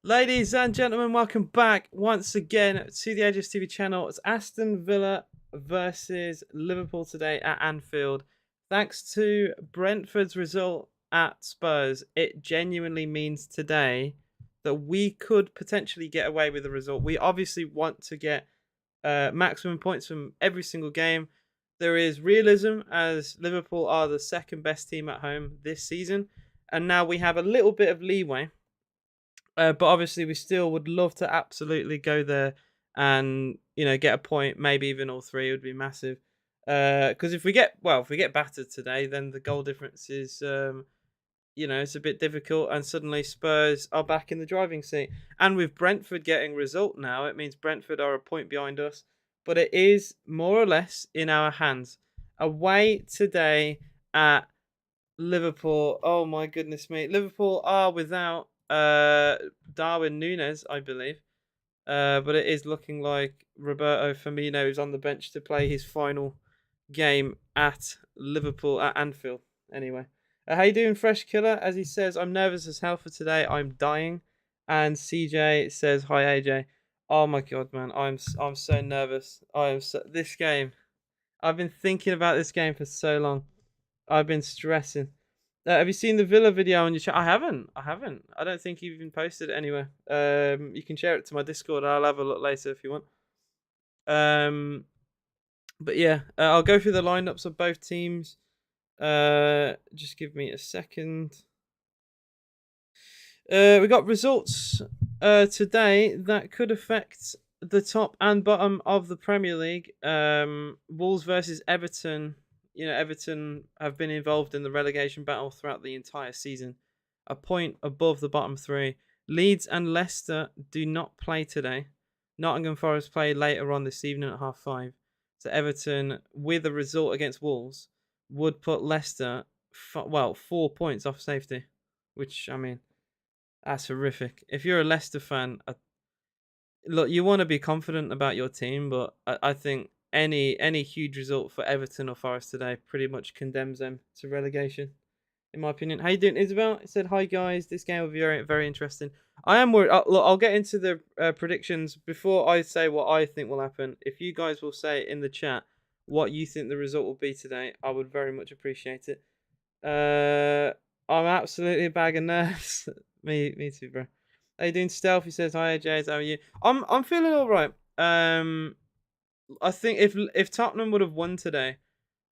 Ladies and gentlemen, welcome back once again to the Edges TV channel. It's Aston Villa versus Liverpool today at Anfield. Thanks to Brentford's result at Spurs, it genuinely means today that we could potentially get away with the result. We obviously want to get maximum points from every single game. There is realism as Liverpool are the second best team at home this season, and now we have a little bit of leeway. But obviously, we still would love to absolutely go there and get a point, maybe even all three would be massive. Because if we get battered today, then the goal difference is it's a bit difficult, and suddenly Spurs are back in the driving seat. And with Brentford getting result now, it means Brentford are a point behind us, but it is more or less in our hands. Away today at Liverpool. Oh my goodness me, Liverpool are without Darwin Núñez, I believe. But it is looking like Roberto Firmino is on the bench to play his final game at Liverpool at Anfield. Anyway, how you doing, Fresh Killer? As he says, I'm nervous as hell for today. I'm dying. And CJ says, "Hi AJ." Oh my god, man, I'm so nervous. This game. I've been thinking about this game for so long. I've been stressing. Have you seen the Villa video on your channel? I haven't. I don't think you've even posted it anywhere. You can share it to my Discord. I'll have a look later if you want. But yeah, I'll go through the lineups of both teams. Just give me a second. We got results today that could affect the top and bottom of the Premier League. Wolves versus Everton. Everton have been involved in the relegation battle throughout the entire season. A point above the bottom three. Leeds and Leicester do not play today. Nottingham Forest play later on this evening at 5:30. So Everton, with a result against Wolves, would put Leicester, 4 points off safety. Which, I mean, that's horrific. If you're a Leicester fan, look, you want to be confident about your team, but I think any huge result for Everton or Forest today pretty much condemns them to relegation, in my opinion. How you doing, Isabel? It said, "Hi guys, this game will be very, very interesting." I am worried. Look, I'll get into the predictions before I say what I think will happen. If you guys will say in the chat what you think the result will be today, I would very much appreciate it. I'm absolutely a bag of nerves. me too, bro. How you doing, Stealth? He says, "Hi, AJ. How are you?" I'm feeling all right. I think if Tottenham would have won today,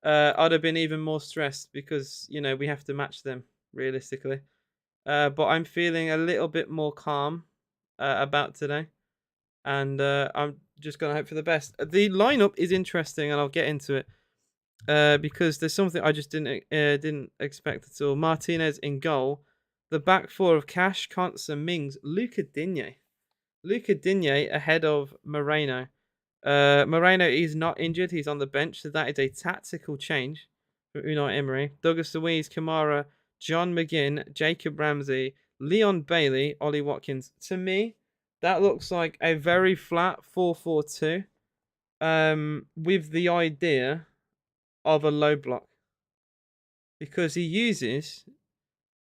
I'd have been even more stressed because we have to match them realistically. But I'm feeling a little bit more calm about today, and I'm just gonna hope for the best. The lineup is interesting, and I'll get into it because there's something I just didn't expect at all. Martinez in goal, the back four of Cash, Konsa, Mings, Luca Digne ahead of Moreno. Moreno is not injured. He's on the bench, so that is a tactical change for Unai Emery. Douglas Luiz, Kamara, John McGinn, Jacob Ramsey, Leon Bailey, Ollie Watkins. To me, that looks like a very flat 4-4-2 with the idea of a low block. Because he uses,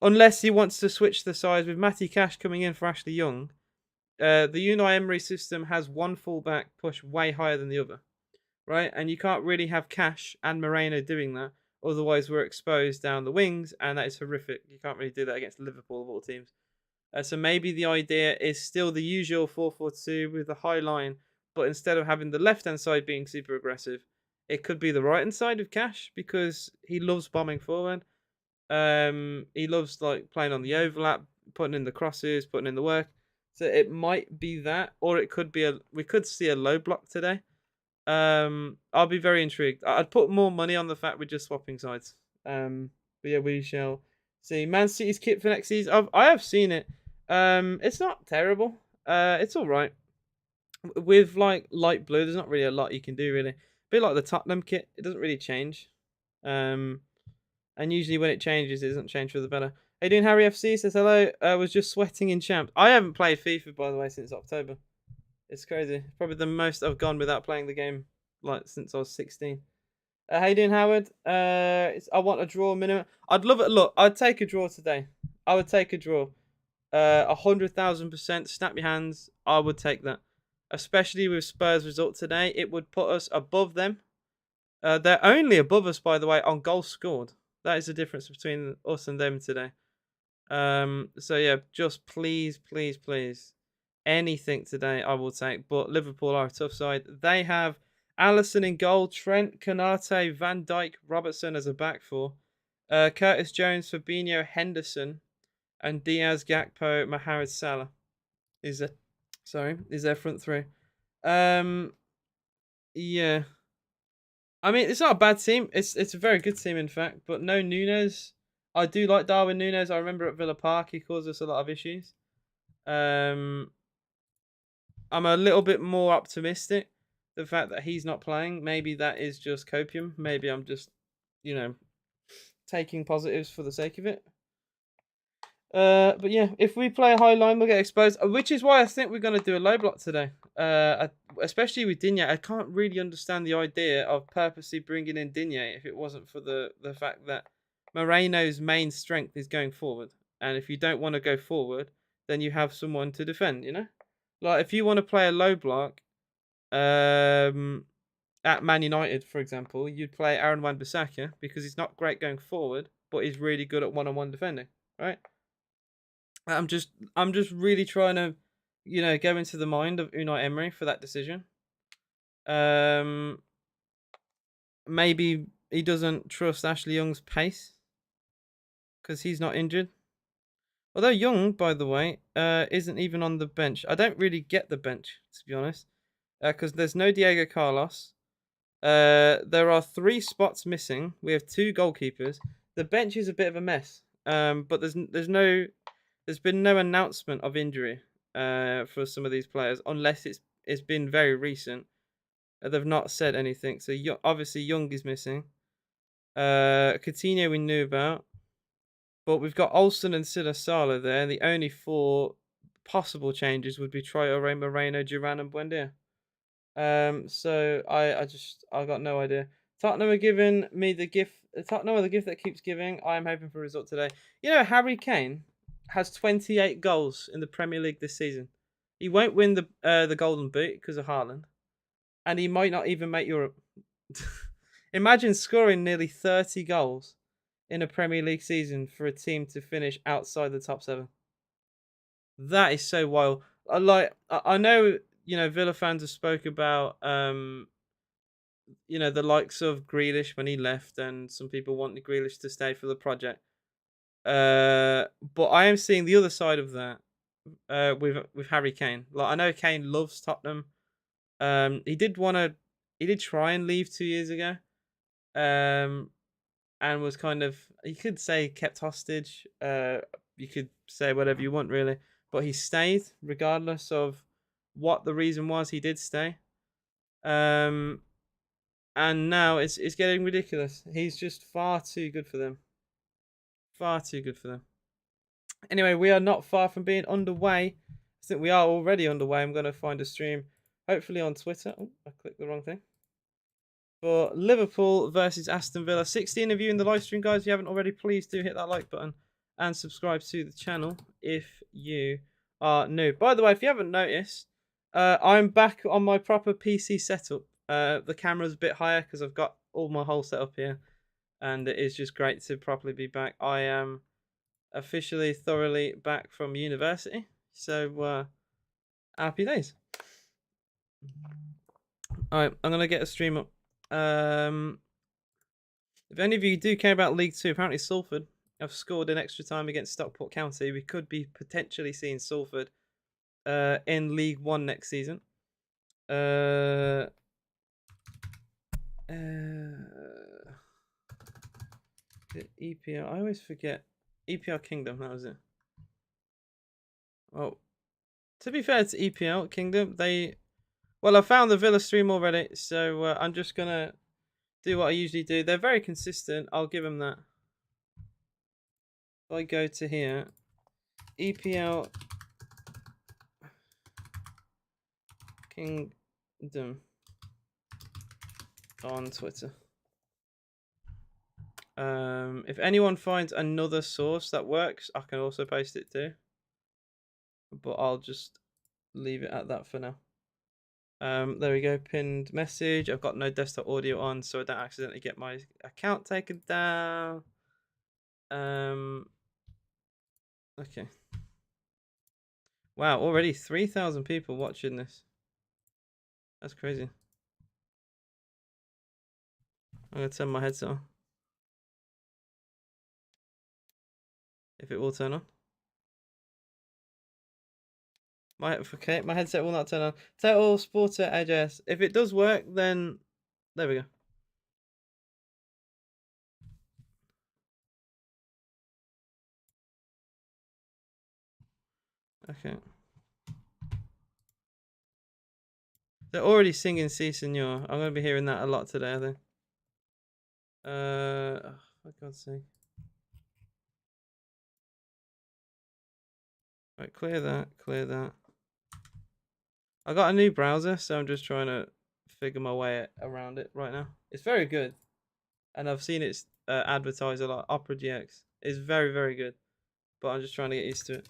unless he wants to switch the sides with Matty Cash coming in for Ashley Young, the Unai Emery system has one fullback push way higher than the other, right? And you can't really have Cash and Moreno doing that. Otherwise, we're exposed down the wings, and that is horrific. You can't really do that against Liverpool of all teams. So maybe the idea is still the usual 4-4-2 with a high line, but instead of having the left-hand side being super aggressive, it could be the right-hand side of Cash because he loves bombing forward. He loves playing on the overlap, putting in the crosses, putting in the work. So it might be that, or it could be we could see a low block today. I'll be very intrigued. I'd put more money on the fact we're just swapping sides. But yeah, we shall see. Man City's kit for next season. I have seen it. It's not terrible. It's all right. With light blue, there's not really a lot you can do really. A bit like the Tottenham kit, it doesn't really change. And usually when it changes, it doesn't change for the better. How you doing, Harry FC? Says hello. Was just sweating in champ. I haven't played FIFA, by the way, since October. It's crazy. Probably the most I've gone without playing the game since I was 16. How you doing, Howard? I want a draw minimum. I'd love it. Look, I'd take a draw today. I would take a draw. 100,000%. Snap your hands. I would take that, especially with Spurs' result today. It would put us above them. They're only above us, by the way, on goals scored. That is the difference between us and them today. So yeah, just please, please, please, anything today I will take. But Liverpool are a tough side. They have Alisson in goal, Trent, Konate, Van Dijk, Robertson as a back four, Curtis Jones, Fabinho, Henderson, and Diaz, Gakpo, Mohamed Salah is their front three. Yeah. I mean, it's not a bad team. It's a very good team, in fact. But no Nunes. I do like Darwin Nunes. I remember at Villa Park, he caused us a lot of issues. Um, I'm a little bit more optimistic. The fact that he's not playing, maybe that is just copium. Maybe I'm just, you know, taking positives for the sake of it. But yeah, if we play a high line, we'll get exposed. Which is why I think we're going to do a low block today. Especially with Digne. I can't really understand the idea of purposely bringing in Digne if it wasn't for the fact that Moreno's main strength is going forward. And if you don't want to go forward, then you have someone to defend, you know? Like, if you want to play a low block, at Man United, for example, you'd play Aaron Wan-Bissaka because he's not great going forward, but he's really good at one-on-one defending, right? I'm just really trying to, go into the mind of Unai Emery for that decision. Maybe he doesn't trust Ashley Young's pace because he's not injured. Although Young, by the way, isn't even on the bench. I don't really get the bench, to be honest, because there's no Diego Carlos. There are 3 spots missing. We have 2 goalkeepers. The bench is a bit of a mess. But there's been no announcement of injury for some of these players, unless it's been very recent. They've not said anything. So obviously Young is missing. Coutinho we knew about, but we've got Olsen and Sala there. The only 4 possible changes would be Traore, Moreno, Duran, and Buendia. So I got no idea. Tottenham are giving me the gift. Tottenham are the gift that keeps giving. I am hoping for a result today. Harry Kane has 28 goals in the Premier League this season. He won't win the Golden Boot because of Haaland, and he might not even make Europe. Imagine scoring nearly 30 goals in a Premier League season for a team to finish outside the top 7. That is so wild. I know, Villa fans have spoke about, the likes of Grealish when he left, and some people wanted Grealish to stay for the project. But I am seeing the other side of that, with Harry Kane. Like, I know Kane loves Tottenham. He did try and leave 2 years ago. And was kind of, you could say, kept hostage. You could say whatever you want, really. But he stayed, regardless of what the reason was. He did stay. And now it's getting ridiculous. He's just far too good for them. Far too good for them. Anyway, we are not far from being underway. I think we are already underway. I'm going to find a stream, hopefully on Twitter. Oh, I clicked the wrong thing. For Liverpool versus Aston Villa. 16 of you in the live stream, guys. If you haven't already, please do hit that like button and subscribe to the channel if you are new. By the way, if you haven't noticed, I'm back on my proper PC setup. The camera's a bit higher because I've got all my whole setup here, and it is just great to properly be back. I am officially thoroughly back from university, so happy days. Alright, I'm gonna get a stream up. If any of you do care about League 2, apparently Salford have scored in extra time against Stockport County. We could be potentially seeing Salford in League 1 next season. EPL, I always forget. EPL Kingdom, that was it. Well, to be fair to EPL Kingdom, I found the Villa stream already, so I'm just going to do what I usually do. They're very consistent, I'll give them that. If I go to here, EPL Kingdom on Twitter. If anyone finds another source that works, I can also post it too. but I'll just leave it at that for now. There we go, pinned message. I've got no desktop audio on, so I don't accidentally get my account taken down. Okay. Wow, already 3,000 people watching this. That's crazy. I'm gonna turn my headset on. If it will turn on. My headset will not turn on. Total Sporter AJS. If it does work, then there we go. Okay. They're already singing Si Senor. I'm gonna be hearing that a lot today, I think. For God's sake. Right, clear that, clear that. I got a new browser, so I'm just trying to figure my way around it right now. It's very good, and I've seen it advertised a lot. Opera GX is very, very good, but I'm just trying to get used to it.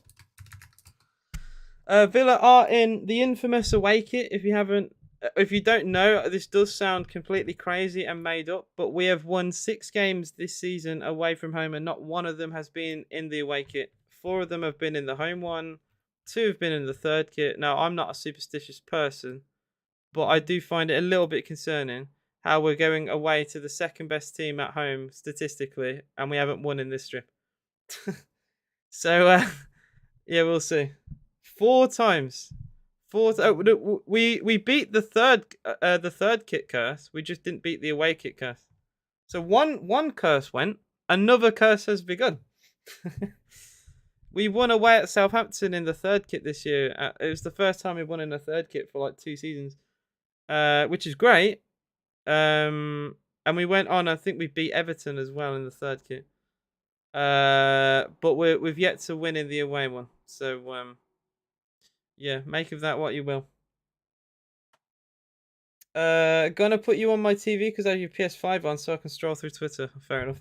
Villa are in the infamous away kit. If you don't know, this does sound completely crazy and made up, but we have won 6 games this season away from home, and not one of them has been in the away kit. 4 of them have been in the home one. 2 have been in the third kit. Now, I'm not a superstitious person, but I do find it a little bit concerning how we're going away to the second best team at home statistically, and we haven't won in this strip. So, yeah, we'll see. 4 times. We beat the third kit curse. We just didn't beat the away kit curse. So one curse went, another curse has begun. We won away at Southampton in the third kit this year. It was the first time we won in a third kit for like 2 seasons, which is great. And we went on. I think we beat Everton as well in the third kit. But we've yet to win in the away one. So yeah, make of that what you will. Gonna put you on my TV because I have your PS5 on, so I can stroll through Twitter. Fair enough.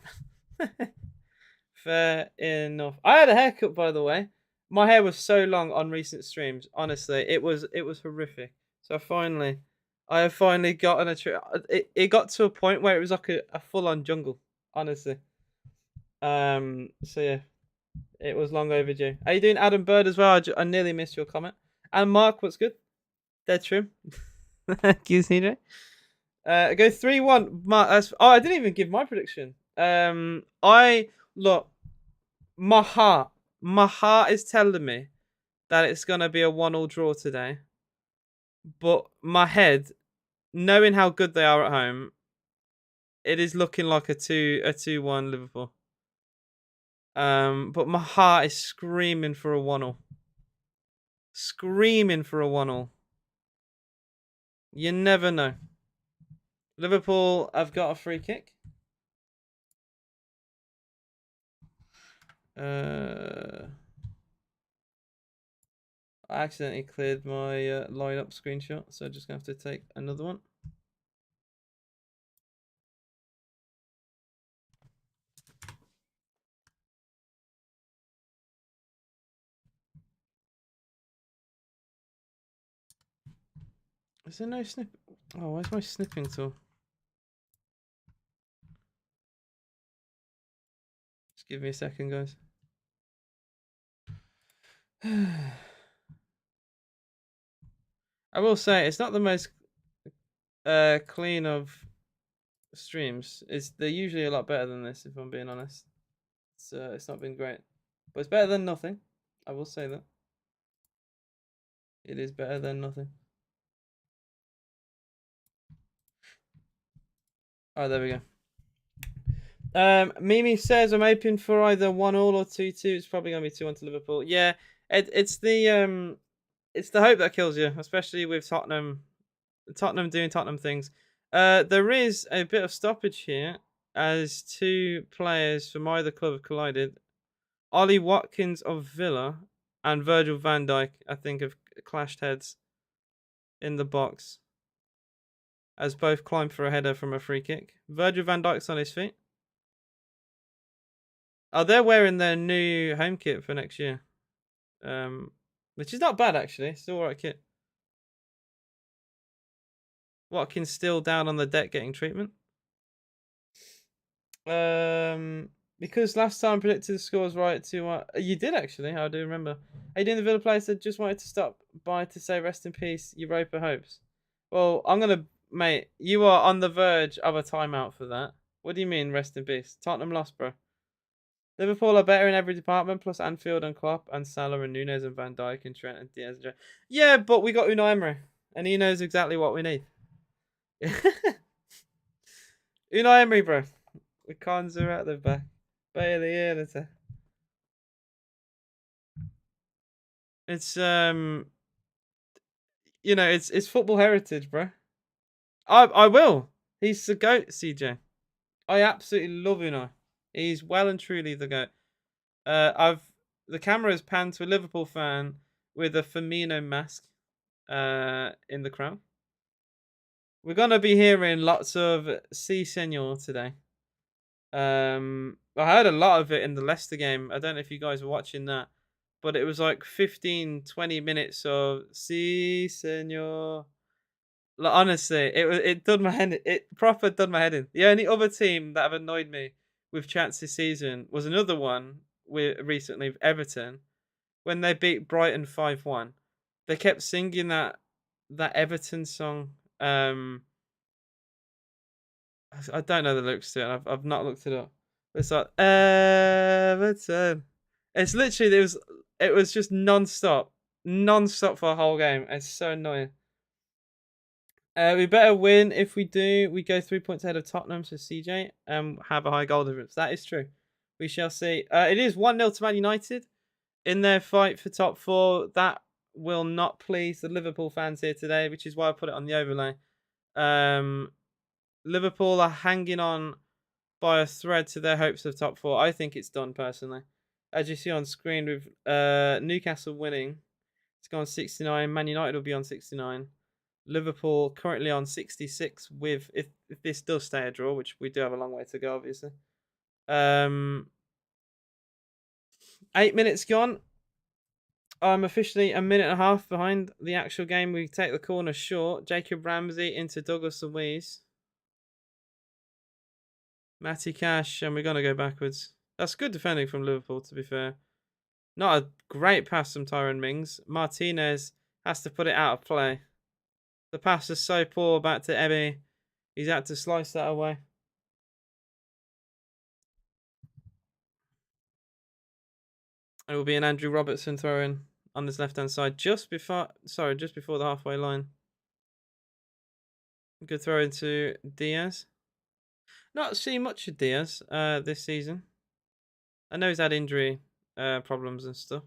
Fair enough. I had a haircut, by the way. My hair was so long on recent streams. Honestly, it was horrific. So I have finally gotten it got to a point where it was like a full on jungle. Honestly. So yeah, it was long overdue. How you doing, Adam Bird, as well? I nearly missed your comment. And Mark, what's good? Dead trim. Thank you, CJ. Go 3-1. Mark, I didn't even give my prediction. Look, my heart is telling me that it's gonna be a 1-1 draw today. But my head, knowing how good they are at home, it is looking like a 2-1 Liverpool. But my heart is screaming for a 1-1. Screaming for a 1-1. You never know. Liverpool have got a free kick. I accidentally cleared my lineup screenshot, so I'm just gonna have to take another one. Is there no snip? Oh, where's my snipping tool? Just give me a second, guys. I will say it's not the most clean of streams. They're usually a lot better than this, if I'm being honest. It's not been great, but it's better than nothing. I will say that. It is better than nothing. Oh, there we go. Mimi says I'm hoping for either 1-1 or 2-2. It's probably gonna be 2-1 to Liverpool. Yeah, it's the hope that kills you, especially with Tottenham doing Tottenham things. There is a bit of stoppage here as 2 players from either club have collided. Ollie Watkins of Villa and Virgil van Dijk, I think, have clashed heads in the box as both climbed for a header from a free kick. Virgil van Dijk's on his feet. Oh, they're wearing their new home kit for next year. which is not bad actually. It's all right kit. Watkins still down on the deck getting treatment. Because last time I predicted the scores right to you did actually. I do remember. Are you doing the Villa players that just wanted to stop by to say rest in peace, Europa hopes? Well, I'm gonna, mate. You are on the verge of a timeout for that. What do you mean rest in peace? Tottenham lost, bro. Liverpool are better in every department, plus Anfield and Klopp and Salah and Nunes and Van Dijk and Trent and Diaz and Joe. Yeah, but we got Unai Emery, and he knows exactly what we need. Unai Emery, bro. The cons are at the back. Bailey, yeah, it's it's football heritage, bro. I will. He's the goat, CJ. I absolutely love Unai. He's well and truly the goat. The camera has panned to a Liverpool fan with a Firmino mask in the crowd. We're gonna be hearing lots of "Si Senor" today. I heard a lot of it in the Leicester game. I don't know if you guys were watching that, but it was like 15, 20 minutes of "Si Senor." Like, honestly, it done my head. It proper done my head in. The only other team that have annoyed me with chance this season was another one with recently Everton when they beat Brighton 5-1. They kept singing that Everton song. I don't know the lyrics to it. I've not looked it up. It's like Everton. It's literally it was just non-stop for a whole game. It's so annoying. We better win. If we do, we go 3 points ahead of Tottenham, so CJ, have a high goal difference. That is true. We shall see. It is 1-0 to Man United in their fight for top four. That will not please the Liverpool fans here today, which is why I put it on the overlay. Liverpool are hanging on by a thread to their hopes of top four. I think it's done personally. As you see on screen with Newcastle winning, it's gone 69. Man United will be on 69. Liverpool currently on 66 with if this does stay a draw, which we do have a long way to go, obviously. 8 minutes gone. I'm officially a minute and a half behind the actual game. We take the corner short. Jacob Ramsey into Douglas Luiz. Matty Cash, and we're going to go backwards. That's good defending from Liverpool, to be fair. Not a great pass from Tyrone Mings. Martinez has to put it out of play. The pass is so poor back to Ebby. He's had to slice that away. It will be an Andrew Robertson throw in on his left hand side just before the halfway line. Good throw into Diaz. Not seen much of Diaz this season. I know he's had injury problems and stuff,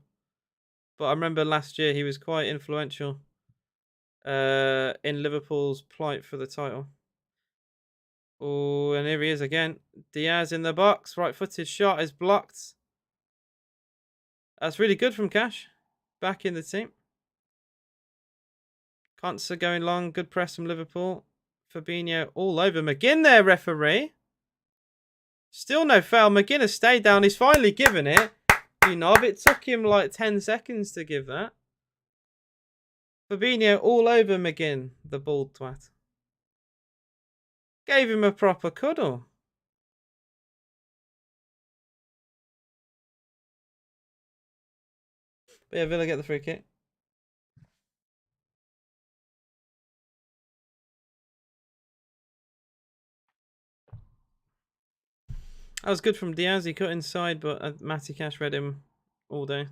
but I remember last year he was quite influential in Liverpool's plight for the title. Oh, and here he is again. Diaz in the box. Right-footed shot is blocked. That's really good from Cash. Back in the team. Konsa going long. Good press from Liverpool. Fabinho all over McGinn there, referee. Still no foul. McGinn has stayed down. He's finally given it. You know, it took him like 10 seconds to give that. Fabinho all over McGinn, the bald twat. Gave him a proper cuddle. But yeah, Villa get the free kick. That was good from Diaz. He cut inside, but Matty Cash read him all day.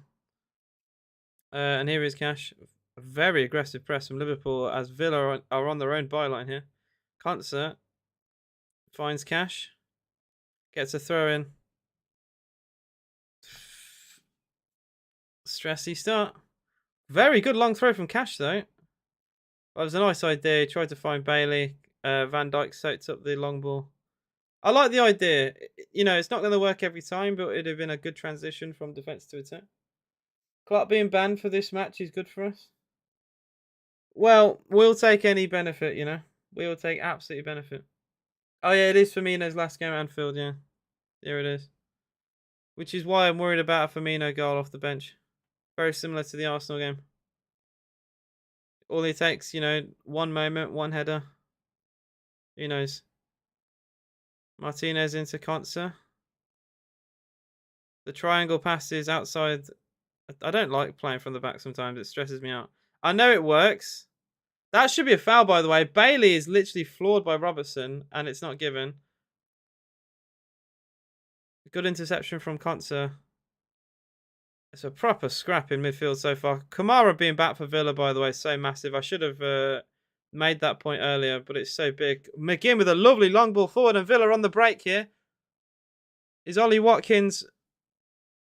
And here is Cash. A very aggressive press from Liverpool as Villa are on their own byline here. Konsa finds Cash. Gets a throw in. Stressy start. Very good long throw from Cash, though. That was a nice idea. He tried to find Bailey. Van Dijk soaked up the long ball. I like the idea. You know, it's not going to work every time, but it'd have been a good transition from defence to attack. Clark being banned for this match is good for us. Well, we'll take any benefit, you know. We will take absolute benefit. Oh, yeah, it is Firmino's last game at Anfield, yeah. There it is. Which is why I'm worried about a Firmino goal off the bench. Very similar to the Arsenal game. All it takes, one moment, one header. Who knows? Martinez into Conser. The triangle passes outside. I don't like playing from the back sometimes. It stresses me out. I know it works. That should be a foul, by the way. Bailey is literally floored by Robertson, and it's not given. Good interception from Conser. It's a proper scrap in midfield so far. Kamara being back for Villa, by the way, is so massive. I should have made that point earlier, but it's so big. McGinn with a lovely long ball forward, and Villa on the break here. Is Ollie Watkins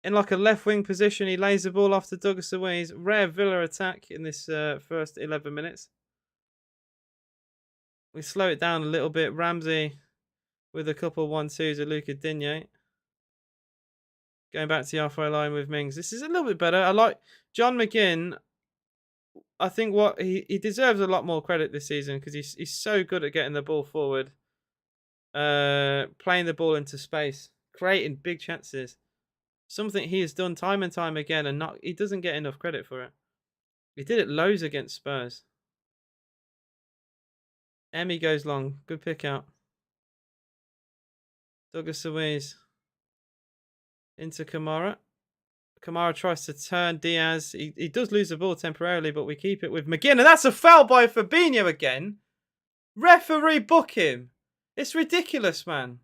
in like a left wing position? He lays the ball off to Douglas Luiz. Rare Villa attack in this first 11 minutes. We slow it down a little bit. Ramsey with a couple 1-2s of Luca Digne. Going back to the halfway line with Mings. This is a little bit better. I like John McGinn. I think he deserves a lot more credit this season because he's so good at getting the ball forward, playing the ball into space, creating big chances. Something he has done time and time again, and he doesn't get enough credit for it. He did it loads against Spurs. Emmy goes long. Good pick out. Douglas Luiz into Kamara. Kamara tries to turn Diaz. He does lose the ball temporarily, but we keep it with McGinn. And that's a foul by Fabinho again. Referee book him. It's ridiculous, man.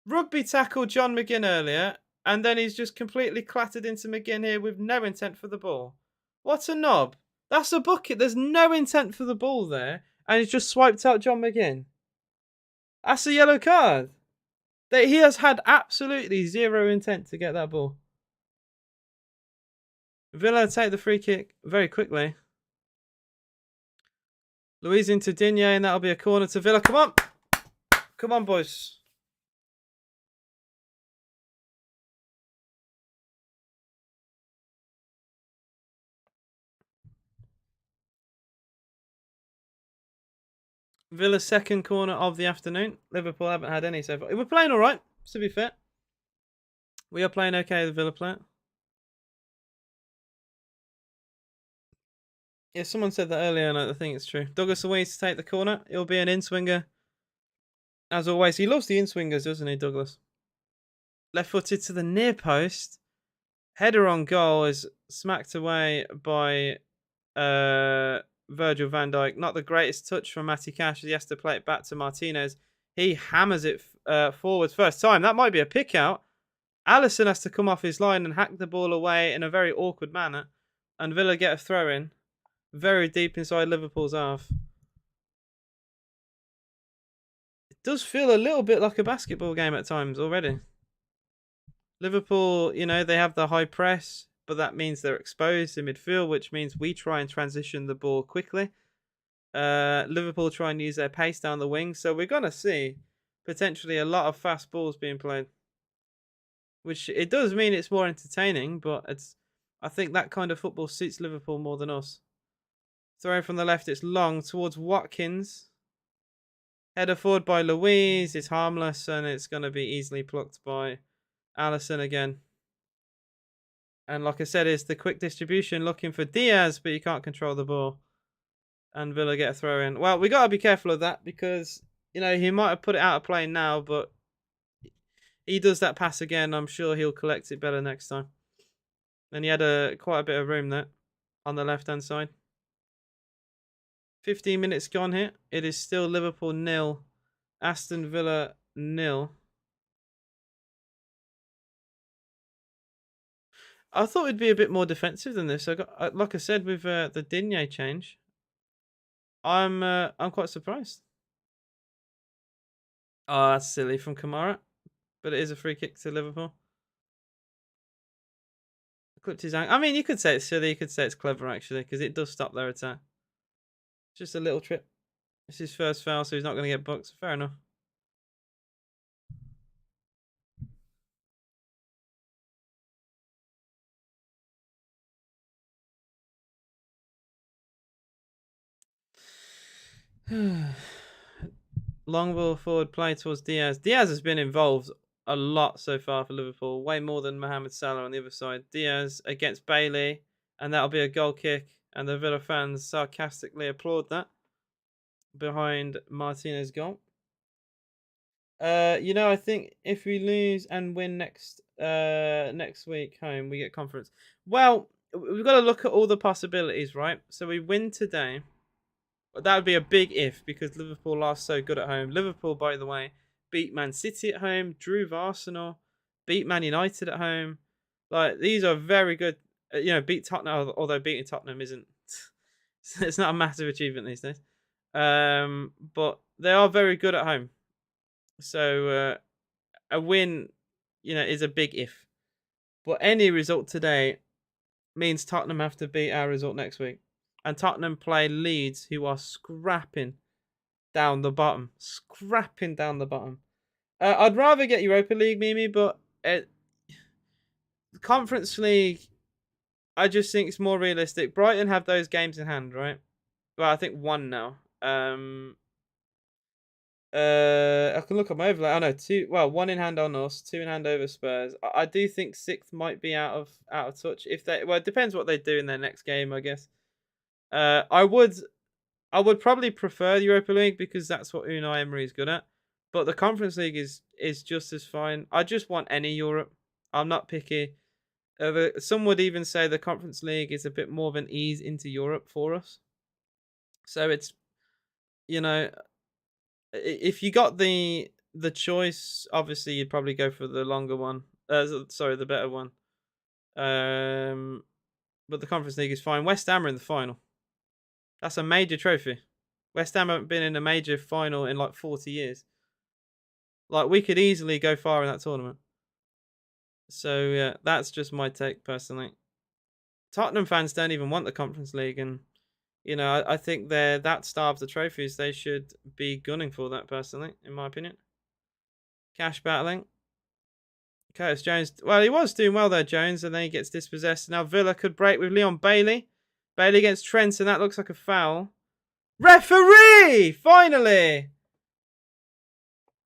Rugby tackled John McGinn earlier, and then he's just completely clattered into McGinn here with no intent for the ball. What a knob. That's a bucket. There's no intent for the ball there, and he's just swiped out John McGinn. That's a yellow card. He has had absolutely zero intent to get that ball. Villa take the free kick very quickly. Luiz into Digne, and that'll be a corner to Villa. Come on. Come on, boys. Villa's second corner of the afternoon. Liverpool haven't had any so far. We're playing all right, to be fair. We are playing okay, the Villa player. Yeah, someone said that earlier, and I think it's true. Douglas Luiz to take the corner. It'll be an in-swinger. As always, he loves the in-swingers, doesn't he, Douglas? Left-footed to the near post. Header on goal is smacked away by Virgil van Dijk. Not the greatest touch from Matty Cash as he has to play it back to Martinez. He hammers it forwards first time. That might be a pick out. Alisson has to come off his line and hack the ball away in a very awkward manner. And Villa get a throw in. Very deep inside Liverpool's half. It does feel a little bit like a basketball game at times already. Liverpool, they have the high press, but that means they're exposed in midfield, which means we try and transition the ball quickly. Liverpool try and use their pace down the wing, so we're going to see potentially a lot of fast balls being played. Which it does mean it's more entertaining, but I think that kind of football suits Liverpool more than us. Throw from the left, it's long towards Watkins. Header forward by Luiz. It's harmless, and it's going to be easily plucked by Alisson again. And like I said, it's the quick distribution looking for Diaz, but you can't control the ball. And Villa get a throw in. Well, we got to be careful of that because, he might have put it out of play now, but he does that pass again. I'm sure he'll collect it better next time. And he had quite a bit of room there on the left-hand side. 15 minutes gone here. It is still Liverpool 0, Aston Villa 0. I thought it'd be a bit more defensive than this. Like I said, with the Digne change, I'm quite surprised. Oh, that's silly from Kamara, but it is a free kick to Liverpool. Clipped his ankle. I mean, you could say it's silly. You could say it's clever actually, because it does stop their attack. Just a little trip. It's his first foul, so he's not going to get booked. Fair enough. Long ball forward play towards Diaz. Diaz has been involved a lot so far for Liverpool. Way more than Mohamed Salah on the other side. Diaz against Bailey, and that'll be a goal kick. And the Villa fans sarcastically applaud that behind Martinez's goal. I think if we lose and win next week home, we get conference. Well, we've got to look at all the possibilities, right? So we win today. That would be a big if because Liverpool are so good at home. Liverpool, by the way, beat Man City at home, drew with Arsenal, beat Man United at home. Like these are very good. Beat Tottenham, although beating Tottenham isn't. It's not a massive achievement these days. But they are very good at home. So a win, is a big if. But any result today means Tottenham have to beat our result next week. And Tottenham play Leeds, who are scrapping down the bottom. Scrapping down the bottom. I'd rather get Europa League, Mimi, but the Conference League, I just think it's more realistic. Brighton have those games in hand, right? Well, I think one now. I can look at my overlay. I know two. Well, one in hand on us, two in hand over Spurs. I do think sixth might be out of touch. It depends what they do in their next game, I guess. I would probably prefer the Europa League because that's what Unai Emery is good at. But the Conference League is just as fine. I just want any Europe. I'm not picky. Some would even say the Conference League is a bit more of an ease into Europe for us. So it's, if you got the choice, obviously you'd probably go for the longer one. The better one. But the Conference League is fine. West Ham are in the final. That's a major trophy. West Ham haven't been in a major final in like 40 years. Like we could easily go far in that tournament. So yeah, that's just my take personally. Tottenham fans don't even want the Conference League, and I think they're that starved of trophies. They should be gunning for that personally, in my opinion. Cash battling. Curtis Jones. Well, he was doing well there, Jones, and then he gets dispossessed. Now Villa could break with Leon Bailey. Bailey against Trent, and that looks like a foul. Referee! Finally!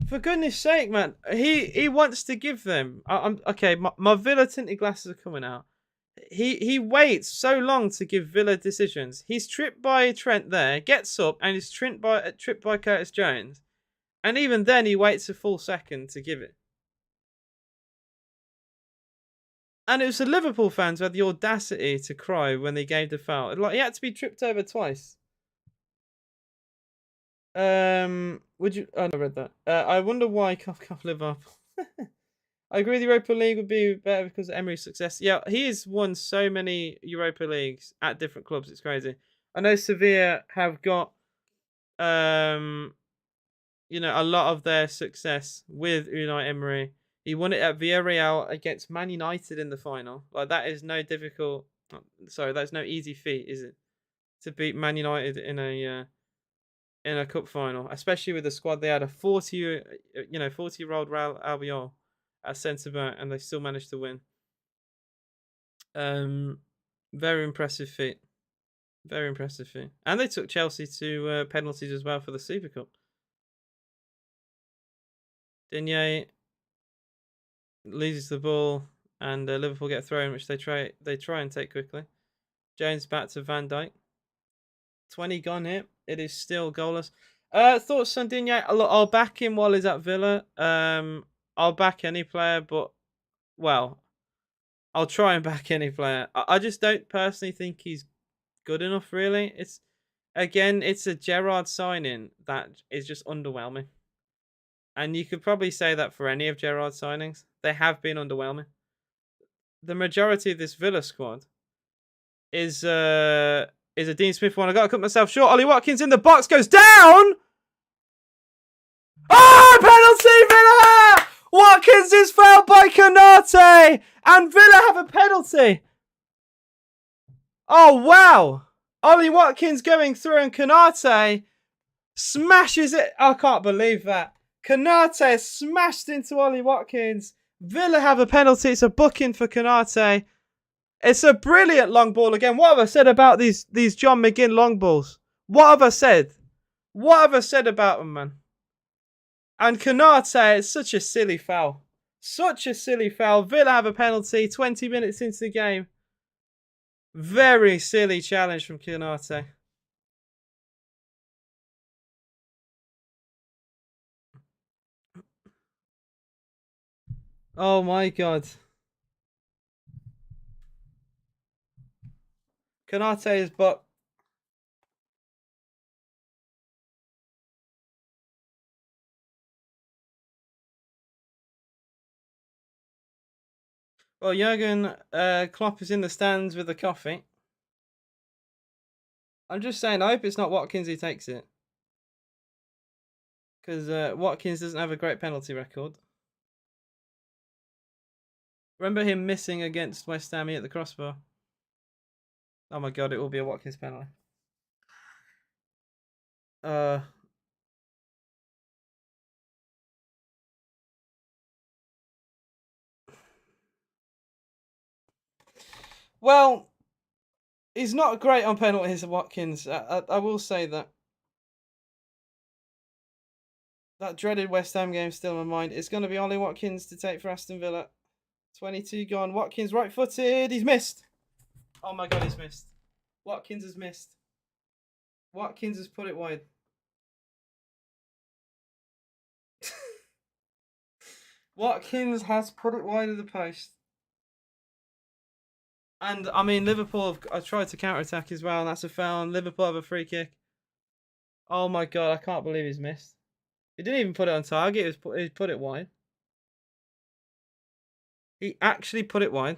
For goodness sake, man. He wants to give them. I'm okay, my Villa tinted glasses are coming out. He waits so long to give Villa decisions. He's tripped by Trent there, gets up, and is tripped by Curtis Jones. And even then, he waits a full second to give it. And it was the Liverpool fans who had the audacity to cry when they gave the foul. Like he had to be tripped over twice. Would you? Oh, I read that. I wonder why Kickoff Liverpool. I agree. The Europa League would be better because of Emery's success. Yeah, he has won so many Europa Leagues at different clubs. It's crazy. I know Sevilla have got, a lot of their success with Unai Emery. He won it at Villarreal against Man United in the final. Like that is no that's no easy feat, is it? To beat Man United in a cup final, especially with the squad they had a 40-year-old Raul Albiol at centre back, and they still managed to win. Very impressive feat. Very impressive feat. And they took Chelsea to penalties as well for the Super Cup. Digne loses the ball, and Liverpool get a throw in, which they try and take quickly. Jones back to Van Dijk. 20 gone here. It is still goalless. Thoughts on Digne? I'll back him while he's at Villa. I'll back any player, but I'll try and back any player. I just don't personally think he's good enough. Really, it's a Gerrard signing that is just underwhelming. And you could probably say that for any of Gerrard's signings. They have been underwhelming. The majority of this Villa squad is a Dean Smith one. I got to cut myself short. Ollie Watkins in the box goes down. Oh, penalty, Villa! Watkins is fouled by Konate, and Villa have a penalty. Oh, wow. Ollie Watkins going through, and Konate smashes it. I can't believe that. Konate smashed into Ollie Watkins. Villa have a penalty. It's a booking for Konate. It's a brilliant long ball again. What have I said about these John McGinn long balls? What have I said? What have I said about them, man? And Konate, it's such a silly foul. Such a silly foul. Villa have a penalty 20 minutes into the game. Very silly challenge from Konate. Oh my god. Konate is but. Well, Jurgen Klopp is in the stands with a coffee. I'm just saying, I hope it's not Watkins who takes it. Because Watkins doesn't have a great penalty record. Remember him missing against West Ham at the crossbar? Oh my god, it will be a Watkins penalty. Well, he's not great on penalties, Watkins. I will say that. That dreaded West Ham game still in my mind. It's going to be Ollie Watkins to take for Aston Villa. 22 gone. Watkins right-footed. He's missed. Oh my god, he's missed. Watkins has missed. Watkins has put it wide. Watkins has put it wide of the post. And, I mean, Liverpool have tried to counter-attack as well, and that's a foul. And Liverpool have a free kick. Oh my god, I can't believe he's missed. He didn't even put it on target. He put it wide. He actually put it wide.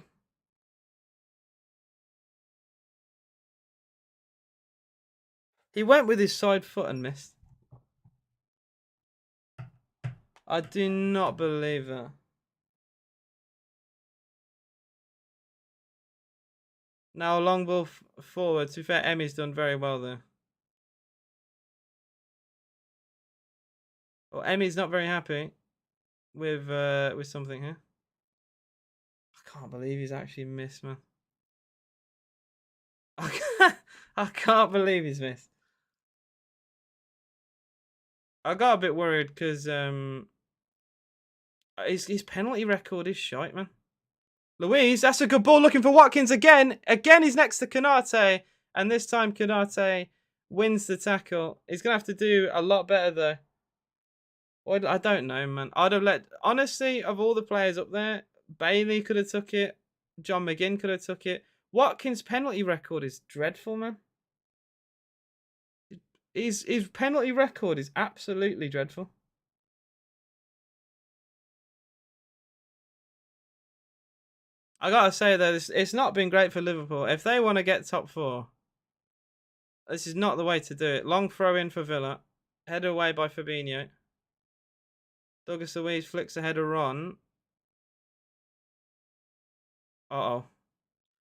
He went with his side foot and missed. I do not believe that. Now, long ball forward. To be fair, Emmy's done very well there. Well, Emmy's not very happy with something here. I can't believe he's actually missed, man. I can't believe he's missed. I got a bit worried because his penalty record is shite, man. Louise, that's a good ball looking for Watkins again. Again, he's next to Konate. And this time, Konate wins the tackle. He's going to have to do a lot better, though. Well, I don't know, man. I'd have let... Honestly, of all the players up there, Bailey could have took it. John McGinn could have took it. Watkins' penalty record is dreadful, man. His penalty record is absolutely dreadful. I gotta say though, it's not been great for Liverpool. If they want to get top 4, this is not the way to do it. Long throw in for Villa, header away by Fabinho. Douglas Luiz flicks a header on. Uh-oh.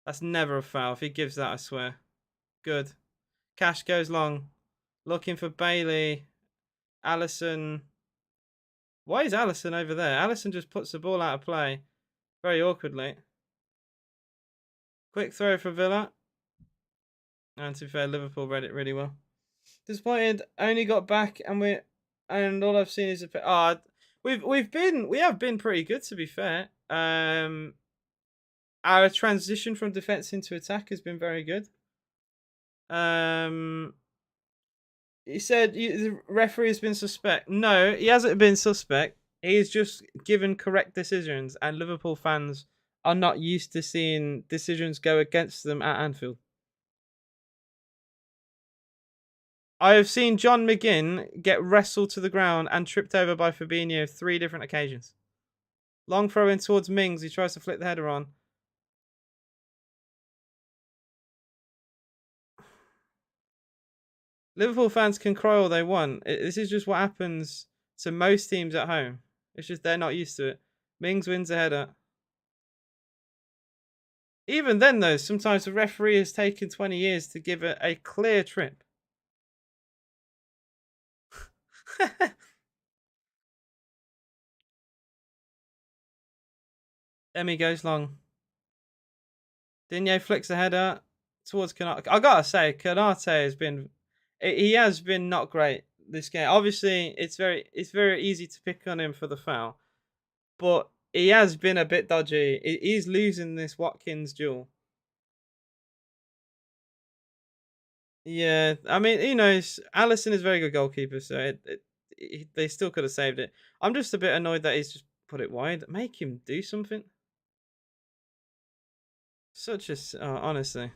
That's never a foul. If he gives that, I swear. Good. Cash goes long. Looking for Bailey. Allison. Why is Allison over there? Allison just puts the ball out of play. Very awkwardly. Quick throw for Villa. And to be fair, Liverpool read it really well. Disappointed. Only got back and all I've seen is a... we have been pretty good, to be fair. Our transition from defense into attack has been very good. He said the referee has been suspect. No, he hasn't been suspect. He's just given correct decisions, and Liverpool fans are not used to seeing decisions go against them at Anfield. I have seen John McGinn get wrestled to the ground and tripped over by Fabinho 3 different occasions. Long throw in towards Mings. He tries to flick the header on. Liverpool fans can cry all they want. This is just what happens to most teams at home. It's just they're not used to it. Mings wins a header. Even then, though, sometimes the referee has taken 20 years to give it a clear trip. Emmy goes long. Digne flicks a header towards Konate. I gotta say, Konate has been... He has been not great this game. Obviously, it's very easy to pick on him for the foul. But he has been a bit dodgy. He's losing this Watkins duel. Yeah, I mean, Allison is a very good goalkeeper, so they still could have saved it. I'm just a bit annoyed that he's just put it wide. Make him do something. Such a honestly,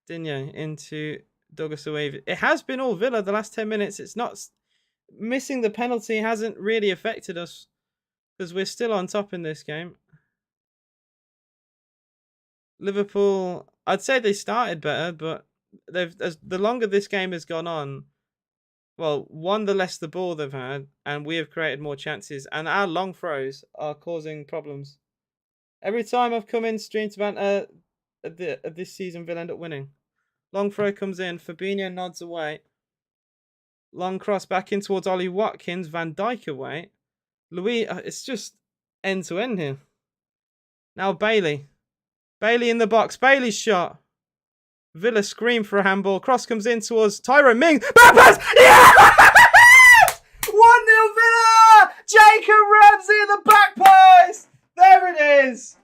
Digne into Douglas Awave. It has been all Villa the last 10 minutes. It's not missing the penalty hasn't really affected us because we're still on top in this game. Liverpool, I'd say they started better, but the longer this game has gone on, well, one, the less the ball they've had, and we have created more chances, and our long throws are causing problems. Every time I've come in stream to banter this season, Villa end up winning. Long throw comes in, Fabinho nods away. Long cross back in towards Ollie Watkins, Van Dijk away. Louis, it's just end to end here. Now Bailey. Bailey in the box. Bailey's shot. Villa scream for a handball. Cross comes in towards Tyrone Ming. Back pass! Yes! 1-0 Villa! Jacob Ramsey in the back post! There it is!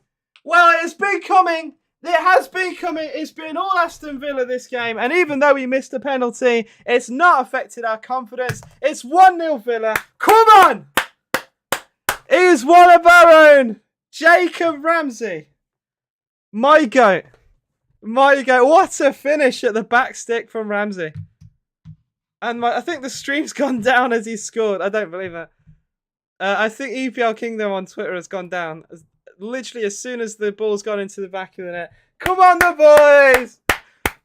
Well, it's been coming. It has been coming. It's been all Aston Villa this game. And even though we missed a penalty, it's not affected our confidence. It's 1-0 Villa. Come on! He's one of our own. Jacob Ramsey. My goat. What a finish at the back stick from Ramsey. And I think the stream's gone down as he scored. I don't believe that. I think EPL Kingdom on Twitter has gone down. Literally as soon as the ball's gone into the back of the net. Come on, the boys!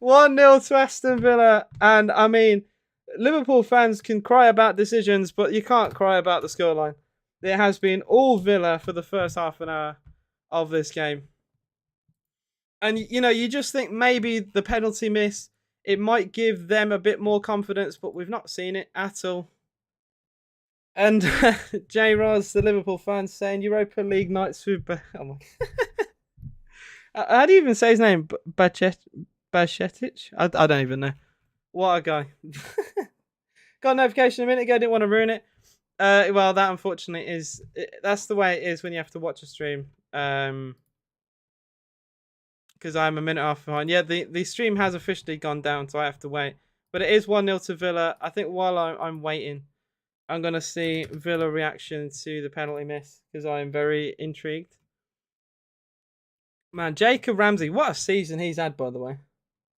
1-0 to Aston Villa. And, I mean, Liverpool fans can cry about decisions, but you can't cry about the scoreline. It has been all Villa for the first half an hour of this game. And, you just think maybe the penalty miss, it might give them a bit more confidence, but we've not seen it at all. And J. Roz, the Liverpool fans, saying Europa League nights with... Oh my... How do you even say his name? Bacetic? I don't even know. What a guy. Got a notification a minute ago, didn't want to ruin it. Well, that unfortunately that's the way it is when you have to watch a stream. Because I'm a minute off behind. Yeah, the stream has officially gone down, so I have to wait. But it is 1-0 to Villa. I think while I'm waiting, I'm going to see Villa reaction to the penalty miss because I am very intrigued. Man, Jacob Ramsey, what a season he's had, by the way.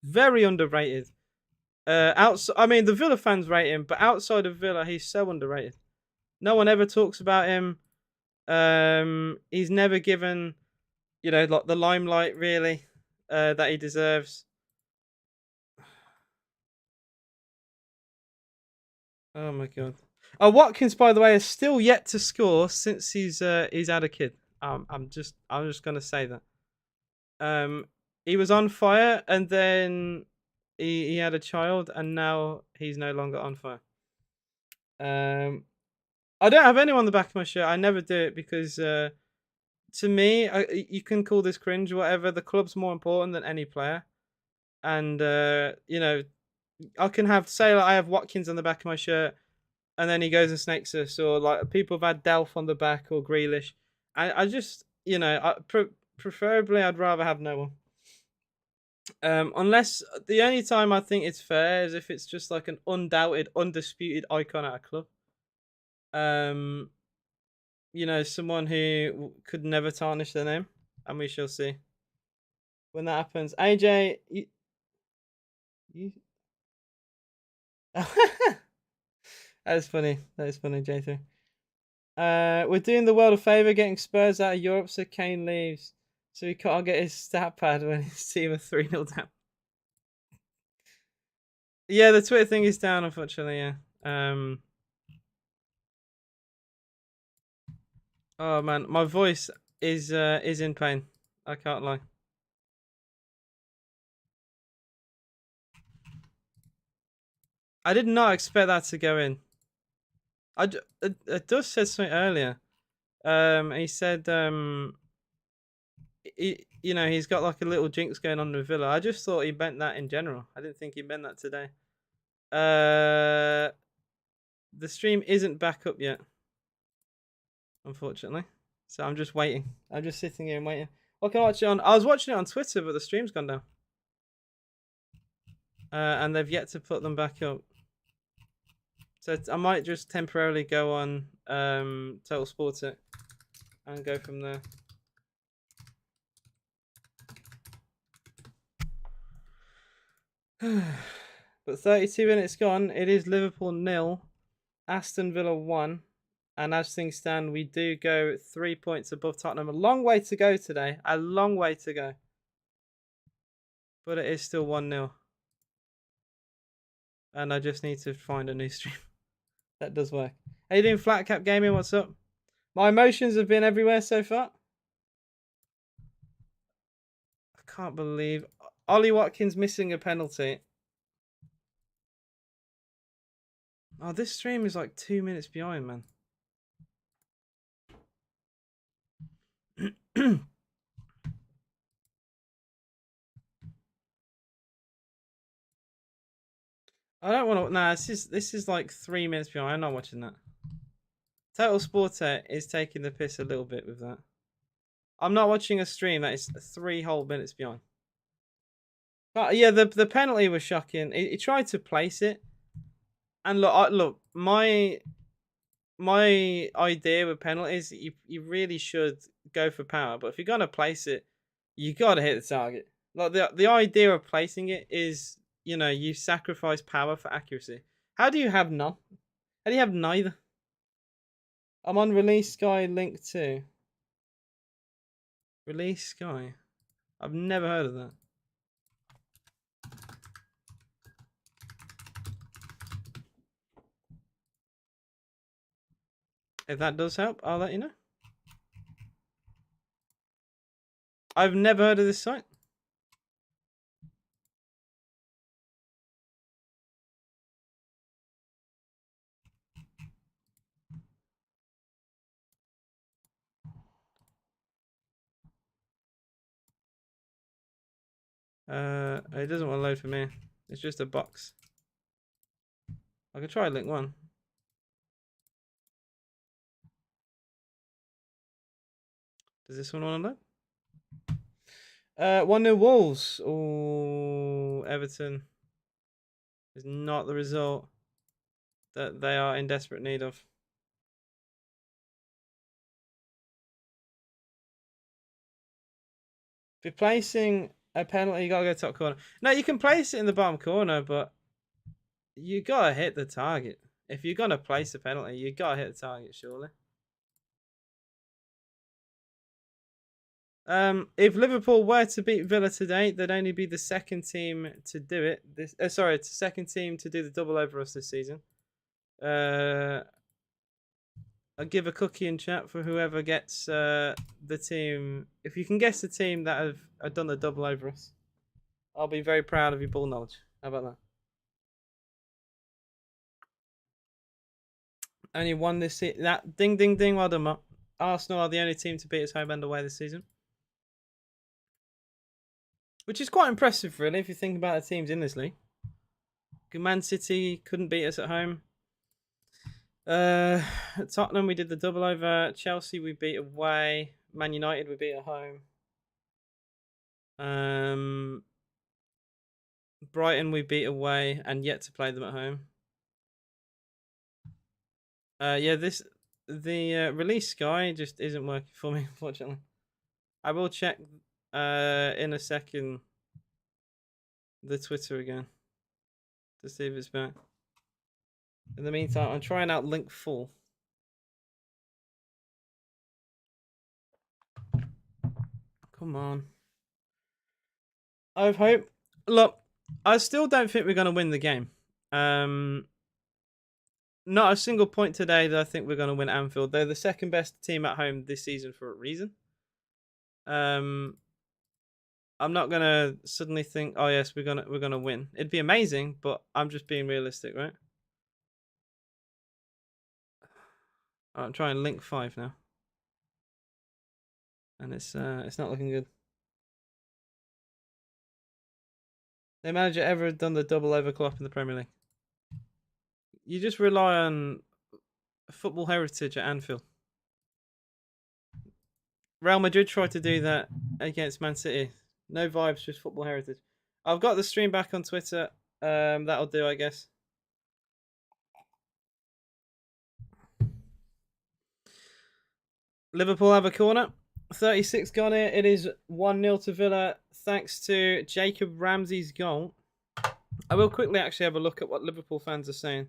Very underrated. I mean, the Villa fans rate him, but outside of Villa, he's so underrated. No one ever talks about him. He's never given, like the limelight, really, that he deserves. Oh, my God. Oh, Watkins, by the way, is still yet to score since he's had a kid. I'm just gonna say that. He was on fire, and then he had a child, and now he's no longer on fire. I don't have anyone on the back of my shirt. I never do it because, to me, you can call this cringe or whatever. The club's more important than any player, and I can I have Watkins on the back of my shirt. And then he goes and snakes us, or like people have had Delph on the back or Grealish. I just, preferably I'd rather have no one. Unless the only time I think it's fair is if it's just like an undoubted, undisputed icon at a club. Someone who could never tarnish their name, and we shall see when that happens. AJ, you... That is funny, J3. We're doing the world a favour getting Spurs out of Europe so Kane leaves. So he can't get his stat pad when his team are 3-0 down. Yeah, the Twitter thing is down, unfortunately, yeah. Oh man, my voice is in pain. I can't lie. I did not expect that to go in. Does said something earlier. He said he's got like a little jinx going on with Villa. I just thought he meant that in general. I didn't think he meant that today. The stream isn't back up yet, unfortunately. So I'm just waiting. I'm just sitting here and waiting. What can I watch it on? I was watching it on Twitter, but the stream's gone down. And they've yet to put them back up. So I might just temporarily go on Total Sports it and go from there. But 32 minutes gone. It is Liverpool 0, Aston Villa 1. And as things stand, we do go 3 points above Tottenham. A long way to go today. A long way to go. But it is still 1-0. And I just need to find a new stream. That does work. How you doing, Flat Cap Gaming? What's up? My emotions have been everywhere so far. I can't believe Ollie Watkins missing a penalty. Oh, this stream is like 2 minutes behind, man. I don't want to. Nah, this is like 3 minutes behind. I'm not watching that. Total Sporter is taking the piss a little bit with that. I'm not watching a stream that is 3 whole minutes behind. But yeah, the penalty was shocking. He tried to place it, and look, my idea with penalties, you really should go for power. But if you're gonna place it, you gotta hit the target. Like the idea of placing it is, you sacrifice power for accuracy. How do you have none? How do you have neither? I'm on Release Sky link 2. Release Sky. I've never heard of that. If that does help, I'll let you know. I've never heard of this site. It doesn't want to load for me. It's just a box. I could try link 1. Does this one want to load? 1-0 Wolves. Oh, Everton is not the result that they are in desperate need of. If you're placing a penalty, you gotta go top corner. No, you can place it in the bottom corner, but you gotta hit the target. If you're gonna place a penalty, you gotta hit the target, surely. If Liverpool were to beat Villa today, they'd only be the second team to do it. It's the second team to do the double over us this season. I'll give a cookie in chat for whoever gets the team. If you can guess the team that have done the double over us, I'll be very proud of your ball knowledge. How about that? Only won this season. That ding ding ding. Well done, Mark. Arsenal are the only team to beat us home and away this season, which is quite impressive, really, if you think about the teams in this league. Man City couldn't beat us at home. At Tottenham, we did the double over. Chelsea, we beat away. Man United, we beat at home. Brighton, we beat away and yet to play them at home. Yeah, the Release Sky just isn't working for me, unfortunately. I will check in a second the Twitter again to see if it's back. In the meantime, I'm trying out link 4. Come on. I have hope. Look, I still don't think we're going to win the game. Not a single point today that I think we're going to win Anfield. They're the second best team at home this season for a reason. I'm not going to suddenly think, oh yes, we're going to win. It'd be amazing, but I'm just being realistic, right? I'm trying link 5 now. And it's not looking good. No manager ever done the double over Klopp in the Premier League? You just rely on football heritage at Anfield. Real Madrid tried to do that against Man City. No vibes, just football heritage. I've got the stream back on Twitter. That'll do, I guess. Liverpool have a corner. 36 gone here. It is 1-0 to Villa thanks to Jacob Ramsey's goal. I will quickly actually have a look at what Liverpool fans are saying.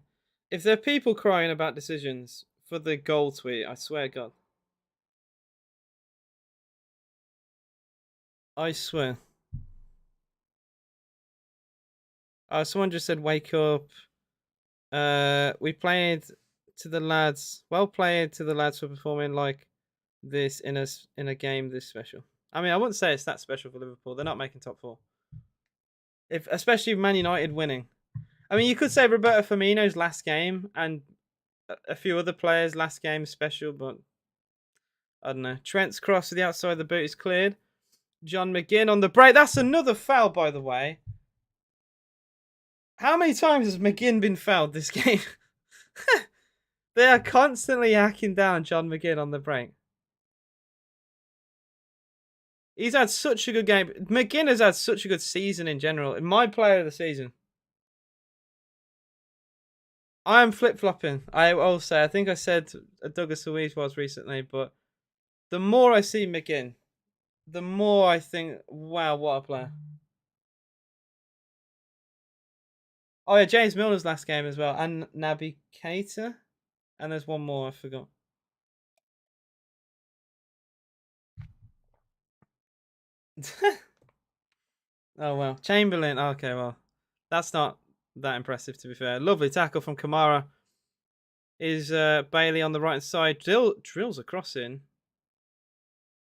If there are people crying about decisions for the goal tweet, I swear God. I swear. Someone just said wake up. We played to the lads. Well played to the lads for performing like this in a game this special. I mean, I wouldn't say it's that special for Liverpool. They're not making top 4. Especially Man United winning. I mean, you could say Roberto Firmino's last game and a few other players' last game special, but I don't know. Trent's cross to the outside of the boot is cleared. John McGinn on the break. That's another foul, by the way. How many times has McGinn been fouled this game? They are constantly hacking down John McGinn on the break. He's had such a good game. McGinn has had such a good season in general. My player of the season. I am flip-flopping. I will say. I think I said Douglas Luiz was recently, but the more I see McGinn, the more I think, wow, what a player. Oh, yeah, James Milner's last game as well. And Naby Keita. And there's one more, I forgot. Oh, well. Chamberlain. Okay, well. That's not that impressive, to be fair. Lovely tackle from Kamara. Is Bailey on the right side. Drills a cross in.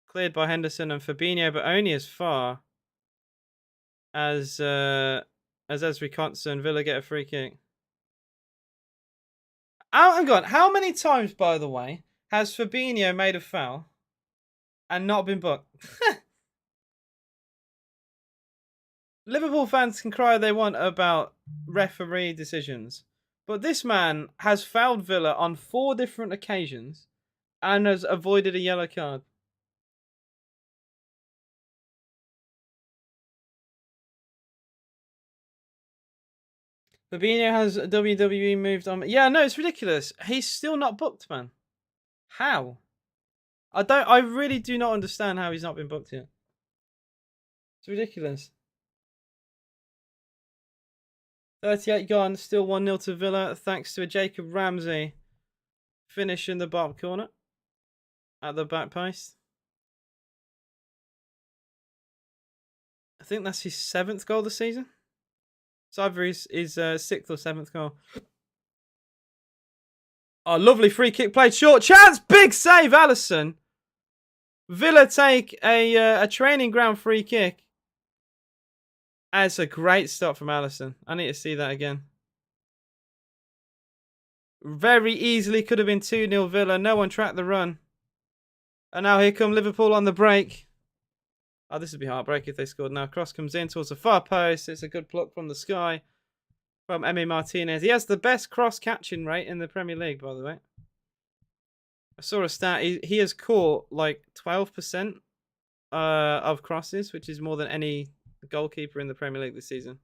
Cleared by Henderson and Fabinho, but only as far as Ezri Konsa and Villa get a free kick. Hang on. How many times, by the way, has Fabinho made a foul and not been booked? Liverpool fans can cry all they want about referee decisions, but this man has fouled Villa on 4 different occasions and has avoided a yellow card. Fabinho has WWE moved on. Yeah, no, it's ridiculous. He's still not booked, man. How? I really do not understand how he's not been booked yet. It's ridiculous. 38 gone, still 1-0 to Villa, thanks to a Jacob Ramsey finish in the bottom corner at the back post. I think that's his 7th goal this season. It's either his 6th or 7th goal. Oh, lovely free kick played short. Chance! Big save, Alisson. Villa take a training ground free kick. And it's a great stop from Alisson. I need to see that again. Very easily could have been 2-0 Villa. No one tracked the run. And now here come Liverpool on the break. Oh, this would be heartbreaking if they scored now. Cross comes in towards the far post. It's a good pluck from the sky from Emi Martinez. He has the best cross catching rate in the Premier League, by the way. I saw a stat. He has caught like 12% of crosses, which is more than any goalkeeper in the Premier League this season.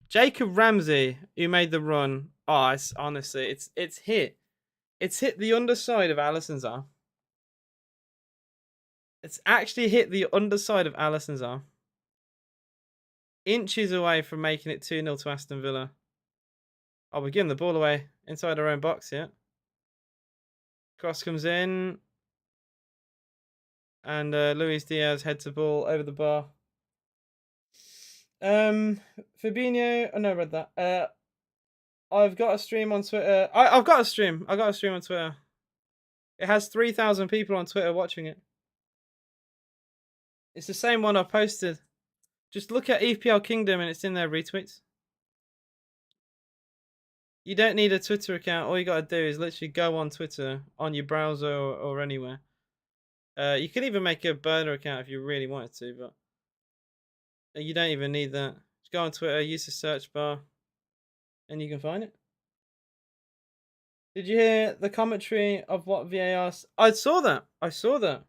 Jacob Ramsey, who made the run. Oh, honestly, it's hit. It's hit the underside of Alisson's arm. It's actually hit the underside of Alisson's arm. Inches away from making it 2-0 to Aston Villa. Oh, we're giving the ball away inside our own box here. Cross comes in. And Luis Diaz heads the ball over the bar. Fabinho. Oh, no, I read that. I've got a stream on Twitter. I've got a stream. I got a stream on Twitter. It has 3,000 people on Twitter watching it. It's the same one I posted. Just look at EPL Kingdom and it's in their retweets. You don't need a Twitter account. All you got to do is literally go on Twitter on your browser or anywhere. You can even make a burner account if you really wanted to, but you don't even need that. Go on Twitter, use the search bar, and you can find it. Did you hear the commentary of what VAR? I saw that. I saw that.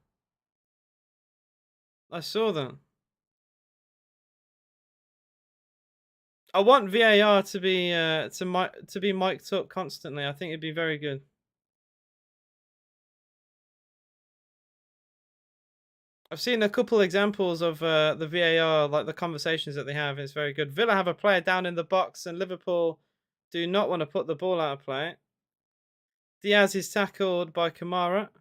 I saw that. I want VAR to be to be mic'd up constantly. I think it'd be very good. I've seen a couple examples of the VAR, like the conversations that they have. It's very good. Villa have a player down in the box, and Liverpool do not want to put the ball out of play. Diaz is tackled by Kamara. To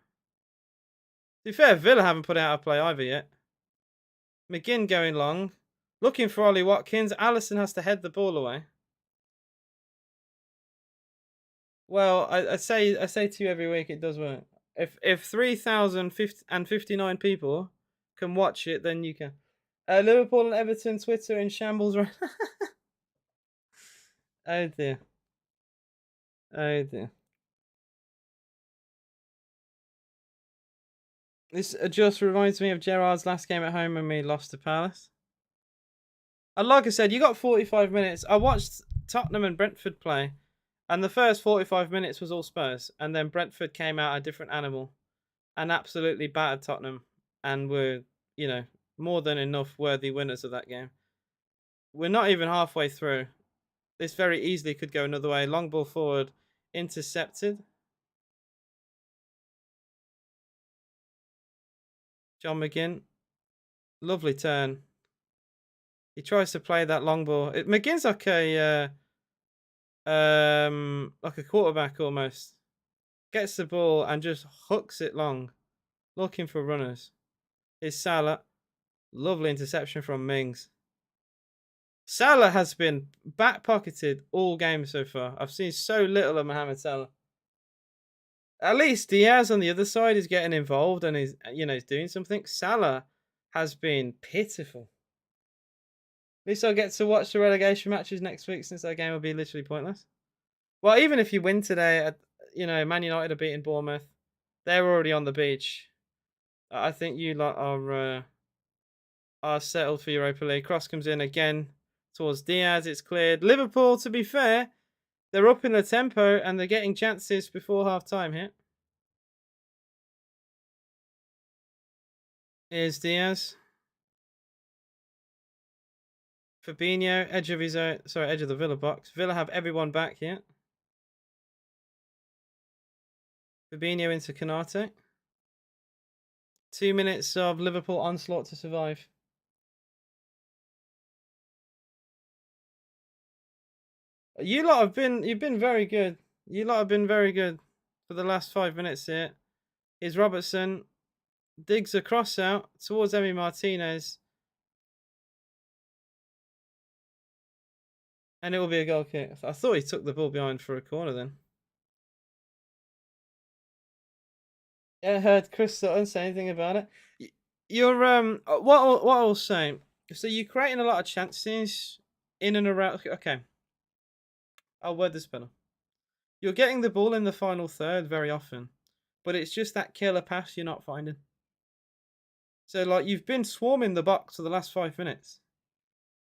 be fair, Villa haven't put it out of play either yet. McGinn going long, looking for Ollie Watkins. Alisson has to head the ball away. Well, I say to you every week, it does work. If 3,059 people can watch it, then you can. Liverpool and Everton Twitter in shambles right. Oh dear. Oh dear. This just reminds me of Gerrard's last game at home when we lost to Palace. And like I said, you got 45 minutes. I watched Tottenham and Brentford play, and the first 45 minutes was all Spurs, and then Brentford came out a different animal and absolutely battered Tottenham, and were, more than enough worthy winners of that game. We're not even halfway through. This very easily could go another way. Long ball forward, intercepted. John McGinn, lovely turn. He tries to play that long ball. McGinn's like a quarterback almost. Gets the ball and just hooks it long, looking for runners. Is Salah. Lovely interception from Mings. Salah has been back-pocketed all game so far. I've seen so little of Mohamed Salah. At least Diaz on the other side is getting involved and is doing something. Salah has been pitiful. At least I'll get to watch the relegation matches next week, since that game will be literally pointless. Well, even if you win today, Man United are beating Bournemouth. They're already on the beach. I think you lot are settled for Europa League. Cross comes in again towards Diaz. It's cleared. Liverpool, to be fair, they're up in the tempo and they're getting chances before half-time here. Here's Diaz. Fabinho, edge of the Villa box. Villa have everyone back here. Fabinho into Canate. 2 minutes of Liverpool onslaught to survive. You've been very good. You lot have been very good for the last 5 minutes here. Here's Robertson. Digs a cross out towards Emi Martinez. And it will be a goal kick. I thought he took the ball behind for a corner then. I heard Chris Sutton say anything about it. You're what I was saying. So you're creating a lot of chances in and around. Okay, I'll word this better. You're getting the ball in the final third very often, but it's just that killer pass you're not finding. So like you've been swarming the box for the last 5 minutes,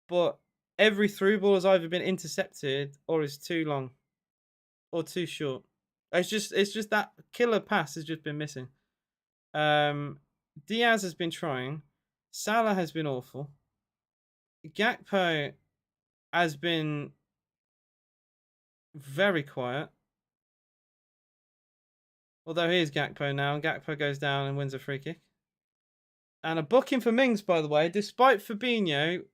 but every through ball has either been intercepted or is too long or too short. It's just that killer pass has just been missing. Diaz has been trying. Salah has been awful. Gakpo has been very quiet. Although here's Gakpo now. Gakpo goes down and wins a free kick. And a booking for Mings, by the way, despite Fabinho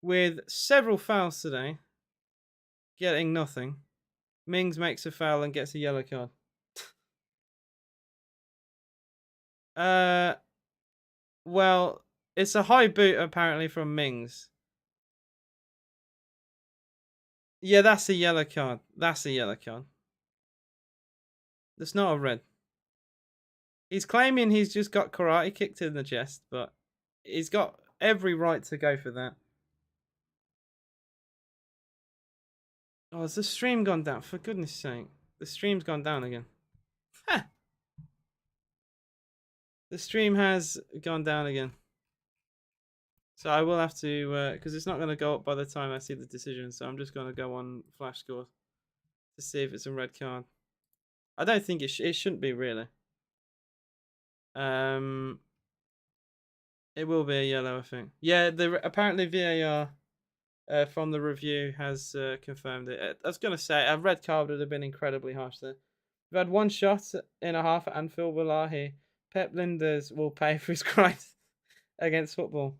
with several fouls today, getting nothing. Mings makes a foul and gets a yellow card. Well, it's a high boot apparently from Mings. Yeah, that's a yellow card. That's a yellow card. That's not a red. He's claiming he's just got karate kicked in the chest, but he's got every right to go for that. Oh, has the stream gone down? For goodness sake. The stream's gone down again. The stream has gone down again. So I will have to, because it's not going to go up by the time I see the decision. So I'm just going to go on flash scores to see if it's a red card. I don't think it shouldn't be really. Um, it will be a yellow, I think. Yeah, apparently VAR from the review has confirmed it. I was going to say a red card would have been incredibly harsh there. We've had one shot in a half at Anfield Wallahi. Pep Linders will pay for his crimes against football.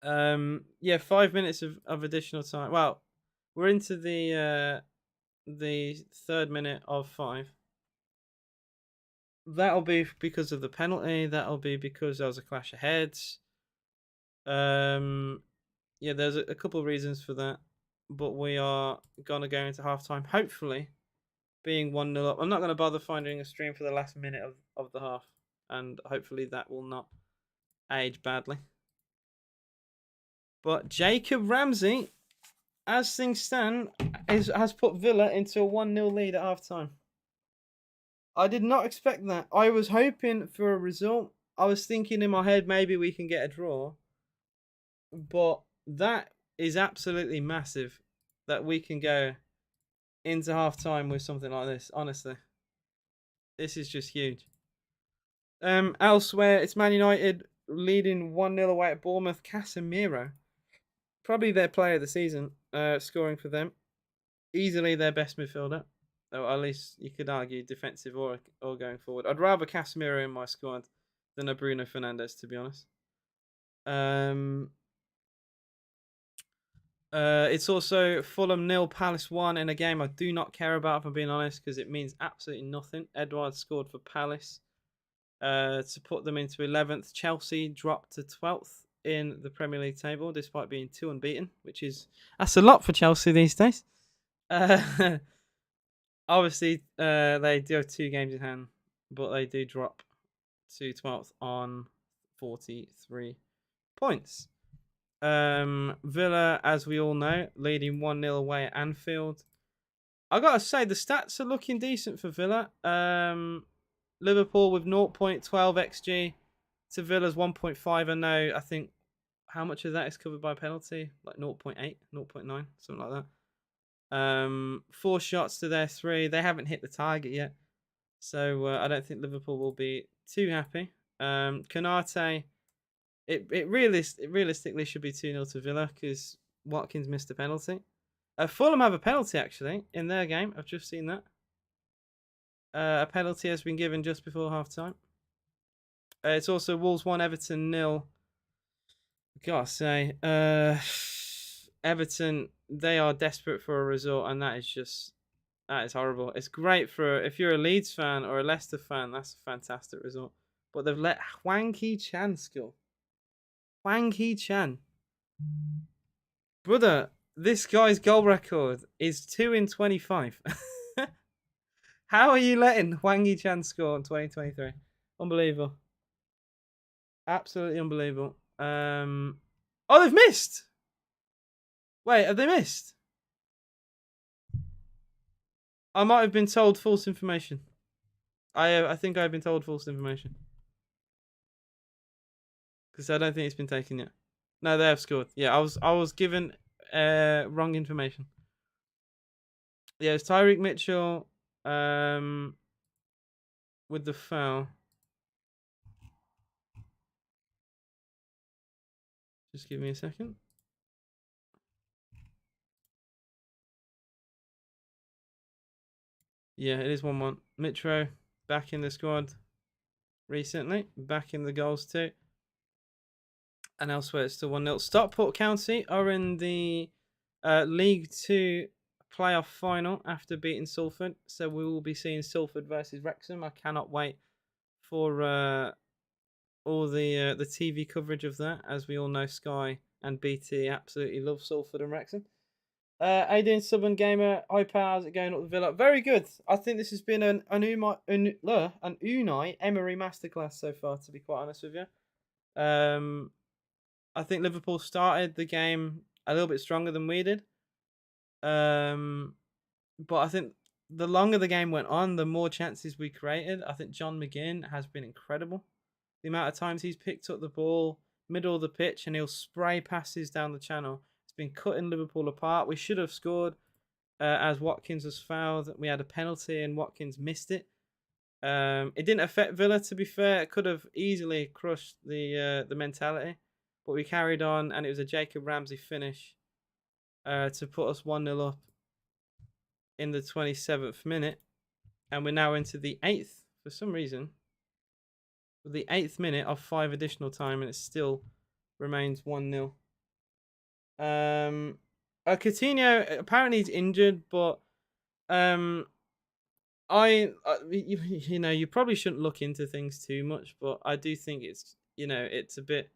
Yeah, 5 minutes of additional time. Well, we're into the third minute of 5. That'll be because of the penalty. That'll be because there was a clash of heads. Yeah, there's a couple of reasons for that, but we are gonna go into halftime. Hopefully, being 1-0 up. I'm not gonna bother finding a stream for the last minute of the half, and hopefully that will not age badly. But Jacob Ramsey, as things stand, has put Villa into a 1-0 lead at halftime. I did not expect that. I was hoping for a result. I was thinking in my head maybe we can get a draw. But that is absolutely massive that we can go into half time with something like this, honestly. This is just huge. Elsewhere, it's Man United leading 1-0 away at Bournemouth. Casemiro, probably their player of the season, scoring for them. Easily their best midfielder. Or at least you could argue defensive or going forward. I'd rather Casemiro in my squad than a Bruno Fernandes, to be honest. It's also Fulham 0, Palace 1 in a game I do not care about, if I'm being honest, because it means absolutely nothing. Edouard scored for Palace to put them into 11th. Chelsea dropped to 12th in the Premier League table, despite being 2 unbeaten, that's a lot for Chelsea these days. Obviously, they do have 2 games in hand, but they do drop to 12th on 43 points. Villa, as we all know, leading 1-0 away at Anfield. I gotta say, the stats are looking decent for Villa. Liverpool with 0.12 xG to Villa's 1.5. I think how much of that is covered by penalty? Like 0.8, 0.9, something like that. 4 shots to their 3. They haven't hit the target yet, so I don't think Liverpool will be too happy. Konate. It realistically should be 2-0 to Villa because Watkins missed a penalty. Fulham have a penalty actually in their game. I've just seen that. A penalty has been given just before half time. It's also Wolves 1, Everton 0. Gotta say, Everton, they are desperate for a result, and that is horrible. It's great if you're a Leeds fan or a Leicester fan, that's a fantastic result. But they've let Hwang Hee-chan score. Hwang Hee-chan. Brother, this guy's goal record is 2 in 25. How are you letting Hwang Hee-chan score in 2023? Unbelievable. Absolutely unbelievable. Oh, they've missed. Wait, have they missed? I might have been told false information. I think I've been told false information. Because I don't think it's been taken yet. No, they have scored. Yeah, I was given wrong information. Yeah, it's Tyreek Mitchell with the foul. Just give me a second. Yeah, it is 1-1. Mitro back in the squad recently. Back in the goals too. And elsewhere, it's still 1-0. Stockport County are in the League 2 playoff final after beating Salford. So we will be seeing Salford versus Wrexham. I cannot wait for all the TV coverage of that. As we all know, Sky and BT absolutely love Salford and Wrexham. Adrian Southern Gamer, hi pal, how's it going up the Villa? Very good. I think this has been an Unai Emery masterclass so far, to be quite honest with you. I think Liverpool started the game a little bit stronger than we did. But I think the longer the game went on, the more chances we created. I think John McGinn has been incredible. The amount of times he's picked up the ball, middle of the pitch, and he'll spray passes down the channel. It's been cutting Liverpool apart. We should have scored as Watkins was fouled. We had a penalty, and Watkins missed it. It didn't affect Villa, to be fair. It could have easily crushed the mentality, but we carried on, and it was a Jacob Ramsey finish to put us 1-0 up in the 27th minute, and we're now into the 8th for some reason. The 8th minute of 5 additional time, and it still remains 1-0. Coutinho apparently he's injured, but you probably shouldn't look into things too much, but I do think it's a bit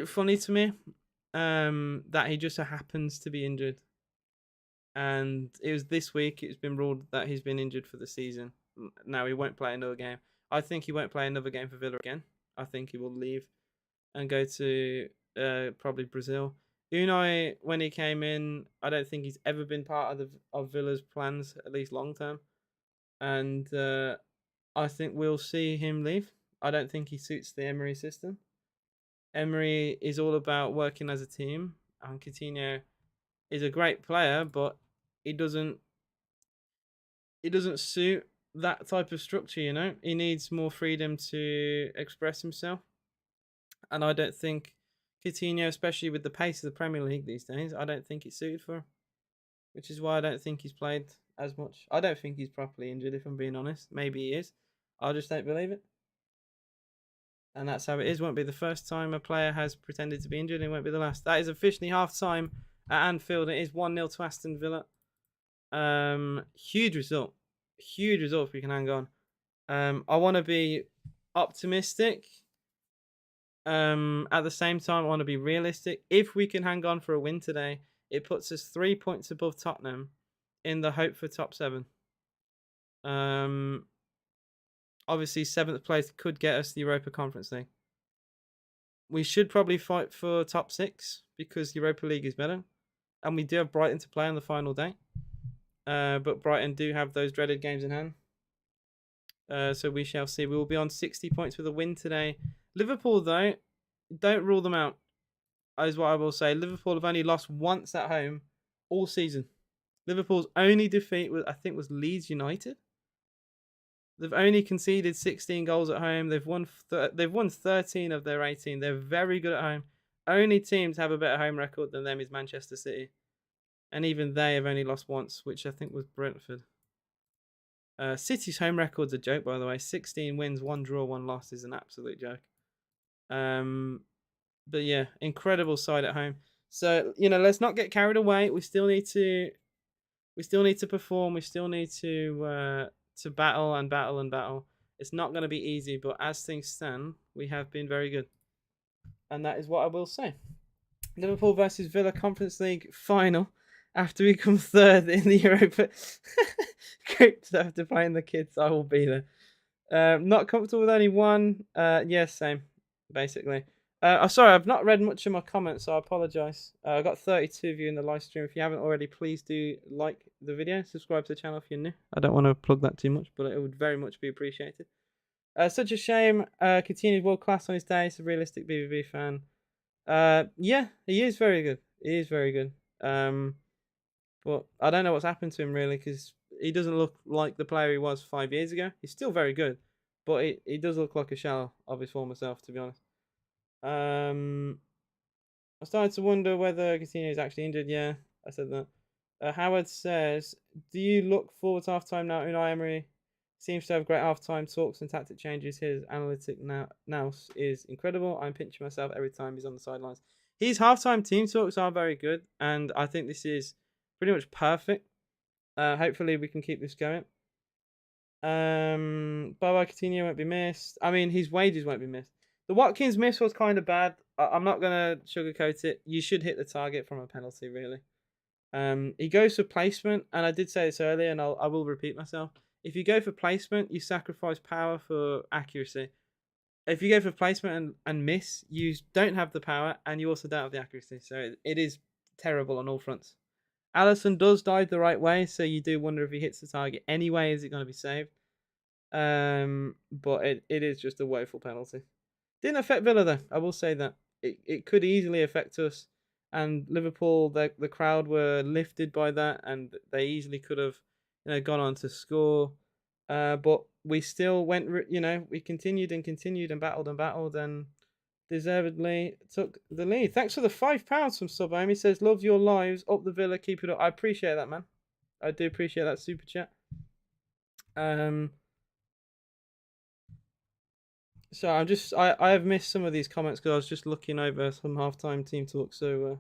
funny to me that he just so happens to be injured, and it was this week it's been ruled that he's been injured for the season. Now he won't play another game. I think he won't play another game for Villa again. I think he will leave and go to probably Brazil. Unai, when he came in, I don't think he's ever been part of Villa's plans, at least long term. And I think we'll see him leave. I don't think he suits the Emery system. Emery is all about working as a team, and Coutinho is a great player, but he doesn't suit that type of structure. He needs more freedom to express himself, and I don't think Coutinho, especially with the pace of the Premier League these days, I don't think it's suited for him, which is why I don't think he's played as much. I don't think he's properly injured, if I'm being honest. Maybe he is. I just don't believe it. And that's how it is. Won't be the first time a player has pretended to be injured, and it won't be the last. That is officially half-time at Anfield. It is 1-0 to Aston Villa. Huge result. Huge result if we can hang on. I want to be optimistic. At the same time, I want to be realistic. If we can hang on for a win today, it puts us 3 points above Tottenham in the hope for top 7. Obviously, 7th place could get us the Europa Conference League. We should probably fight for top 6 because Europa League is better, and we do have Brighton to play on the final day. But Brighton do have those dreaded games in hand. So we shall see. We will be on 60 points with a win today. Liverpool, though, don't rule them out, is what I will say. Liverpool have only lost once at home all season. Liverpool's only defeat was Leeds United. They've only conceded 16 goals at home. They've won 13 of their 18. They're very good at home. Only team to have a better home record than them is Manchester City. And even they have only lost once, which I think was Brentford. City's home record's a joke, by the way. 16 wins, 1 draw, 1 loss is an absolute joke. But yeah, incredible side at home. So, let's not get carried away. We still need to perform. We still need to battle and battle and battle. It's not going to be easy, but as things stand, we have been very good. And that is what I will say. Liverpool versus Villa Conference League final. After we come 3rd in the Europa groups after playing the kids, I will be there. Not comfortable with only 1. Yeah, same, basically. Sorry, I've not read much of my comments, so I apologise. I got 32 of you in the live stream. If you haven't already, please do like the video. Subscribe to the channel if you're new. I don't want to plug that too much, but it would very much be appreciated. Such a shame. Coutinho's world class on his day. He's a realistic BVB fan. Yeah, he is very good. He is very good. But I don't know what's happened to him, really, because he doesn't look like the player he was 5 years ago. He's still very good, but he does look like a shell of his former self, to be honest. I started to wonder whether Coutinho is actually injured. Yeah, I said that. Howard says, do you look forward to half-time now? Unai Emery seems to have great half-time talks and tactic changes. His analytic nous is incredible. I'm pinching myself every time he's on the sidelines. His half-time team talks are very good, and I think this is pretty much perfect. Hopefully we can keep this going. Bye-bye Coutinho won't be missed. I mean, his wages won't be missed. The Watkins miss was kind of bad. I'm not going to sugarcoat it. You should hit the target from a penalty, really. He goes for placement, and I did say this earlier, and I will repeat myself. If you go for placement, you sacrifice power for accuracy. If you go for placement and miss, you don't have the power, and you also don't have the accuracy. So it is terrible on all fronts. Alisson does dive the right way, so you do wonder if he hits the target anyway, is it going to be saved? But it is just a woeful penalty. Didn't affect Villa though. I will say that it could easily affect us. And Liverpool, the crowd were lifted by that, and they easily could have, gone on to score. But we still went. We continued and continued and battled, and deservedly took the lead. Thanks for the £5 from Subhome. He says, "Love your lives, up the Villa, keep it up." I appreciate that, man. I do appreciate that super chat. So I have missed some of these comments because I was just looking over some halftime team talk. So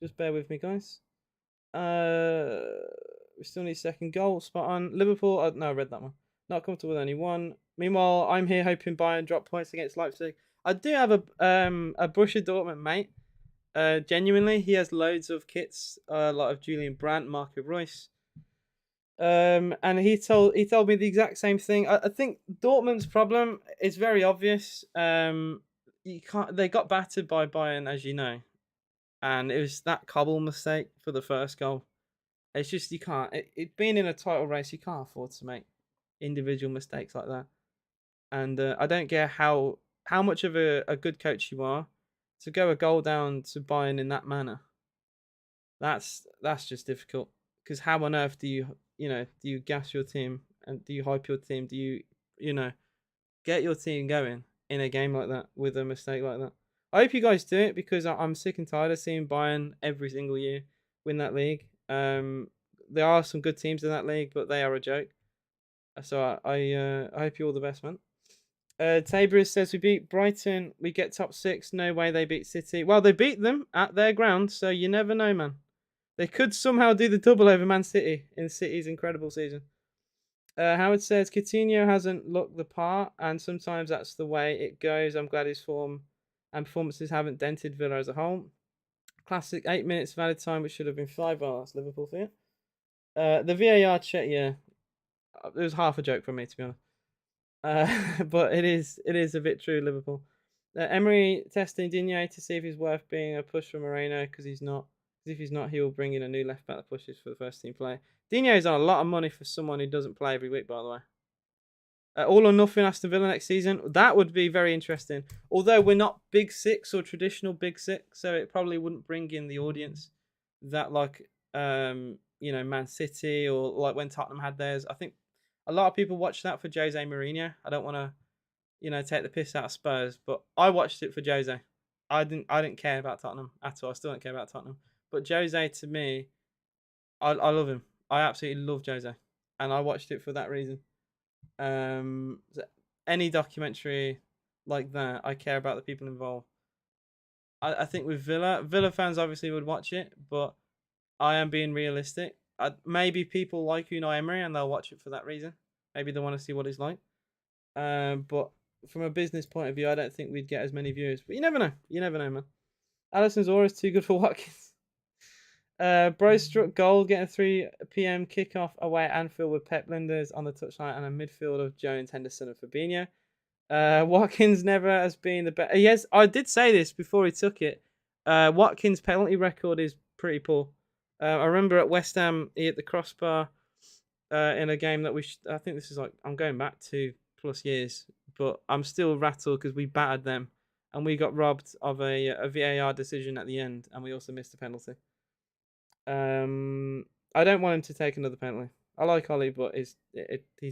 just bear with me, guys. We still need second goal. Spot on. Liverpool. No, I read that one. Not comfortable with only one. Meanwhile, I'm here hoping Bayern drop points against Leipzig. I do have a Borussia Dortmund mate. Genuinely, he has loads of kits. A lot of Julian Brandt, Marco Reus. And he told me the exact same thing. I think Dortmund's problem is very obvious. They got battered by Bayern, as you know, and it was that cobble mistake for the first goal. It's just you can't. Being in a title race, you can't afford to make individual mistakes like that. And I don't care how much of a good coach you are, to go a goal down to Bayern in that manner. That's just difficult. Because how on earth do you gas your team and do you hype your team? Do you get your team going in a game like that with a mistake like that? I hope you guys do it because I'm sick and tired of seeing Bayern every single year win that league. There are some good teams in that league, but they are a joke. So I hope you all the best, man. Tabris says we beat Brighton, we get top 6. No way they beat City. Well, they beat them at their ground, so you never know, man. They could somehow do the double over Man City in City's incredible season. Howard says Coutinho hasn't looked the part, and sometimes that's the way it goes. I'm glad his form and performances haven't dented Villa as a whole. Classic 8 minutes valid time, which should have been 5 hours. Liverpool for you. The VAR check, yeah, it was half a joke from me, to be honest. But it is a bit true, Liverpool. Emery testing Digne to see if he's worth being a push for Moreno because he's not. If he's not, he will bring in a new left back that pushes for the first team play. Digne is on a lot of money for someone who doesn't play every week, by the way. All or nothing Aston Villa next season. That would be very interesting. Although we're not Big Six or traditional Big Six, so it probably wouldn't bring in the audience that Man City or like when Tottenham had theirs. I think a lot of people watch that for Jose Mourinho. I don't want to, take the piss out of Spurs, but I watched it for Jose. I didn't care about Tottenham at all. I still don't care about Tottenham. But Jose, to me, I love him. I absolutely love Jose. And I watched it for that reason. Any documentary like that, I care about the people involved. I think with Villa fans obviously would watch it, but I am being realistic. Maybe people like Unai Emery and they'll watch it for that reason. Maybe they want to see what it's like. But from a business point of view, I don't think we'd get as many viewers. But you never know. You never know, man. Alisson's aura is too good for Watkins. Bro struck gold, getting 3 p.m. kickoff away at Anfield with Pep Linders on the touchline and a midfield of Jones, Henderson, and Fabinho. Watkins never has been the best. Yes, I did say this before he took it. Watkins' penalty record is pretty poor. I remember at West Ham, he hit the crossbar in a game that I think this is I'm going back 2+ years, but I'm still rattled because we battered them and we got robbed of a VAR decision at the end, and we also missed a penalty. I don't want him to take another penalty. I like Ollie, but he's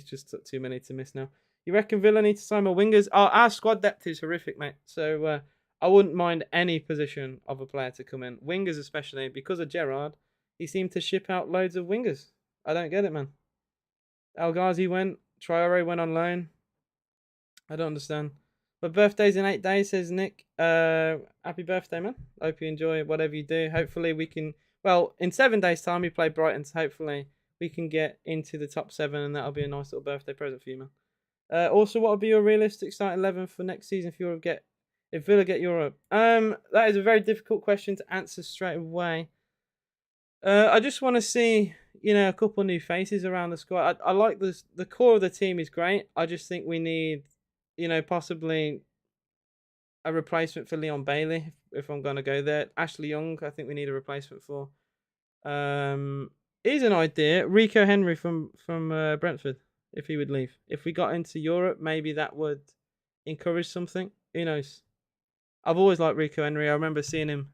just took too many to miss now. You reckon Villa need to sign more wingers? Oh, our squad depth is horrific, mate. So I wouldn't mind any position of a player to come in. Wingers especially, because of Gerrard, he seemed to ship out loads of wingers. I don't get it, man. El Ghazi went. Traore went on loan. I don't understand. But birthday's in 8 days, says Nick. Happy birthday, man. Hope you enjoy whatever you do. Hopefully we can... Well, in 7 days' time, we play Brighton, so hopefully we can get into the top 7, and that'll be a nice little birthday present for you, man. Also, what would be your realistic starting 11 for next season if Villa get Europe? That is a very difficult question to answer straight away. I just want to see, a couple of new faces around the squad. I like the core of the team is great. I just think we need, possibly a replacement for Leon Bailey if I'm going to go there. Ashley Young, I think we need a replacement for. Here's an idea: Rico Henry from Brentford, if he would leave. If we got into Europe, maybe that would encourage something. Who knows? I've always liked Rico Henry. I remember seeing him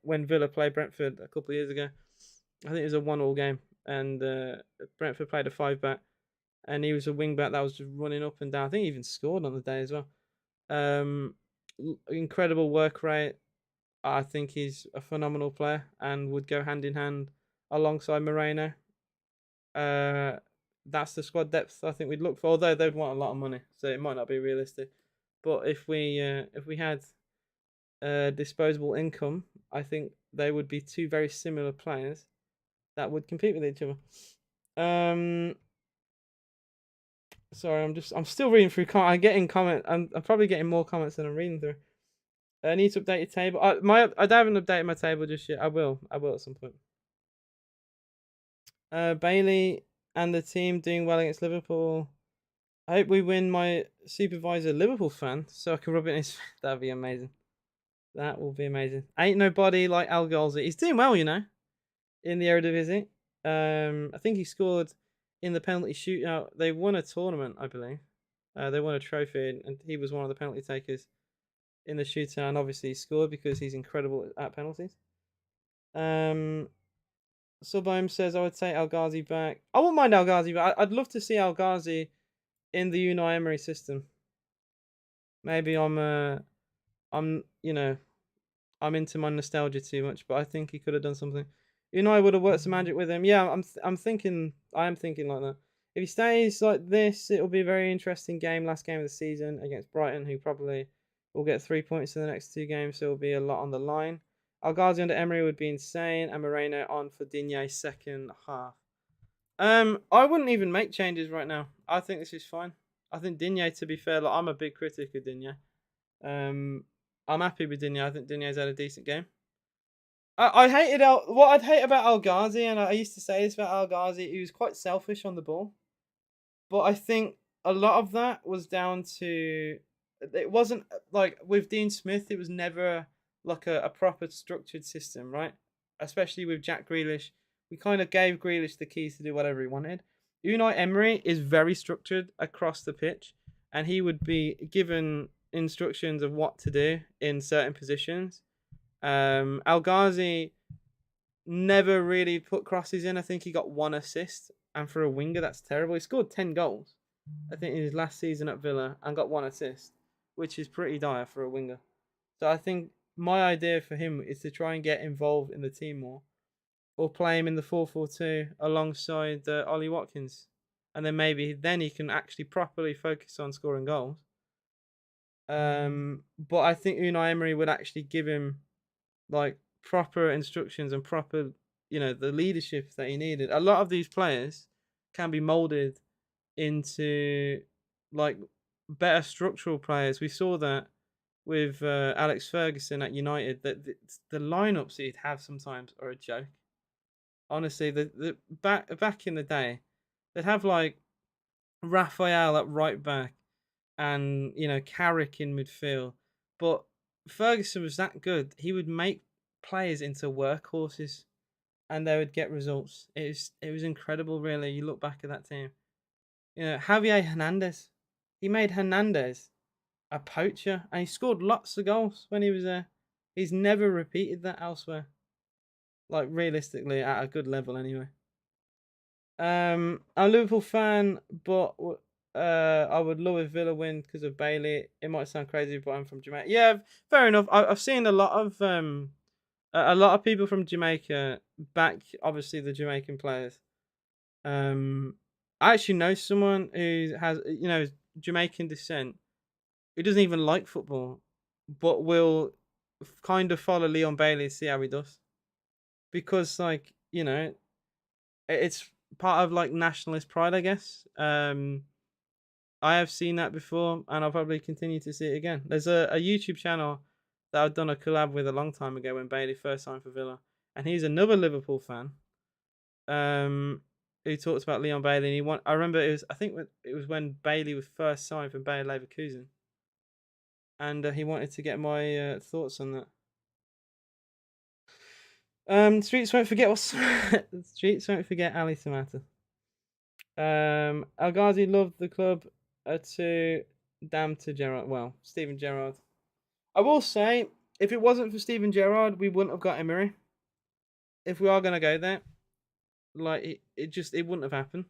when Villa played Brentford a couple of years ago. I think it was a 1-1 game, and Brentford played a 5-back, and he was a wing back that was just running up and down. I think he even scored on the day as well. Incredible work rate. I think he's a phenomenal player and would go hand in hand alongside Moreno. That's the squad depth I think we'd look for. Although they'd want a lot of money, so it might not be realistic. But if we had disposable income, I think they would be two very similar players that would compete with each other. Sorry, I'm still reading through. I'm getting comment. I'm probably getting more comments than I'm reading through. I need to update your table. I haven't updated my table just yet. I will at some point. Bailey and the team doing well against Liverpool. I hope we win. My supervisor, Liverpool fan, so I can rub it in his face. That'd be amazing. That will be amazing. Ain't nobody like Al Ghalzi. He's doing well, in the Eredivisie. I think he scored in the penalty shootout. They won a tournament, I believe. They won a trophy, and he was one of the penalty takers in the shootout. And obviously, he scored because he's incredible at penalties. Subhome says, I would take El Ghazi back. I wouldn't mind El Ghazi, but I'd love to see El Ghazi in the Unai Emery system. Maybe I'm into my nostalgia too much, but I think he could have done something. Unai would have worked some magic with him. Yeah, I am thinking like that. If he stays like this, it'll be a very interesting game. Last game of the season against Brighton, who probably will get 3 points in the next 2 games, so it'll be a lot on the line. Al Ghazi under Emery would be insane, and Moreno on for Digne second half. I wouldn't even make changes right now. I think this is fine. I think Digne, to be fair, I'm a big critic of Digne. I'm happy with Digne. I think Digne's had a decent game. I hated what I'd hate about Al Ghazi, and I used to say this about Al Ghazi, he was quite selfish on the ball. But I think a lot of that was down to, it wasn't like with Dean Smith, it was never like a proper structured system, right? Especially with Jack Grealish. We kind of gave Grealish the keys to do whatever he wanted. Unai Emery is very structured across the pitch, and he would be given instructions of what to do in certain positions. Al Ghazi never really put crosses in. I think he got 1 assist, and for a winger, that's terrible. He scored 10 goals, I think, in his last season at Villa, and got 1 assist, which is pretty dire for a winger. So I think my idea for him is to try and get involved in the team more, or play him in the 4-4-2 alongside Ollie Watkins, and then he can actually properly focus on scoring goals. But I think Unai Emery would actually give him like proper instructions and proper, the leadership that he needed. A lot of these players can be molded into like better structural players. We saw that with Alex Ferguson at United. That the lineups he'd have sometimes are a joke. Honestly, the back in the day, they'd have like Raphael at right back and Carrick in midfield, but Ferguson was that good. He would make players into workhorses, and they would get results. It was incredible, really. You look back at that team. Javier Hernandez. He made Hernandez a poacher, and he scored lots of goals when he was there. He's never repeated that elsewhere. Like realistically, at a good level, anyway. I'm a Liverpool fan, but I would love if Villa win because of Bailey. It might sound crazy, but I'm from Jamaica. Yeah, fair enough. I've seen a lot of people from Jamaica back, obviously the Jamaican players. I actually know someone who has Jamaican descent who doesn't even like football, but will kind of follow Leon Bailey and see how he does, because it's part of like nationalist pride, I guess. I have seen that before, and I'll probably continue to see it again. There's a YouTube channel that I've done a collab with a long time ago when Bailey first signed for Villa, and he's another Liverpool fan. Who talks about Leon Bailey, and I remember I think it was when Bailey was first signed for Bayer Leverkusen, and he wanted to get my thoughts on that. Streets won't forget Streets won't forget Ali Samata. Al Ghazi loved the club to damn to Gerrard. Well, Steven Gerrard. I will say, if it wasn't for Steven Gerrard, we wouldn't have got Emery. If we are gonna go there, like it wouldn't have happened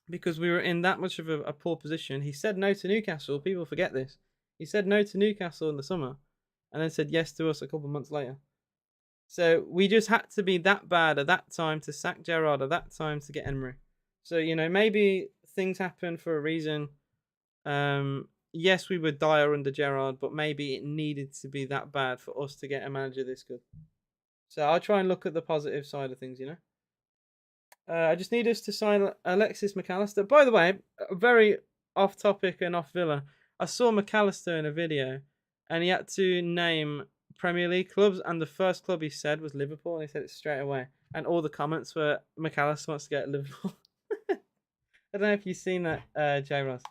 because we were in that much of a poor position. He said no to Newcastle. People forget this. He said no to Newcastle in the summer, and then said yes to us a couple of months later. So we just had to be that bad at that time to sack Gerrard at that time to get Emery. So maybe things happen for a reason. Yes, we were dire under Gerrard, but maybe it needed to be that bad for us to get a manager this good. So I'll try and look at the positive side of things. I just need us to sign Alexis McAllister. By the way, very off topic and off Villa. I saw McAllister in a video, and he had to name Premier League clubs, and the first club he said was Liverpool, and he said it straight away. And all the comments were McAllister wants to get Liverpool. I don't know if you've seen that, J Ross,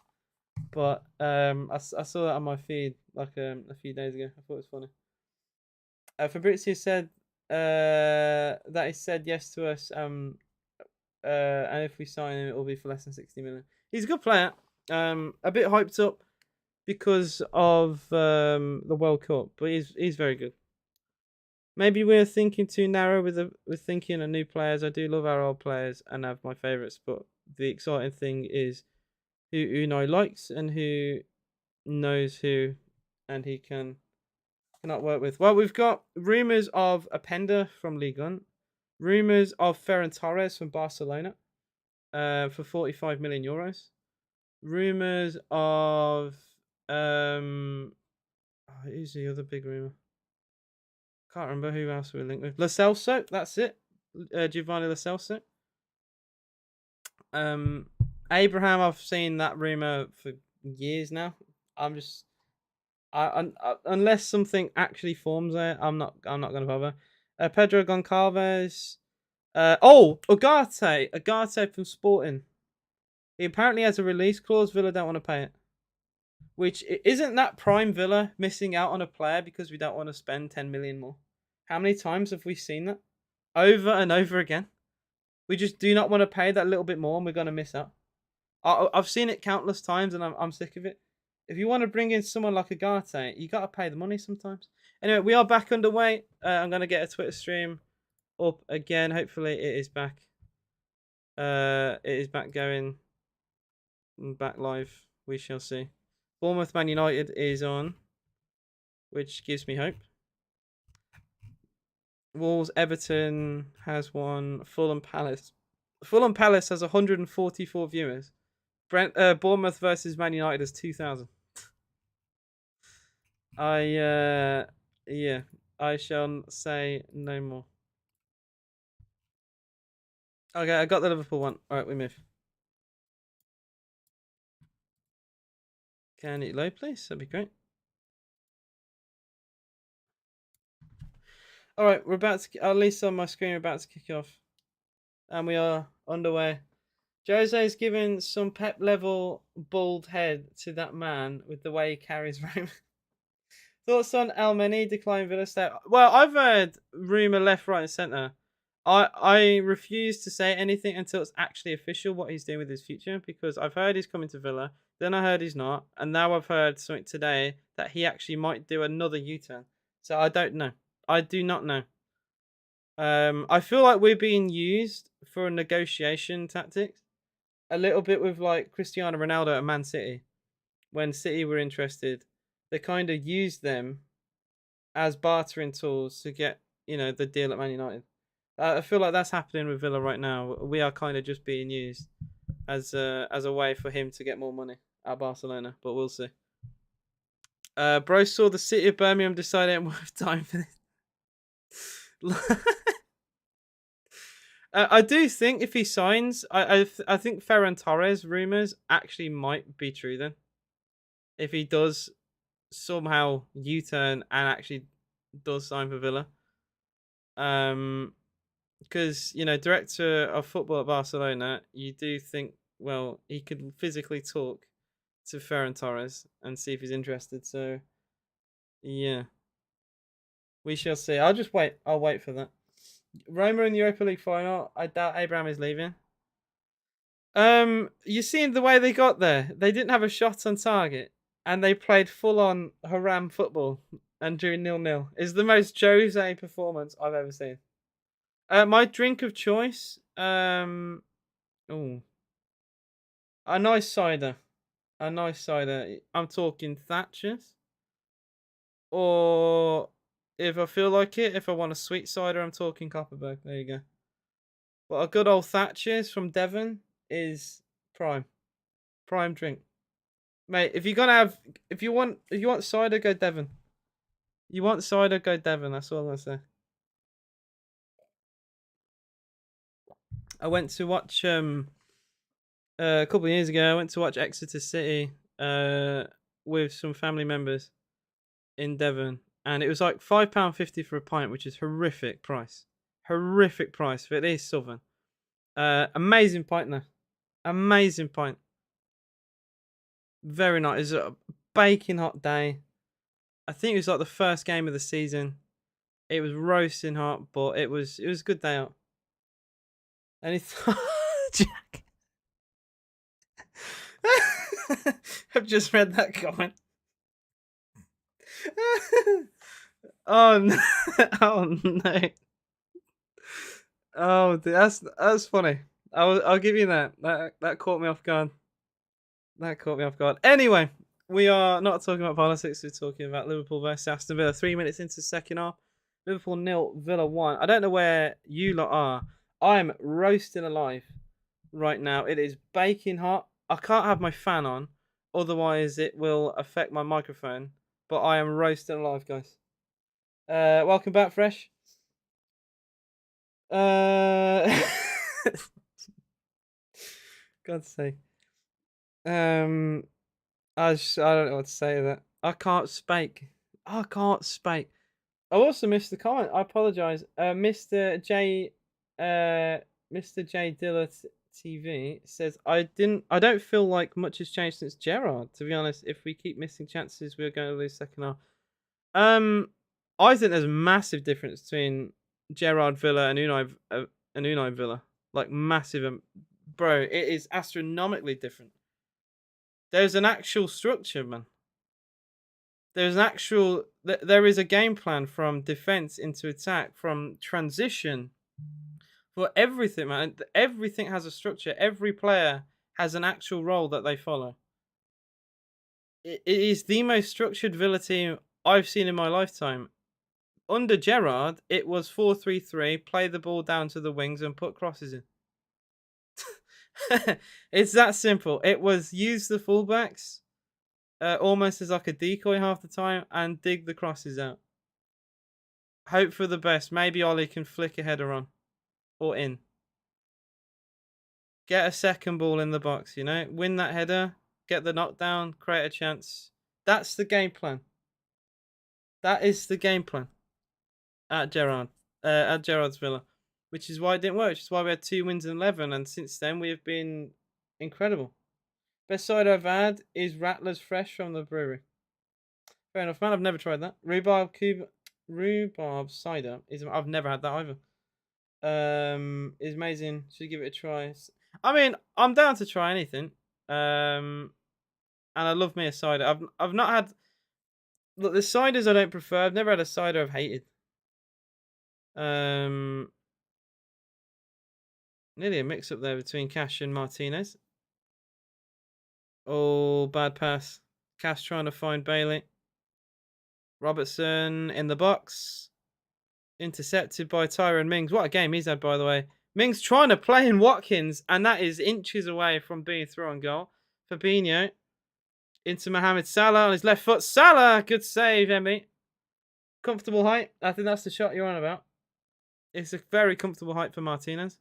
but I saw that on my feed like a few days ago. I thought it was funny. Fabrizio said that he said yes to us. And if we sign him, it will be for less than 60 million. He's a good player. A bit hyped up because of the World Cup, but he's very good. Maybe we're thinking too narrow with thinking of new players. I do love our old players and have my favourites, but the exciting thing is who Unai likes and who knows who, and he cannot work with. Well, we've got rumours of Openda from Ligue 1, rumours of Ferran Torres from Barcelona, for 45 million euros. Rumours of who's the other big rumour? Can't remember who else we're linked with. Lo Celso, that's it. Giovanni Lo Celso. Abraham, I've seen that rumour for years now. Unless something actually forms there, I'm not going to bother. Pedro Goncalves. Ugarte from Sporting. He apparently has a release clause. Villa don't want to pay it. Which isn't that prime Villa missing out on a player because we don't want to spend 10 million more. How many times have we seen that? Over and over again. We just do not want to pay that little bit more and we're going to miss out. I've seen it countless times and I'm sick of it. If you want to bring in someone like Ugarte, you got to pay the money sometimes. Anyway, we are back underway. I'm going to get a Twitter stream up again. Hopefully it is back. It is back going. Back live. We shall see. Bournemouth Man United is on, which gives me hope. Wolves Everton has one. Fulham Palace. Fulham Palace has 144 viewers. Bournemouth versus Man United has 2,000. I shall say no more. Okay, I got the Liverpool one. All right, we move. Can it load, please? That'd be great. All right, we're about to, at least on my screen, we're about to kick off. And we are underway. Jose's given some Pep level bald head to that man with the way he carries Rome. Thoughts on Elmeni decline Villa stay? Well, I've heard rumour left, right, and centre. I refuse to say anything until it's actually official what he's doing with his future, because I've heard he's coming to Villa, then I heard he's not, and now I've heard something today that he actually might do another U-turn. So I don't know. I do not know. I feel like we're being used for a negotiation tactics. A little bit with like Cristiano Ronaldo at Man City. When City were interested, they kind of used them as bartering tools to get, the deal at Man United. I feel like that's happening with Villa right now. We are kind of just being used as a way for him to get more money at Barcelona, but we'll see. Bro saw the City of Birmingham decided it ain't worth time for this. I do think if he signs, I think Ferran Torres rumours actually might be true then. If he does somehow U-turn and actually does sign for Villa. Because, director of football at Barcelona, you do think, well, he could physically talk to Ferran Torres and see if he's interested. So, yeah. We shall see. I'll just wait. I'll wait for that. Roma in the Europa League final. I doubt Abraham is leaving. You seen the way they got there? They didn't have a shot on target. and they played full-on haram football and drew 0-0. It's the most Jose performance I've ever seen. My drink of choice, oh, a nice cider. A nice cider. I'm talking Thatcher's. Or if I feel like it, if I want a sweet cider, I'm talking Copperberg. There you go. But a good old Thatcher's from Devon is prime. Prime drink. Mate, if you're gonna have if you want cider, go Devon. You want cider, go Devon, that's all I'm gonna say. I went to watch a couple of years ago, I went to watch Exeter City with some family members in Devon, and it was like £5.50 for a pint, which is horrific price. Horrific price, but it is Southern. Amazing pint though. Amazing pint. Very nice. It was a baking hot day. I think it was like the first game of the season. It was roasting hot, but it was a good day out. And he thought, Jack. I've just read that comment. Oh no! Oh no! Oh, dude, that's funny. I'll give you that. That caught me off guard. That caught me off guard. Anyway, we are not talking about politics. We're talking about Liverpool versus Aston Villa. 3 minutes into the second half. Liverpool 0, Villa 1. I don't know where you lot are. I'm roasting alive right now. It is baking hot. I can't have my fan on, otherwise it will affect my microphone. But I am roasting alive, guys. Welcome back, Fresh. God's sake. I don't know what to say to that. I can't speak. I also missed the comment. I apologise. Mr. J Dilla TV says I don't feel like much has changed since Gerrard, to be honest. If we keep missing chances, we're going to lose second half. I think there's a massive difference between Gerrard Villa and Unai Villa. Like massive, bro. It is astronomically different. There's an actual structure, man. There is a game plan from defense into attack, from transition, for everything, man. Everything has a structure. Every player has an actual role that they follow. It is the most structured Villa team I've seen in my lifetime. Under Gerrard, it was 4-3-3, play the ball down to the wings and put crosses in. It's that simple. It was use the fullbacks almost as like a decoy half the time and dig the crosses out. Hope for the best. Maybe Ollie can flick a header on or in. Get a second ball in the box, win that header, get the knockdown, create a chance. That's the game plan. That is the game plan at Gerrard's Villa, which is why it didn't work. Which is why we had 2 wins in 11, and since then we have been incredible. Best cider I've had is Rattler's Fresh from the brewery. Fair enough, man. I've never tried that. Rhubarb cider I've never had that either. Is amazing. Should give it a try. I mean, I'm down to try anything. And I love me a cider. I've not had. Look, the ciders I don't prefer. I've never had a cider I've hated. Nearly a mix up there between Cash and Martinez. Oh, bad pass. Cash trying to find Bailey. Robertson in the box. Intercepted by Tyrone Mings. What a game he's had, by the way. Mings trying to play in Watkins, and that is inches away from being through on goal. Fabinho into Mohamed Salah on his left foot. Salah! Good save, Emmy. Comfortable height. I think that's the shot you're on about. It's a very comfortable height for Martinez.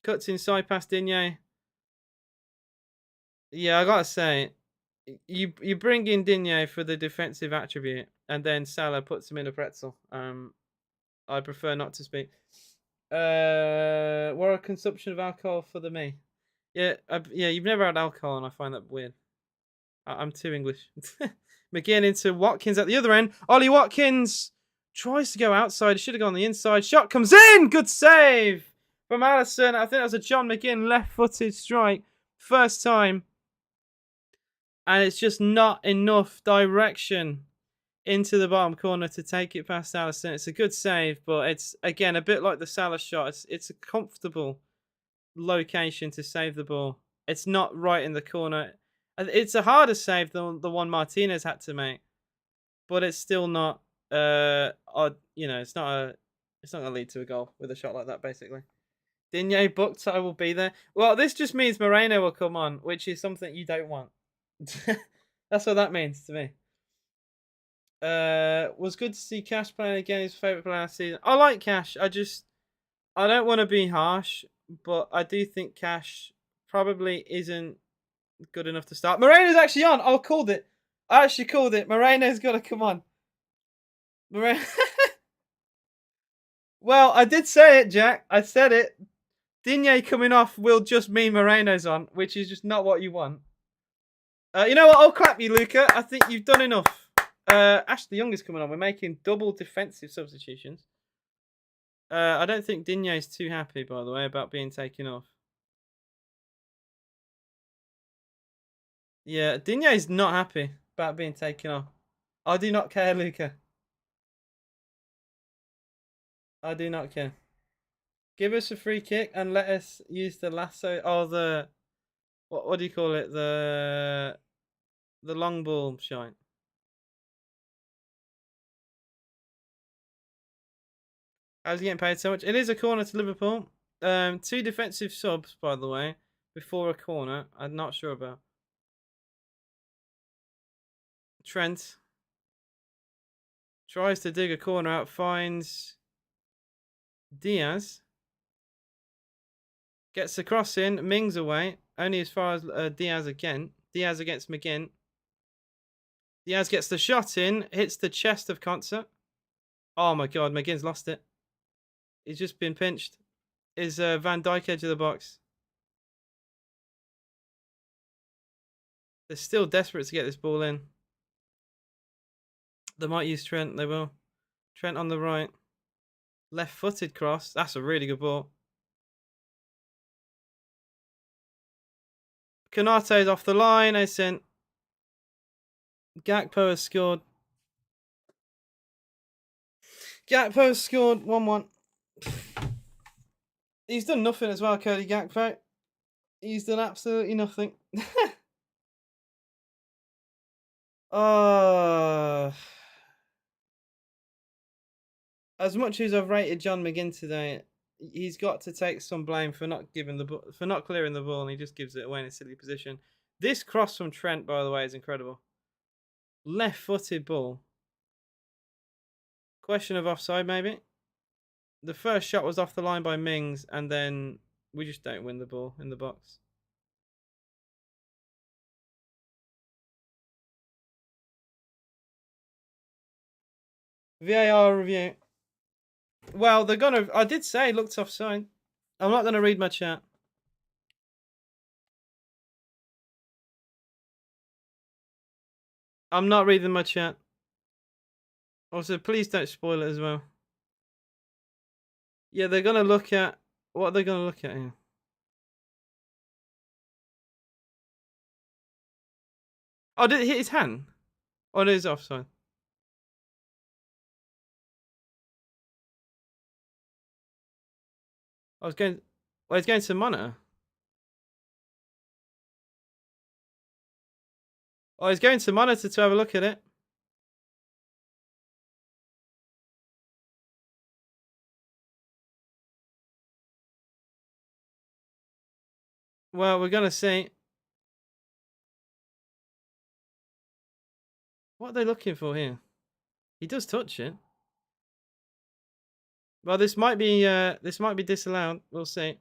Cuts inside past Digne. Yeah, I gotta say, you bring in Digne for the defensive attribute, and then Salah puts him in a pretzel. I prefer not to speak. What a consumption of alcohol for the me. Yeah, you've never had alcohol, and I find that weird. I'm too English. McGinn into Watkins at the other end. Ollie Watkins tries to go outside. He should have gone the inside. Shot comes in. Good save from Alisson. I think that was a John McGinn left-footed strike. First time. and it's just not enough direction into the bottom corner to take it past Alisson. It's a good save, but it's, again, a bit like the Salah shot. It's a comfortable location to save the ball. It's not right in the corner. It's a harder save than the one Martinez had to make, but it's still not. It's not gonna lead to a goal with a shot like that. Basically, Digne booked. I will be there. Well, this just means Moreno will come on, which is something you don't want. That's what that means to me. Was good to see Cash playing again. His favourite player last season. I like Cash. I don't want to be harsh, but I do think Cash probably isn't good enough to start. Moreno's actually on. I called it. I actually called it. Moreno's got to come on. Moreno. Well, I did say it, Jack. I said it. Digne coming off will just mean Moreno's on, which is just not what you want. You know what? I'll clap you, Luca. I think you've done enough. Ashley Young is coming on. We're making double defensive substitutions. I don't think Digne's too happy, by the way, about being taken off. Yeah, Digne's not happy about being taken off. I do not care, Luca. I do not care. Give us a free kick and let us use the lasso. Oh, the what do you call it? The long ball shine. How's he getting paid so much? It is a corner to Liverpool. 2 defensive subs, by the way, before a corner. I'm not sure about. Trent tries to dig a corner out, finds Diaz. Gets the cross in, Mings away. Only as far as Diaz again. Diaz against McGinn. Diaz gets the shot in, hits the chest of Concert. Oh my god, McGinn's lost it. He's just been pinched. Is Van Dijk edge of the box? They're still desperate to get this ball in. They might use Trent, they will. Trent on the right. Left-footed cross. That's a really good ball. Konate's off the line. I sent. Gakpo has scored. Gakpo has scored 1-1. He's done nothing as well, Cody Gakpo. He's done absolutely nothing. As much as I've rated John McGinn today, he's got to take some blame for not clearing the ball, and he just gives it away in a silly position. This cross from Trent, by the way, is incredible. Left-footed ball. Question of offside, maybe. The first shot was off the line by Mings, and then we just don't win the ball in the box. VAR review. Well, they're gonna. I did say looked offside. I'm not gonna read my chat. I'm not reading my chat. Also, please don't spoil it as well. Yeah, they're gonna look at what are they gonna look at here. Oh, did it hit his hand? Oh, it is offside. I was going. Well, he's going to monitor. Oh, he's going to monitor to have a look at it. Well, we're gonna see. What are they looking for here? He does touch it. Well, this might be disallowed. We'll see.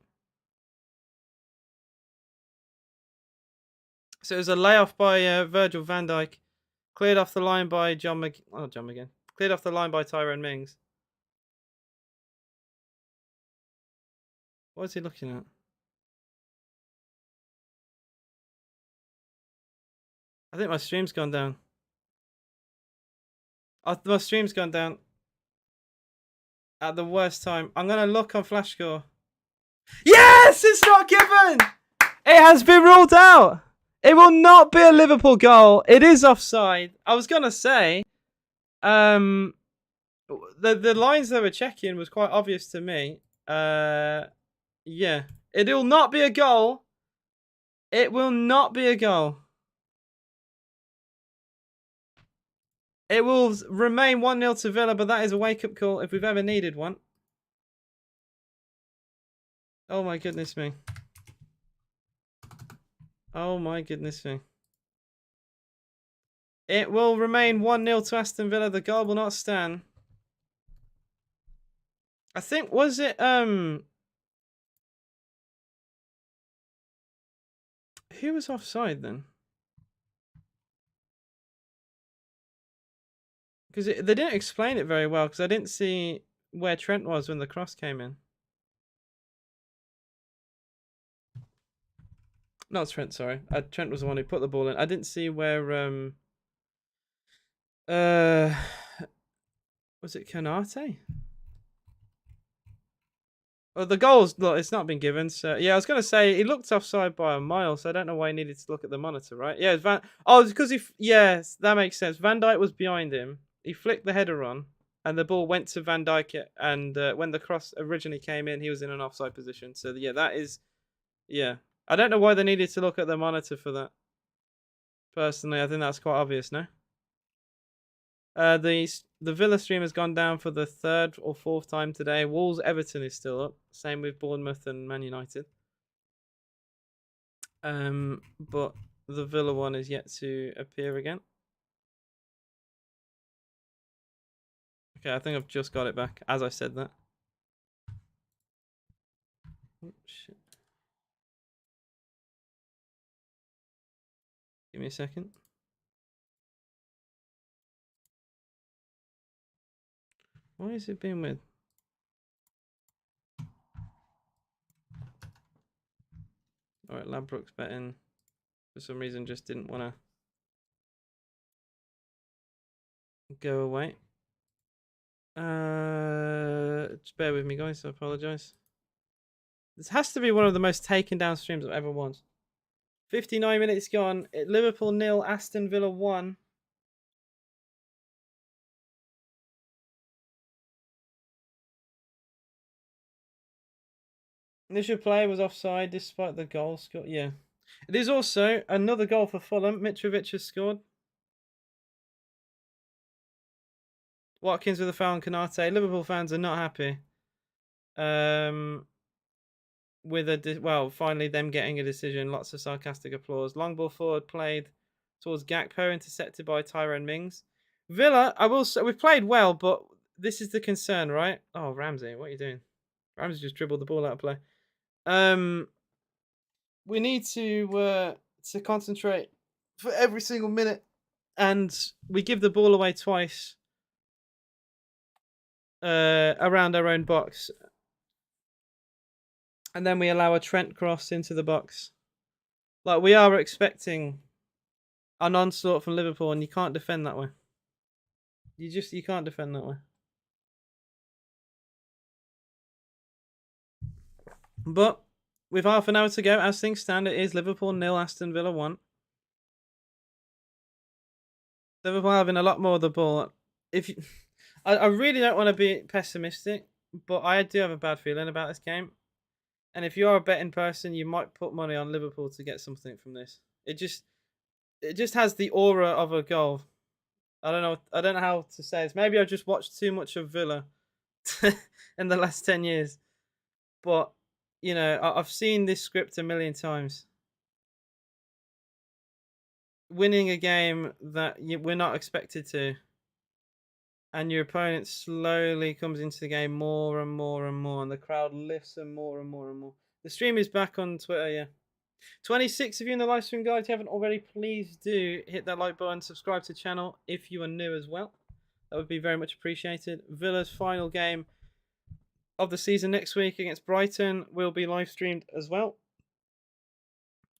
So it was a layoff by Virgil van Dijk, cleared off the line by John McGinn. Cleared off the line by Tyrone Mings. What is he looking at? I think my stream's gone down. My stream's gone down at the worst time. I'm gonna look on Flash Score. Yes, it's not given. It has been ruled out. It will not be a Liverpool goal. It is offside. I was gonna say, the lines they were checking was quite obvious to me. Yeah, it will not be a goal. It will not be a goal. It will remain 1-0 to Villa, but that is a wake-up call if we've ever needed one. Oh my goodness me. Oh my goodness me. It will remain 1-0 to Aston Villa. The goal will not stand. I think, was it, who was offside then? Because they didn't explain it very well, because I didn't see where Trent was when the cross came in. Not Trent, sorry. Trent was the one who put the ball in. I didn't see where, was it Konate? Well, the goals, look, it's not been given. So yeah, I was gonna say he looked offside by a mile, so I don't know why he needed to look at the monitor, right? Yeah, Oh, it's because yes, that makes sense. Van Dijk was behind him. He flicked the header on, and the ball went to Van Dijk. And when the cross originally came in, he was in an offside position. So yeah, that is, yeah. I don't know why they needed to look at the monitor for that. Personally, I think that's quite obvious, no? The Villa stream has gone down for the third or fourth time today. Wolves Everton is still up. Same with Bournemouth and Man United. But the Villa one is yet to appear again. Okay, I think I've just got it back as I said that. Oh, shit. Give me a second. Why is it being weird? Alright, Ladbrokes betting for some reason just didn't want to go away. Just bear with me, guys. I apologize. This has to be one of the most taken down streams I've ever watched. 59 minutes gone. Liverpool 0, Aston Villa 1. Initial play was offside despite the goal scored. Yeah. It is also another goal for Fulham. Mitrovic has scored. Watkins with a foul on Konate. Liverpool fans are not happy. With finally them getting a decision. Lots of sarcastic applause. Long ball forward played towards Gakpo, intercepted by Tyrone Mings. Villa, I will say, we've played well, but this is the concern, right? Oh, Ramsey, what are you doing? Ramsey just dribbled the ball out of play. We need to concentrate for every single minute, and we give the ball away twice around our own box, and then we allow a Trent cross into the box. Like, we are expecting an onslaught from Liverpool, and you can't defend that way. You can't defend that way. But with half an hour to go, as things stand, it is Liverpool 0, Aston Villa 1. Liverpool having a lot more of the ball. I really don't want to be pessimistic, but I do have a bad feeling about this game. And if you are a betting person, you might put money on Liverpool to get something from this. It just has the aura of a goal. I don't know how to say this. Maybe I've just watched too much of Villa in the last 10 years. But, you know, I've seen this script a million times. Winning a game that we're not expected to, and your opponent slowly comes into the game more and more and more, and the crowd lifts them more and more and more. The stream is back on Twitter, yeah. 26 of you in the live stream, guys. If you haven't already, please do hit that like button, subscribe to the channel if you are new as well. That would be very much appreciated. Villa's final game of the season next week against Brighton will be live streamed as well.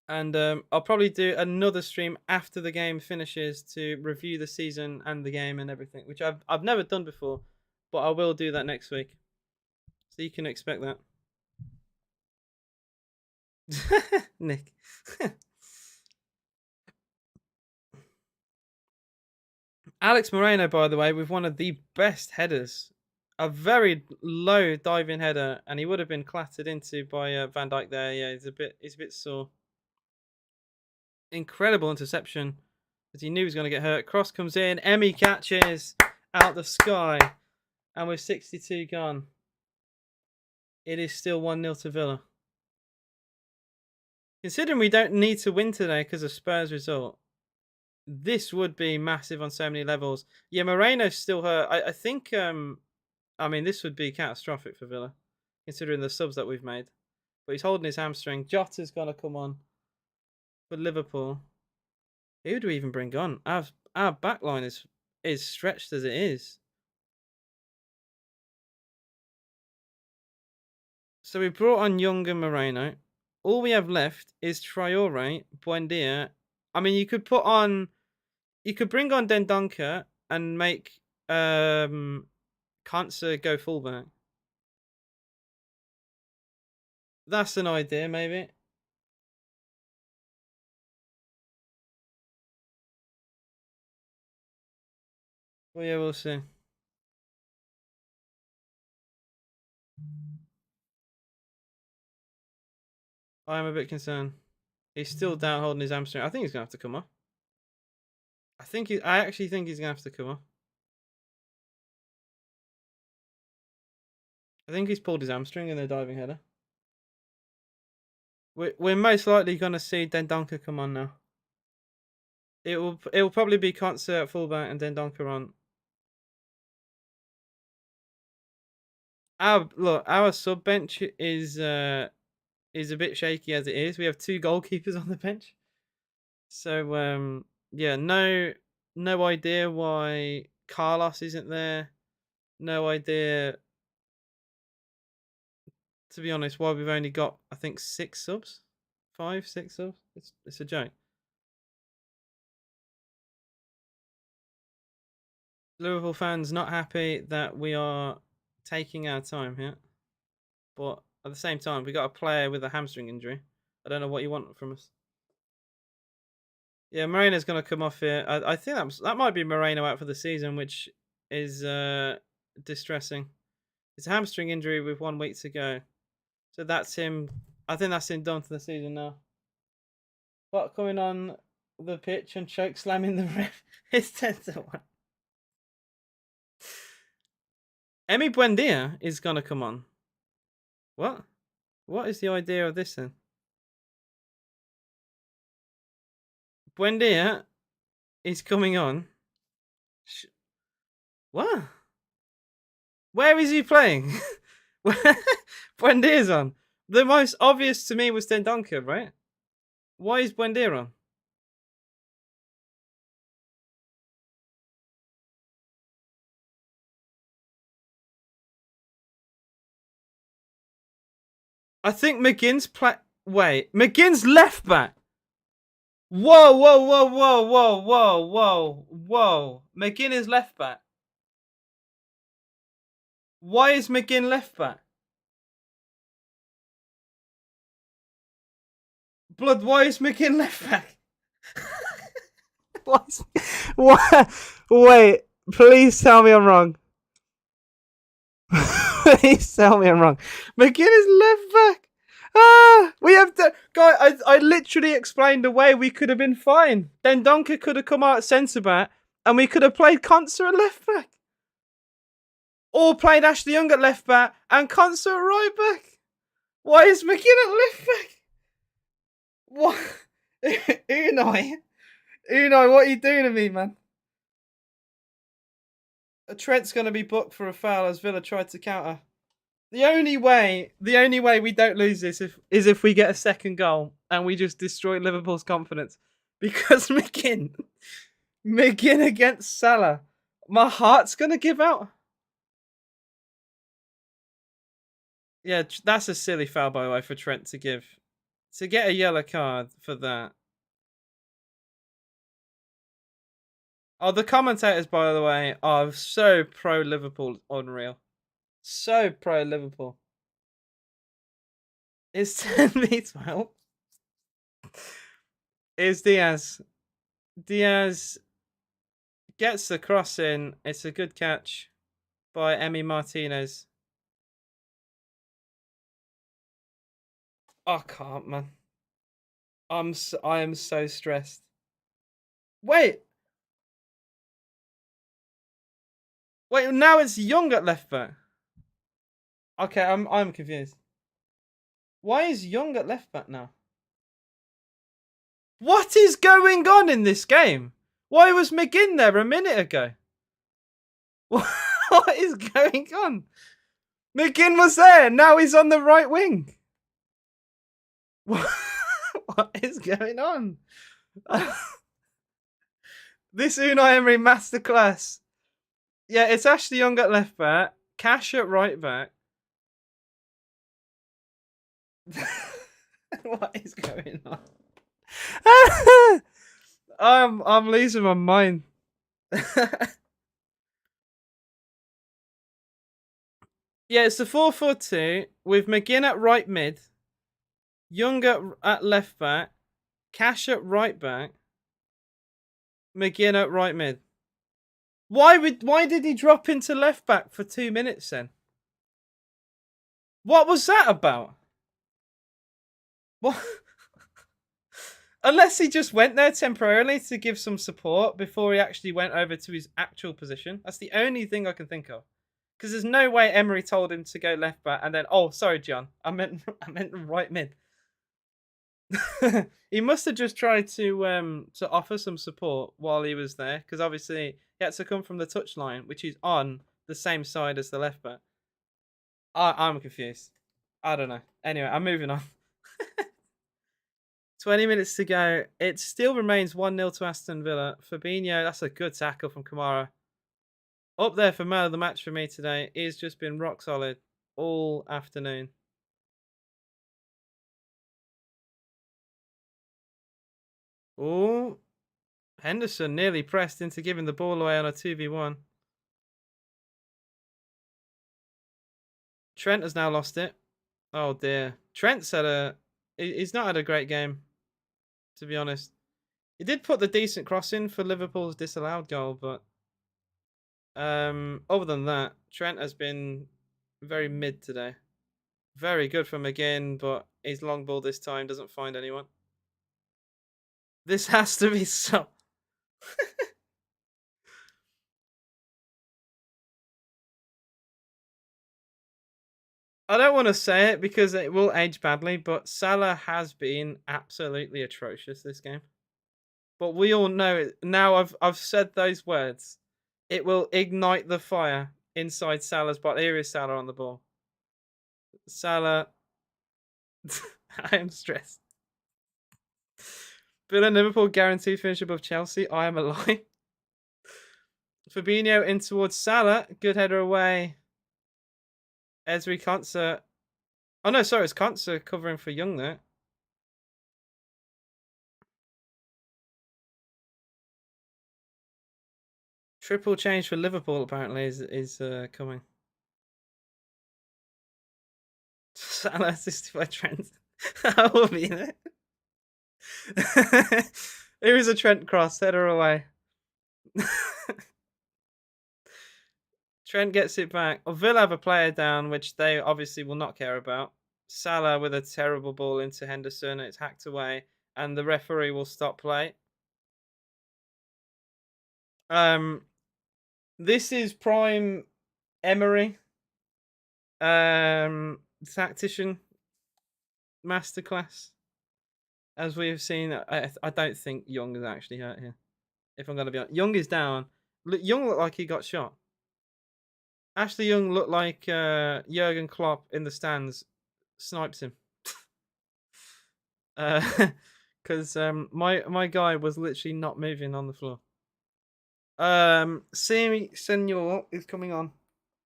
And I'll probably do another stream after the game finishes to review the season and the game and everything, which I've never done before, but I will do that next week. So you can expect that. Nick. Alex Moreno, by the way, with one of the best headers. A very low diving header, and he would have been clattered into by Van Dijk there. Yeah, he's a bit sore. Incredible interception, as he knew he was going to get hurt. Cross comes in, Emmy catches out the sky, and with 62 gone, it is still 1-0 to Villa. Considering we don't need to win today because of Spurs' result, this would be massive on so many levels. Yeah, Moreno's still hurt. I think, I mean, this would be catastrophic for Villa, considering the subs that we've made. But he's holding his hamstring. Jota's going to come on for Liverpool. Who do we even bring on? Our backline is stretched as it is. So we brought on Young and Moreno. All we have left is Traore, Buendia. I mean, you could bring on Dendoncker and make Kansa go fullback. That's an idea, maybe. Well, yeah, we'll see. I am a bit concerned. He's still down holding his hamstring. I think he's gonna have to come off. I actually think he's gonna have to come off. I think he's pulled his hamstring in the diving header. We're most likely gonna see Dendoncker come on now. It will probably be Concert at fullback and Dendoncker on. Our sub bench is a bit shaky as it is. We have 2 goalkeepers on the bench. So yeah, no idea why Carlos isn't there. No idea, to be honest, why we've only got, I think, 6 subs. 5, 6 subs. It's a joke. Liverpool fans not happy that we are taking our time here. But at the same time, we got a player with a hamstring injury. I don't know what you want from us. Yeah, Moreno's going to come off here. I think that might be Moreno out for the season, which is distressing. It's a hamstring injury with 1 week to go. So that's him. I think that's him done for the season now. But coming on the pitch and choke slamming the ref. It's 10-1. Emi Buendia is going to come on. What? What is the idea of this then? Buendia is coming on. What? Where is he playing? Buendia's on. The most obvious to me was Dendoncker, right? Why is Buendia on? I think McGinn's Wait, McGinn's left back. Whoa, whoa, whoa, whoa, whoa, whoa, whoa, whoa. McGinn is left back. Why is McGinn left back? Blood, why is McGinn left back? What? Wait, please tell me I'm wrong. Please tell me I'm wrong. McGinn is left back. We have to. Guy, I literally explained away. We could have been fine. Then Donker could have come out at centre back, and we could have played Concert at left back, or played Ashley Young at left back and Concert at right back. Why is McGinn at left back? What? Unai, what are you doing to me, man? Trent's going to be booked for a foul as Villa tried to counter. The only way we don't lose this is if we get a second goal and we just destroy Liverpool's confidence. Because McGinn against Salah, my heart's going to give out. Yeah, that's a silly foul, by the way, for Trent to give. To get a yellow card for that. Oh, the commentators, by the way, are so pro-Liverpool, unreal. So pro-Liverpool. It's 10v12. It's Diaz. Diaz Gets the cross in. It's a good catch by Emi Martinez. I can't, man. I am so stressed. Wait, now it's Young at left back. Okay, I'm confused. Why is Young at left back now? What is going on in this game? Why was McGinn there a minute ago? What is going on? McGinn was there. Now he's on the right wing. What is going on? This Unai Emery masterclass. Yeah, it's Ashley Young at left back, Cash at right back. What is going on? I'm losing my mind. Yeah, it's the 4-4-2 with McGinn at right mid, Young at left back, Cash at right back, McGinn at right mid. Why did he drop into left back for 2 minutes then? What was that about? What? Unless he just went there temporarily to give some support before he actually went over to his actual position. That's the only thing I can think of. Because there's no way Emery told him to go left back and then, oh, sorry, John, I meant right mid. He must have just tried to offer some support while he was there, because obviously he had to come from the touchline, which is on the same side as the left back. I'm confused. I don't know. Anyway, I'm moving on. 20 minutes to go. It still remains 1-0 to Aston Villa. Fabinho, that's a good tackle from Kamara. Up there for man of the match for me today. He's just been rock solid all afternoon. Oh, Henderson nearly pressed into giving the ball away on a 2v1. Trent has now lost it. Oh dear. Trent's he's not had a great game, to be honest. He did put the decent cross in for Liverpool's disallowed goal, but other than that, Trent has been very mid today. Very good from McGinn, but his long ball this time doesn't find anyone. This has to be so... I don't want to say it because it will age badly, but Salah has been absolutely atrocious this game. But we all know it. Now I've said those words. It will ignite the fire inside Salah's body. Here is Salah on the ball. Salah. I am stressed. Villa Liverpool guaranteed finish above Chelsea. I am a lie. Fabinho in towards Salah. Good header away. Ezri Konsa. Oh no, sorry, it's Konsa covering for Young there. Triple change for Liverpool apparently is coming. Salah assisted by Trent. That will be there. Here is a Trent cross, header away. Trent gets it back. Villa have a player down, which they obviously will not care about. Salah with a terrible ball into Henderson. It's hacked away, and the referee will stop play. This is prime Emery, tactician masterclass. As we have seen, I don't think Young is actually hurt here. If I'm going to be honest, Young is down. Young looked like he got shot. Ashley Young looked like Jurgen Klopp in the stands sniped him. Because my guy was literally not moving on the floor. Senor is coming on.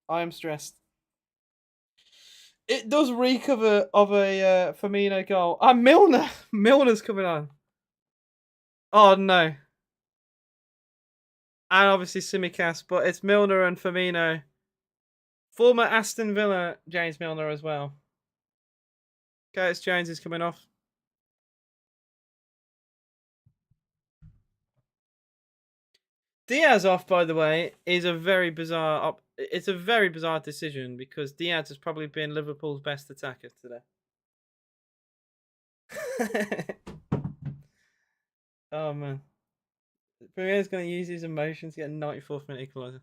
I am stressed. It does reek of a Firmino goal. Milner. Milner's coming on. Oh no. And obviously Simicast, but it's Milner and Firmino. Former Aston Villa James Milner as well. Curtis Jones is coming off. Diaz off, by the way, is a very bizarre. It's a very bizarre decision because Diaz has probably been Liverpool's best attacker today. Oh man, Premier's going to use his emotions to get a 94th minute equaliser.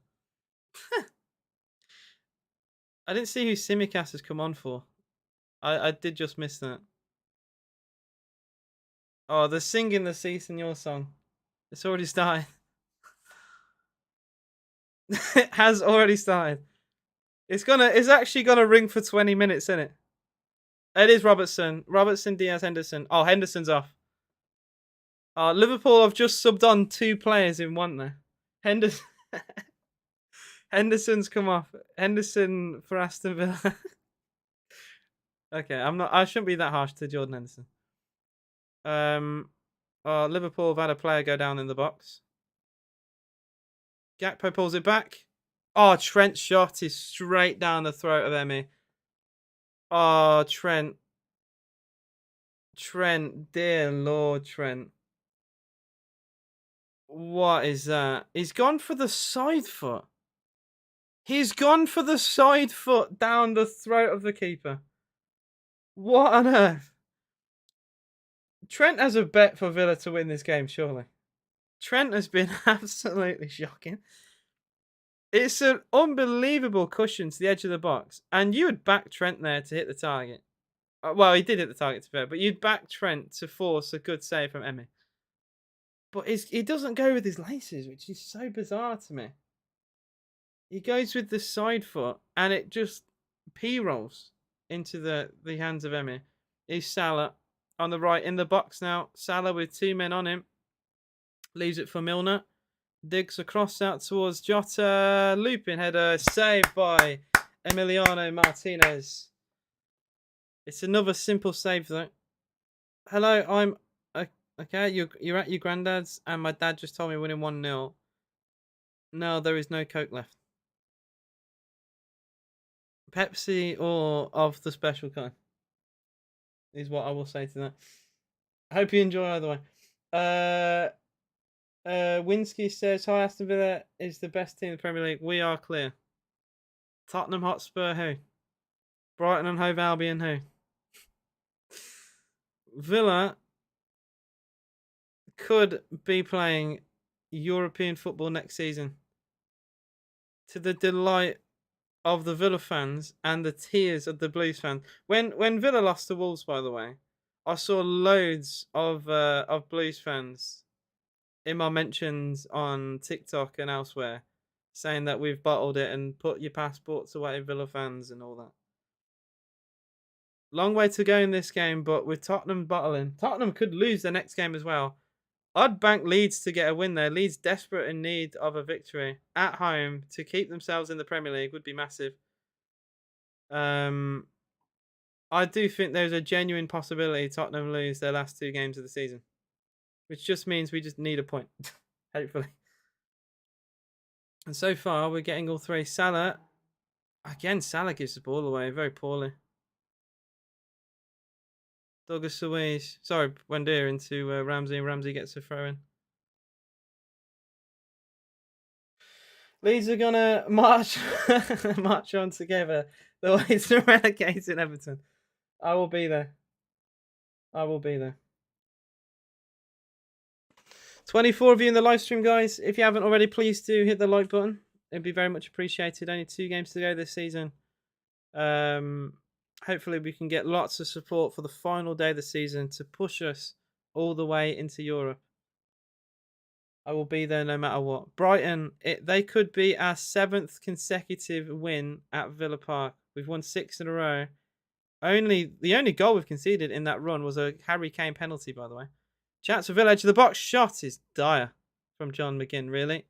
I didn't see who Simicast has come on for. I did just miss that. Oh, they're singing the Si Senor song. It's already started. It has already started. It's actually gonna ring for 20 minutes, isn't it? It is Robertson. Robertson, Diaz, Henderson. Oh, Henderson's off. Liverpool have just subbed on 2 players in one there. Henderson Henderson's come off. Henderson for Aston Villa. Okay, I shouldn't be that harsh to Jordan Henderson. Liverpool have had a player go down in the box. Gakpo pulls it back. Oh, Trent's shot is straight down the throat of Emmy. Oh, Trent. Trent, dear Lord, Trent. What is that? He's gone for the side foot. He's gone for the side foot down the throat of the keeper. What on earth? Trent has a bet for Villa to win this game, surely. Trent has been absolutely shocking. It's an unbelievable cushion to the edge of the box. And you would back Trent there to hit the target. Well, he did hit the target to fair, but you'd back Trent to force a good save from Emmy. But he doesn't go with his laces, which is so bizarre to me. He goes with the side foot, and it just p-rolls into the hands of Emmy. He's Salah on the right in the box now. Salah with 2 men on him. Leaves it for Milner. Digs across out towards Jota. Looping header. Saved by Emiliano Martinez. It's another simple save, though. Hello, I'm... Okay, you're at your granddad's, and my dad just told me we're winning 1-0. No, there is no Coke left. Pepsi or of the special kind is what I will say to that. I hope you enjoy either way. Winsky says, hi, Aston Villa is the best team in the Premier League. We are clear. Tottenham Hotspur, who? Brighton and Hove Albion, who? Villa could be playing European football next season, to the delight of the Villa fans and the tears of the Blues fans. When Villa lost to Wolves, by the way, I saw loads of Blues fans in my mentions on TikTok and elsewhere saying that we've bottled it and put your passports away, Villa fans, and all that. Long way to go in this game, but with Tottenham bottling, Tottenham could lose their next game as well. I'd bank Leeds to get a win there. Leeds desperate in need of a victory at home to keep themselves in the Premier League would be massive. I do think there's a genuine possibility Tottenham lose their last 2 games of the season, which just means we just need a point, hopefully. And so far, we're getting all 3. Salah, again, Salah gives the ball away very poorly. Douglas Luiz, sorry, Wendia into Ramsey, and Ramsey gets a throw in. Leeds are gonna march on together the way to relegating Everton. I will be there. 24 of you in the live stream, guys. If you haven't already, please do hit the like button. It'd be very much appreciated. Only 2 games to go this season. Hopefully we can get lots of support for the final day of the season to push us all the way into Europe. I will be there no matter what. Brighton, they could be our 7th consecutive win at Villa Park. We've won 6 in a row. The only goal we've conceded in that run was a Harry Kane penalty, by the way. Chance for Villa, edge of the box. Shot is dire from John McGinn, really.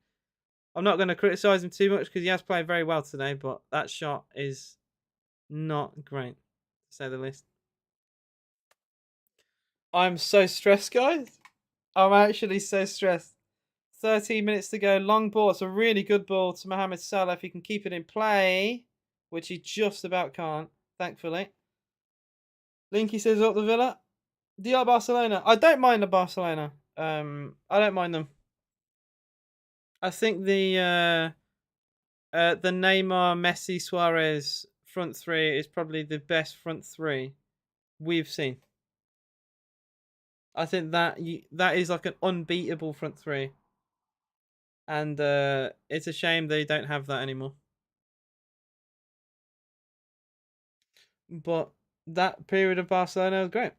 I'm not going to criticise him too much because he has played very well today, but that shot is not great, to say the least. I'm so stressed, guys. I'm actually so stressed. 13 minutes to go. Long ball. It's a really good ball to Mohamed Salah if he can keep it in play, which he just about can't, thankfully. Linky says up the Villa. DR Barcelona. I don't mind the Barcelona. I don't mind them. I think the Neymar, Messi, Suarez front three is probably the best front three we've seen. I think that is like an unbeatable front three, and it's a shame they don't have that anymore. But that period of Barcelona was great.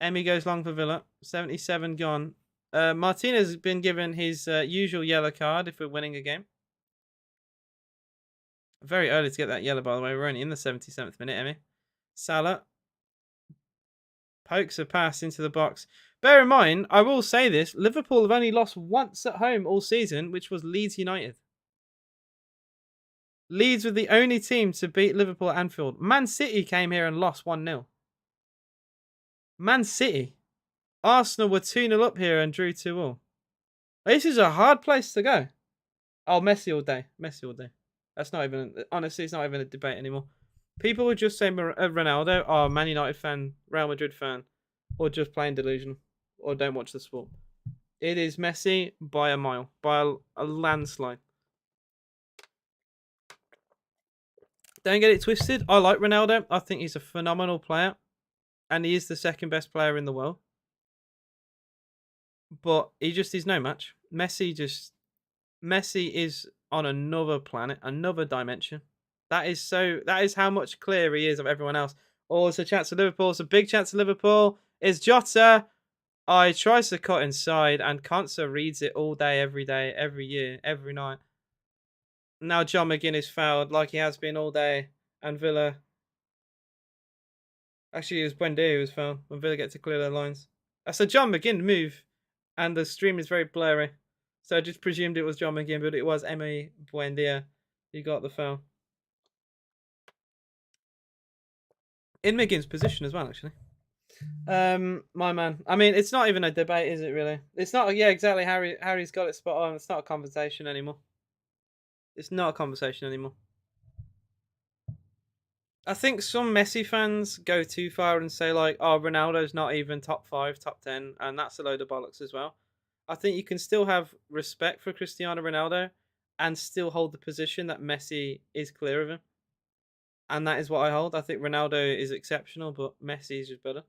Emmy goes long for Villa. 77 gone. Martinez has been given his usual yellow card if we're winning a game. Very early to get that yellow, by the way. We're only in the 77th minute, Emmy. Salah pokes a pass into the box. Bear in mind, I will say this, Liverpool have only lost once at home all season, which was Leeds United. Leeds were the only team to beat Liverpool at Anfield. Man City came here and lost 1-0. Man City. Arsenal were 2-0 up here and drew 2-2. This is a hard place to go. Oh, Messi all day. Messi all day. That's not even, honestly, it's not even a debate anymore. People would just say Ronaldo, oh, Man United fan, Real Madrid fan, or just plain delusional, or don't watch the sport. It is Messi by a mile, by a landslide. Don't get it twisted. I like Ronaldo. I think he's a phenomenal player, and he is the second best player in the world. But he just is no match. Messi is on another planet, another dimension. That is how much clearer he is of everyone else. Oh, it's a chance for Liverpool. It's a big chance for Liverpool. It's Jota. Oh, he tries to cut inside, and Konsa reads it all day, every year, every night. Now John McGinn is fouled like he has been all day, and Villa. Actually, it was Buendia who was fouled when Villa get to clear their lines. That's a John McGinn move, and the stream is very blurry. So I just presumed it was John McGinn, but it was Emi Buendia who got the foul. In McGinn's position as well, actually. My man. I mean, it's not even a debate, is it? Really? It's not. Yeah, exactly. Harry's got it spot on. It's not a conversation anymore. It's not a conversation anymore. I think some Messi fans go too far and say like, "Oh, Ronaldo's not even top 5, top 10," and that's a load of bollocks as well. I think you can still have respect for Cristiano Ronaldo and still hold the position that Messi is clear of him. And that is what I hold. I think Ronaldo is exceptional, but Messi is just better.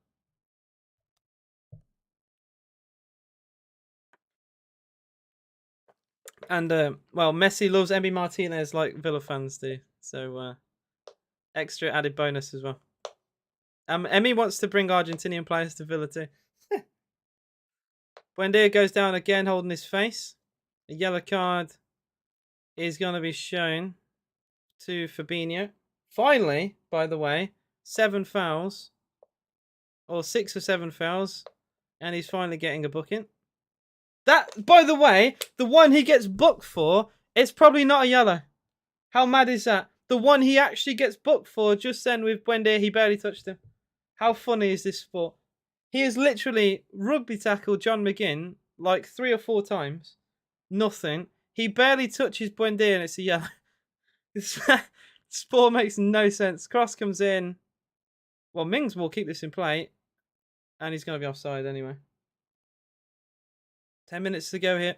And well, Messi loves Emi Martinez like Villa fans do. So extra added bonus as well. Emi wants to bring Argentinian players to Villa too. Buendia goes down again, holding his face. A yellow card is going to be shown to Fabinho. Finally, by the way, 7 fouls. Or 6 or 7 fouls. And he's finally getting a booking. That, by the way, the one he gets booked for, it's probably not a yellow. How mad is that? The one he actually gets booked for just then with Buendia, he barely touched him. How funny is this sport? He has literally rugby tackled John McGinn like 3 or 4 times. Nothing. He barely touches Buendia and it's a yellow. This sport makes no sense. Cross comes in. Well, Mings will keep this in play. And he's going to be offside anyway. 10 minutes to go here.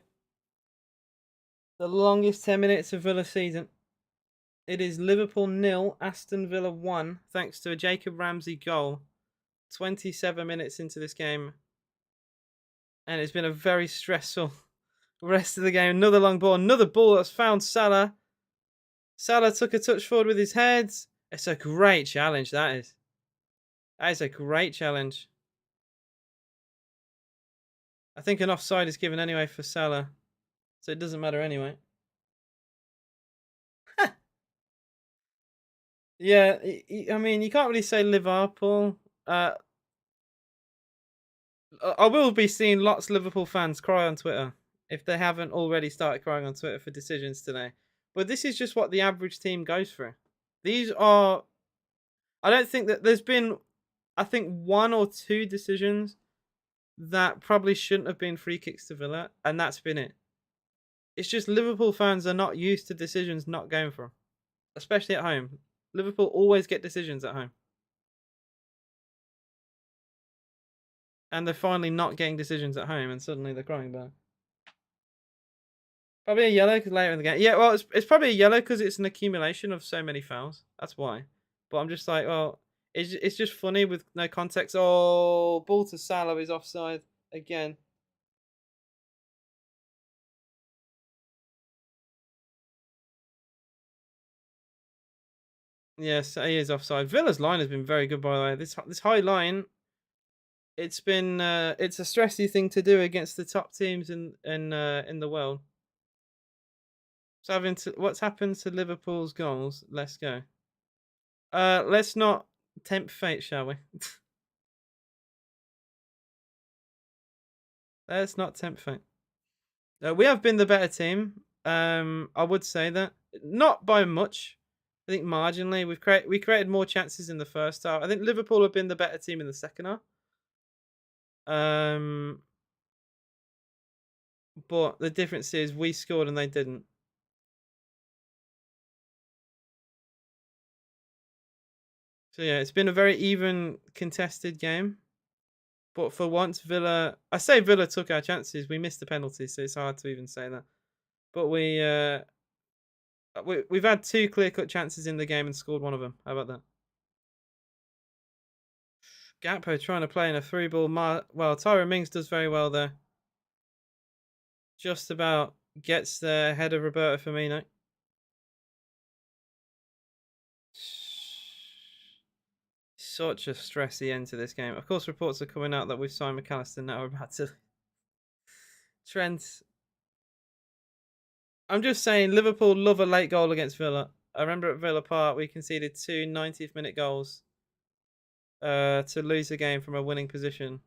The longest 10 minutes of Villa season. It is Liverpool 0, Aston Villa 1, thanks to a Jacob Ramsey goal. 27 minutes into this game. And it's been a very stressful rest of the game. Another long ball. Another ball that's found Salah. Salah took a touch forward with his head. It's a great challenge, that is. That is a great challenge. I think an offside is given anyway for Salah. So it doesn't matter anyway. Yeah, I mean, you can't really say Liverpool. I will be seeing lots of Liverpool fans cry on Twitter if they haven't already started crying on Twitter for decisions today. But this is just what the average team goes through. These are... I don't think that there's been... I think 1 or 2 decisions that probably shouldn't have been free kicks to Villa, and that's been it. It's just Liverpool fans are not used to decisions not going for them, especially at home. Liverpool always get decisions at home. And they're finally not getting decisions at home, and suddenly they're crying about it. Probably a yellow because later in the game. Yeah, well, it's probably a yellow because it's an accumulation of so many fouls. That's why. But I'm just like, well, it's just funny with no context. Oh, ball to Salah is offside again. Yes, he is offside. Villa's line has been very good, by the way. This high line, it's a stressy thing to do against the top teams in the world. So what's happened to Liverpool's goals? Let's go. Let's not tempt fate, shall we? Let's not tempt fate. We have been the better team. I would say that not by much. I think marginally we created more chances in the first half. I think Liverpool have been the better team in the second half. Um, but the difference is we scored and they didn't. So yeah, it's been a very even contested game. But for once, I say Villa took our chances. We missed the penalty, so it's hard to even say that. But we've had two clear cut chances in the game and scored one of them. How about that? Gakpo trying to play in a through ball. Well, Tyrone Mings does very well there. Just about gets there ahead of Roberto Firmino. Such a stressy end to this game. Of course, reports are coming out that we've signed McAllister now. We're about to. Trent. I'm just saying, Liverpool love a late goal against Villa. I remember at Villa Park, we conceded two 90th minute goals to lose the game from a winning position.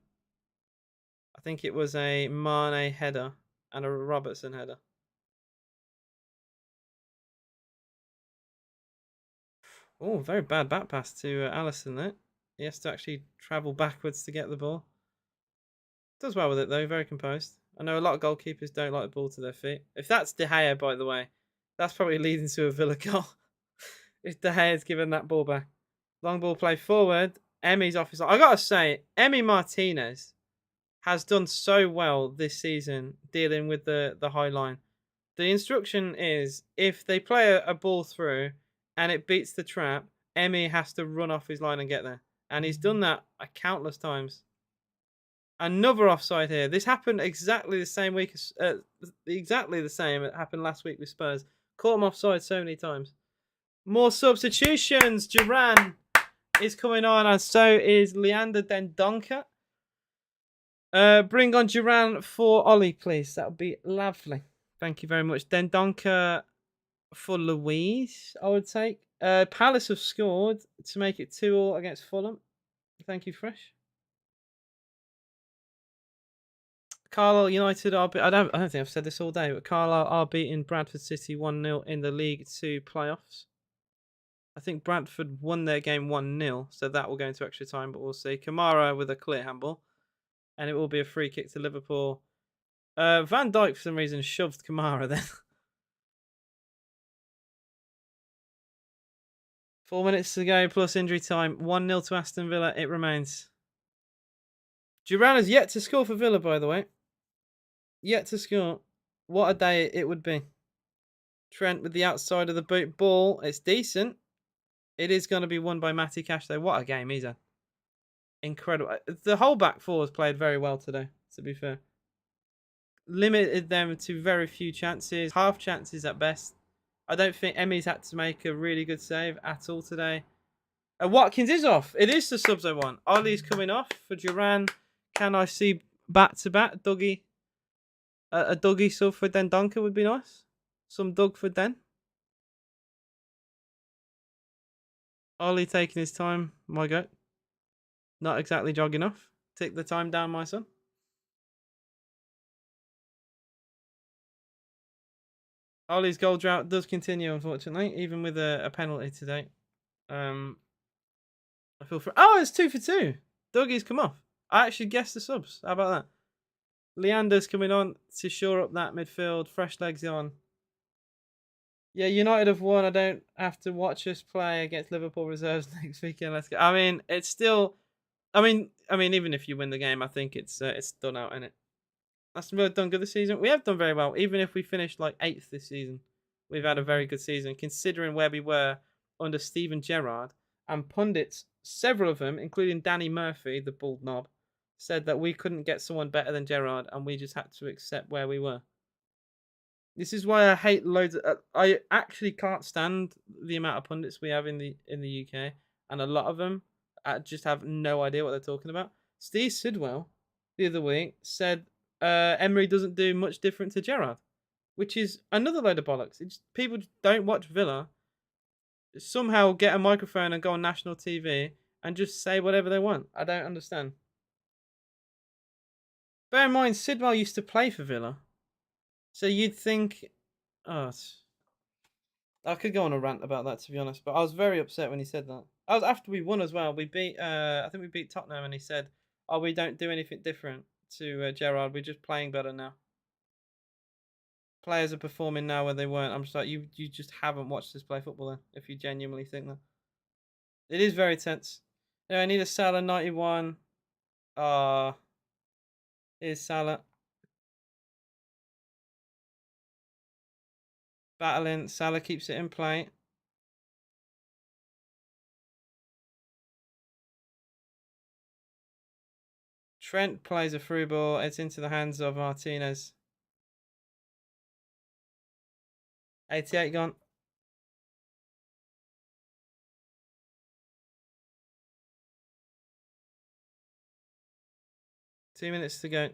I think it was a Mane header and a Robertson header. Oh, very bad back pass to Allison there. He has to actually travel backwards to get the ball. Does well with it though, very composed. I know a lot of goalkeepers don't like the ball to their feet. If that's De Gea, by the way, that's probably leading to a Villa goal. If De Gea's given that ball back. Long ball play forward. Emmy's off his line. I gotta say, Emmy Martinez has done so well this season dealing with the high line. The instruction is if they play a ball through and it beats the trap, Emmy has to run off his line and get there. And he's done that countless times. Another offside here. This happened exactly the same week. Exactly the same. It happened last week with Spurs. Caught him offside so many times. More substitutions. Duran is coming on, and so is Leander Dendoncker. Bring on Duran for Ollie, please. That would be lovely. Thank you very much. Dendoncker for Louise, I would take. Palace have scored to make it 2-2 against Fulham. Thank you, Fresh. Carlisle United I don't think I've said this all day, but Carlisle are beating Bradford City 1-0 in the League 2 playoffs. I think Bradford won their game 1-0, so that will go into extra time, but we'll see. Kamara with a clear handball, and it will be a free kick to Liverpool. Van Dijk, for some reason, shoved Kamara then. 4 minutes to go, plus injury time. 1-0 to Aston Villa, it remains. Duran has yet to score for Villa, by the way. Yet to score. What a day it would be. Trent with the outside of the boot ball. It's decent. It is going to be won by Matty Cash, though. What a game he's had. Incredible. The whole back four has played very well today, to be fair. Limited them to very few chances. Half chances at best. I don't think Emmy's had to make a really good save at all today. Watkins is off. It is the subs I want. Ollie's coming off for Duran. Can I see back-to-back Dougie? A Dougie sub for Den Donker would be nice. Some Doug for Den. Ollie taking his time. My goat. Not exactly jogging off. Take the time down, my son. Ollie's goal drought does continue, unfortunately, even with a penalty today. I feel for. Oh, it's 2 for 2. Dougie's come off. I actually guessed the subs. How about that? Leander's coming on to shore up that midfield. Fresh legs on. Yeah, United have won. I don't have to watch us play against Liverpool reserves next weekend. Let's go. I mean, it's still. I mean, even if you win the game, I think it's done out, isn't it? Aston Villa done good this season. We have done very well, even if we finished like 8th this season. We've had a very good season considering where we were under Steven Gerrard. And pundits, several of them, including Danny Murphy, the bald knob, said that we couldn't get someone better than Gerrard, and we just had to accept where we were. This is why I hate loads. I actually can't stand the amount of pundits we have in the UK, and a lot of them just have no idea what they're talking about. Steve Sidwell, the other week, said Emery doesn't do much different to Gerrard, which is another load of bollocks. People don't watch Villa, somehow get a microphone and go on national TV and just say whatever they want. I don't understand. Bear in mind, Sidwell used to play for Villa. So you'd think, oh, I could go on a rant about that, to be honest. But I was very upset when he said that. I was after we won as well. We beat, I think we beat Tottenham, and he said, "Oh, we don't do anything different to Gerrard. We're just playing better now. Players are performing now where they weren't." I'm just like, you just haven't watched us play football then, if you genuinely think that. It is very tense. Yeah, I need a Salah 91. Here's Salah. Battling. Salah keeps it in play. Trent plays a through ball. It's into the hands of Martinez. 88 gone. Two minutes to go.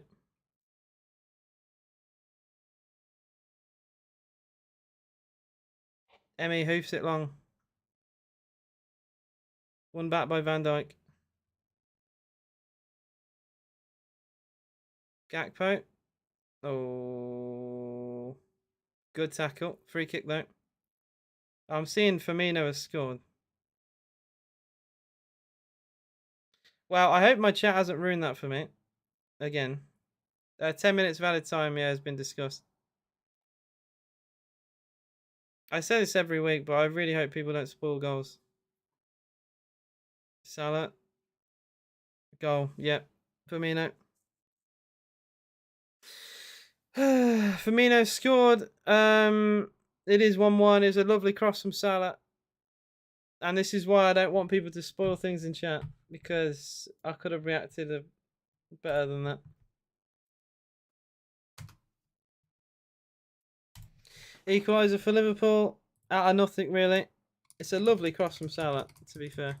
Emmy hoofs it long. One back by Van Dijk. Gakpo. Oh. Good tackle. Free kick though. I'm seeing Firmino has scored. Well, I hope my chat hasn't ruined that for me. Again. 10 minutes valid time, yeah, has been discussed. I say this every week, but I really hope people don't spoil goals. Salah. Goal. Yep. Firmino. Firmino scored. It is 1-1. It was a lovely cross from Salah. And this is why I don't want people to spoil things in chat, because I could have reacted better than that. Equaliser for Liverpool. Out of nothing, really. It's a lovely cross from Salah, to be fair.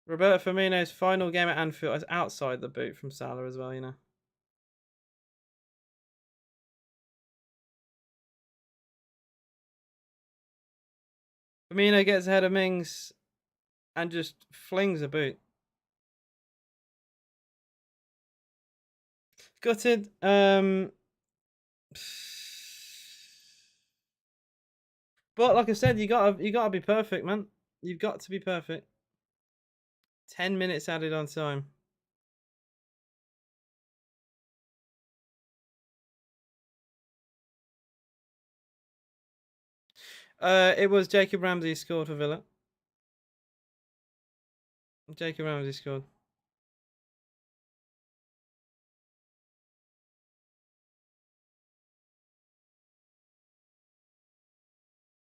Roberto Firmino's final game at Anfield is outside the boot from Salah as well, you know. Firmino gets ahead of Mings and just flings a boot. Gutted. But like I said, you gotta be perfect, man. You've got to be perfect. 10 minutes added on time. It was Jacob Ramsey scored for Villa. Jacob Ramsey scored.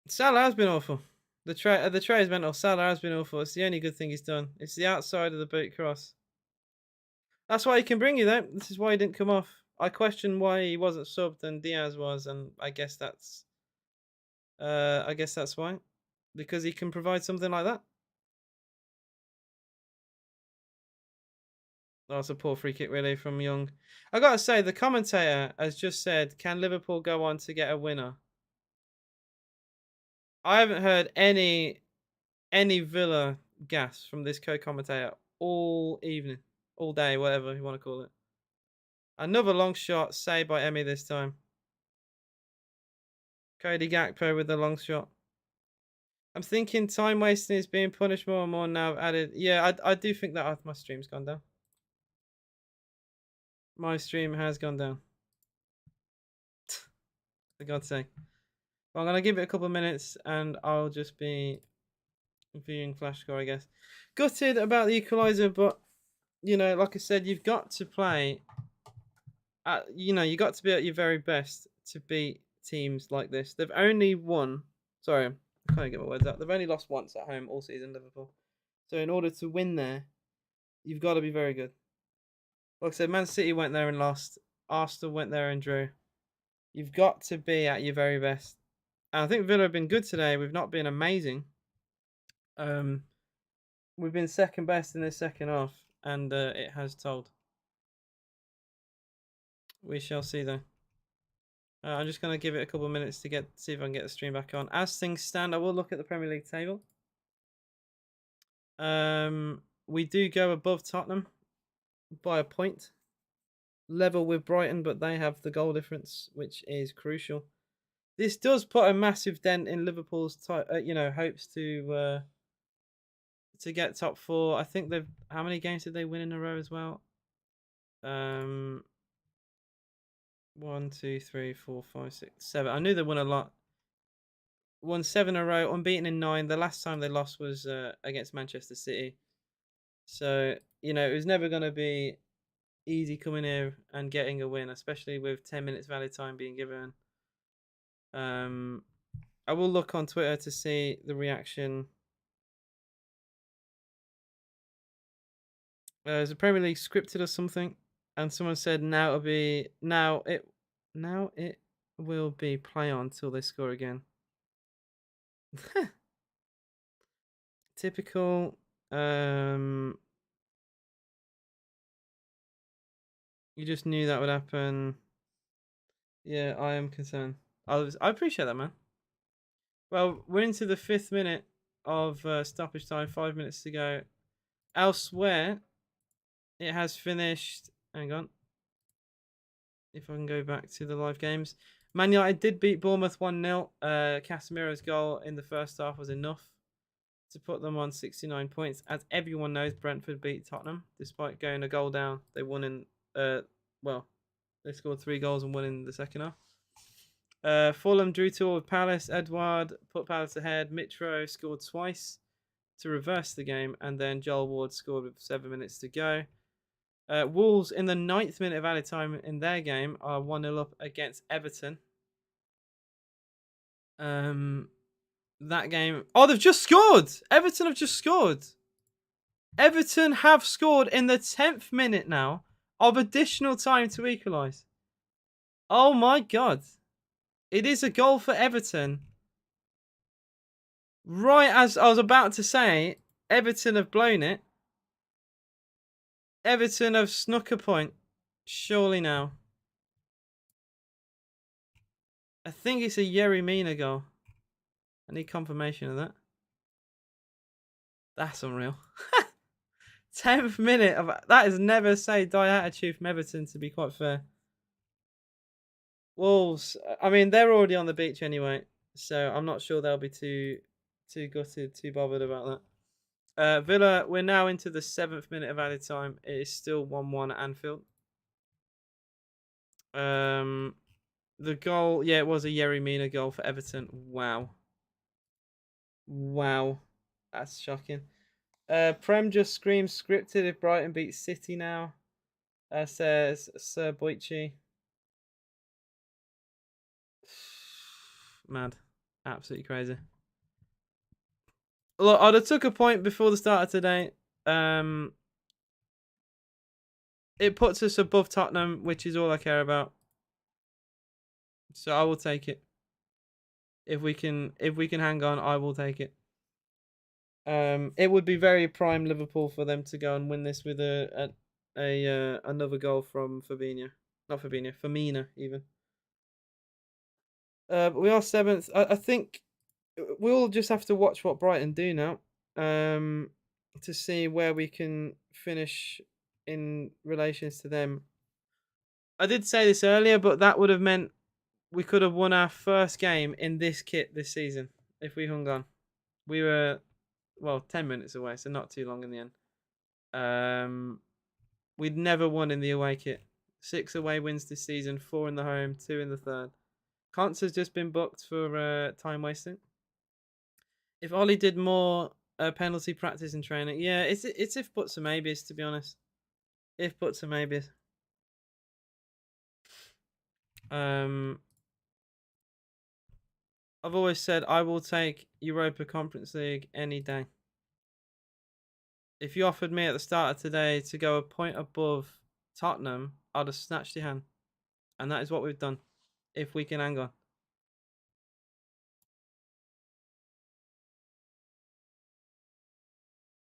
Salah has been awful. The tray is mental. Salah has been awful. It's the only good thing he's done. It's the outside of the boot cross. That's why he can bring you though. This is why he didn't come off. I question why he wasn't subbed and Diaz was, and I guess that's why. Because he can provide something like that. That's a poor free kick really from Young. I gotta say, the commentator has just said, "Can Liverpool go on to get a winner?" I haven't heard any Villa gas from this co-commentator all evening, all day, whatever you want to call it. Another long shot saved by Emmy this time. Cody Gakpo with the long shot. I'm thinking time wasting is being punished more and more now. I've added, yeah, I do think that my stream's gone down. My stream has gone down. For God's sake. Well, I'm gonna give it a couple of minutes, and I'll just be viewing flash score, I guess. Gutted about the equaliser, but like I said, you've got to play. You got to be at your very best to beat teams like this. They've only won. Sorry, I can't get my words out. They've only lost once at home all season, Liverpool. So in order to win there, you've got to be very good. Like I said, Man City went there and lost. Arsenal went there and drew. You've got to be at your very best. And I think Villa have been good today. We've not been amazing. Um, we've been second best in the second half, and it has told. We shall see though. I'm just going to give it a couple of minutes to see if I can get the stream back on. As things stand, I will look at the Premier League table. We do go above Tottenham by a point, level with Brighton, but they have the goal difference, which is crucial. This does put a massive dent in Liverpool's hopes to get top four. I think they've how many games did they win in a row as well? 1, 2, 3, 4, 5, 6, 7. I knew they won a lot. Won 7 in a row, unbeaten in 9. The last time they lost was against Manchester City. So it was never going to be easy coming here and getting a win, especially with 10 minutes valid time being given. I will look on Twitter to see the reaction. Is the Premier League scripted or something? And someone said now it will be play on till they score again. Typical. You just knew that would happen. Yeah, I am concerned. I appreciate that, man. Well, we're into the 5th minute of stoppage time. 5 minutes to go. Elsewhere, it has finished. Hang on. If I can go back to the live games. Man United did beat Bournemouth 1-0. Casemiro's goal in the first half was enough to put them on 69 points. As everyone knows, Brentford beat Tottenham. Despite going a goal down, they won in... they scored 3 goals and won in the second half. Fulham drew 2 with Palace. Edouard put Palace ahead. Mitro scored twice to reverse the game. And then Joel Ward scored with 7 minutes to go. Wolves in the 9th minute of added time in their game are 1-0 up against Everton. That game... Oh, they've just scored! Everton have just scored! Everton have scored in the 10th minute now of additional time to equalise. Oh my god. It is a goal for Everton. Right as I was about to say, Everton have blown it. Everton have snuck a point. Surely now. I think it's a Yerry Mina goal. I need confirmation of that. That's unreal. 10th minute of that is never say die attitude from Everton, to be quite fair. Wolves, I mean, they're already on the beach anyway, so I'm not sure they'll be too gutted, too bothered about that. Villa, we're now into the 7th minute of added time. It is still 1-1 at Anfield. The goal, yeah, it was a Yerry Mina goal for Everton. Wow, that's shocking. Prem just screams scripted if Brighton beats City now. Says Sir Boichi. Mad. Absolutely crazy. Look, I'd have took a point before the start of today. It puts us above Tottenham, which is all I care about. So I will take it. If we can hang on, I will take it. It would be very prime Liverpool for them to go and win this with another goal from Fabinho. Not Fabinho, Firmino even. But we are 7th. I think we'll just have to watch what Brighton do now. To see where we can finish in relations to them. I did say this earlier, but that would have meant we could have won our first game in this kit this season if we hung on. We were 10 minutes away, so not too long in the end. We'd never won in the away kit. 6 away wins this season, 4 in the home, 2 in the third. Conts has just been booked for time wasting. If Ollie did more penalty practice and training, yeah, it's if buts and maybes, to be honest. If buts and maybes. Um, I've always said I will take Europa Conference League any day. If you offered me at the start of today to go a point above Tottenham, I'd have snatched your hand. And that is what we've done. If we can hang on.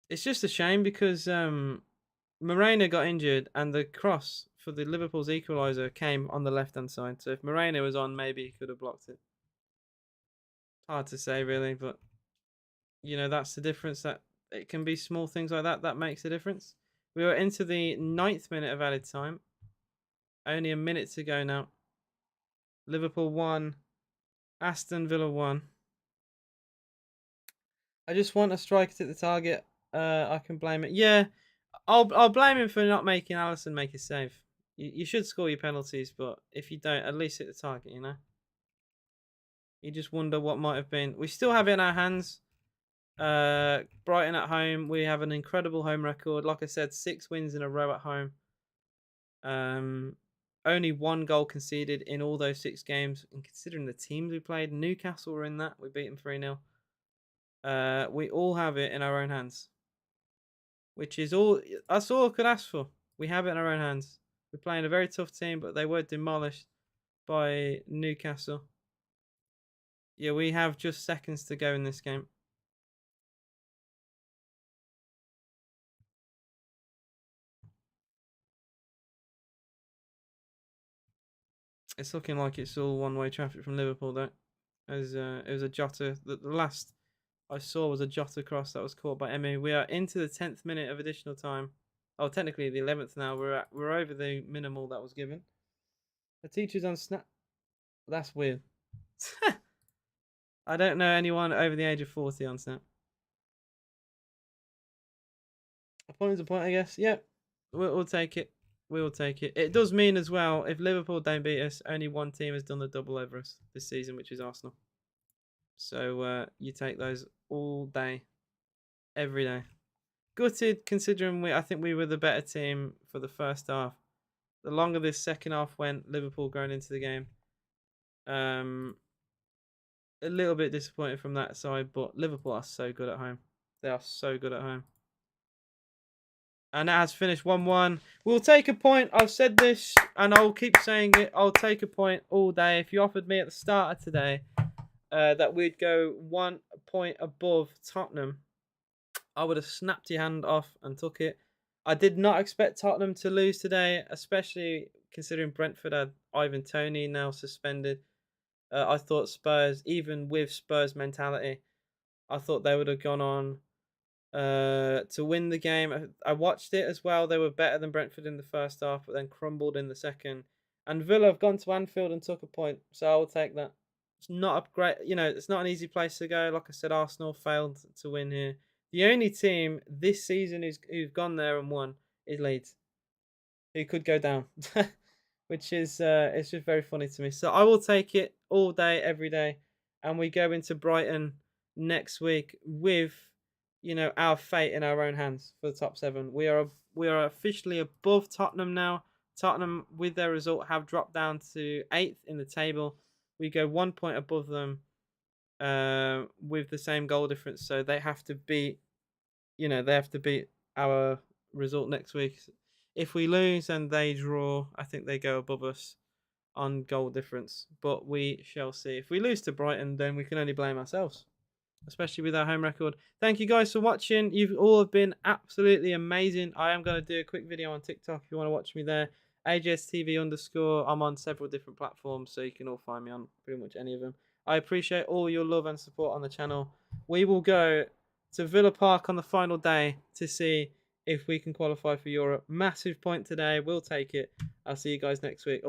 It's just a shame because Moreno got injured and the cross for the Liverpool's equaliser came on the left-hand side. So if Moreno was on, maybe he could have blocked it. Hard to say, really, but that's the difference. That it can be small things like that makes a difference. We were into the 9th minute of added time. Only a minute to go now. Liverpool 1, Aston Villa 1. I just want a striker to hit the target. I can blame it. Yeah, I'll blame him for not making Alisson make a save. You should score your penalties, but if you don't, at least hit the target, You just wonder what might have been. We still have it in our hands. Brighton at home. We have an incredible home record. Like I said, 6 wins in a row at home. Only 1 goal conceded in all those 6 games. And considering the teams we played, Newcastle were in that. We beat them 3-0. We all have it in our own hands, which is all that's all I could ask for. We have it in our own hands. We're playing a very tough team, but they were demolished by Newcastle. Yeah, we have just seconds to go in this game. It's looking like it's all one-way traffic from Liverpool, though. As it was a Jota. The last I saw was a Jota cross that was caught by Emi. We are into the 10th minute of additional time. Oh, technically the 11th now. We're over the minimal that was given. The teacher's on snap. That's weird. I don't know anyone over the age of 40 on Snap. A point is a point, I guess. Yep, we'll take it. We'll take it. It does mean as well, if Liverpool don't beat us, only one team has done the double over us this season, which is Arsenal. So you take those all day, every day. Gutted, considering I think we were the better team for the first half. The longer this second half went, Liverpool going into the game. A little bit disappointed from that side, but Liverpool are so good at home. They are so good at home. And that has finished 1-1. We'll take a point. I've said this, and I'll keep saying it. I'll take a point all day. If you offered me at the start of today that we'd go 1 point above Tottenham, I would have snapped your hand off and took it. I did not expect Tottenham to lose today, especially considering Brentford had Ivan Toney now suspended. I thought Spurs, even with Spurs mentality, I thought they would have gone on to win the game. I watched it as well. They were better than Brentford in the first half, but then crumbled in the second. And Villa have gone to Anfield and took a point, so I will take that. It's not a great, it's not an easy place to go. Like I said, Arsenal failed to win here. The only team this season who's gone there and won is Leeds, who could go down, which is it's just very funny to me. So I will take it all day, every day, and we go into Brighton next week with our fate in our own hands for the top 7. We are officially above Tottenham now. Tottenham, with their result, have dropped down to 8th in the table. We go 1 point above them with the same goal difference, so they have to beat our result next week. If we lose and they draw, I think they go above us on goal difference, but we shall see. If we lose to Brighton, then we can only blame ourselves, especially with our home record. Thank you guys for watching. You've all been absolutely amazing. I am going to do a quick video on TikTok if you want to watch me there. AJSTV_. I'm on several different platforms, so you can all find me on pretty much any of them. I appreciate all your love and support on the channel. We will go to Villa Park on the final day to see if we can qualify for Europe. Massive point today. We'll take it. I'll see you guys next week.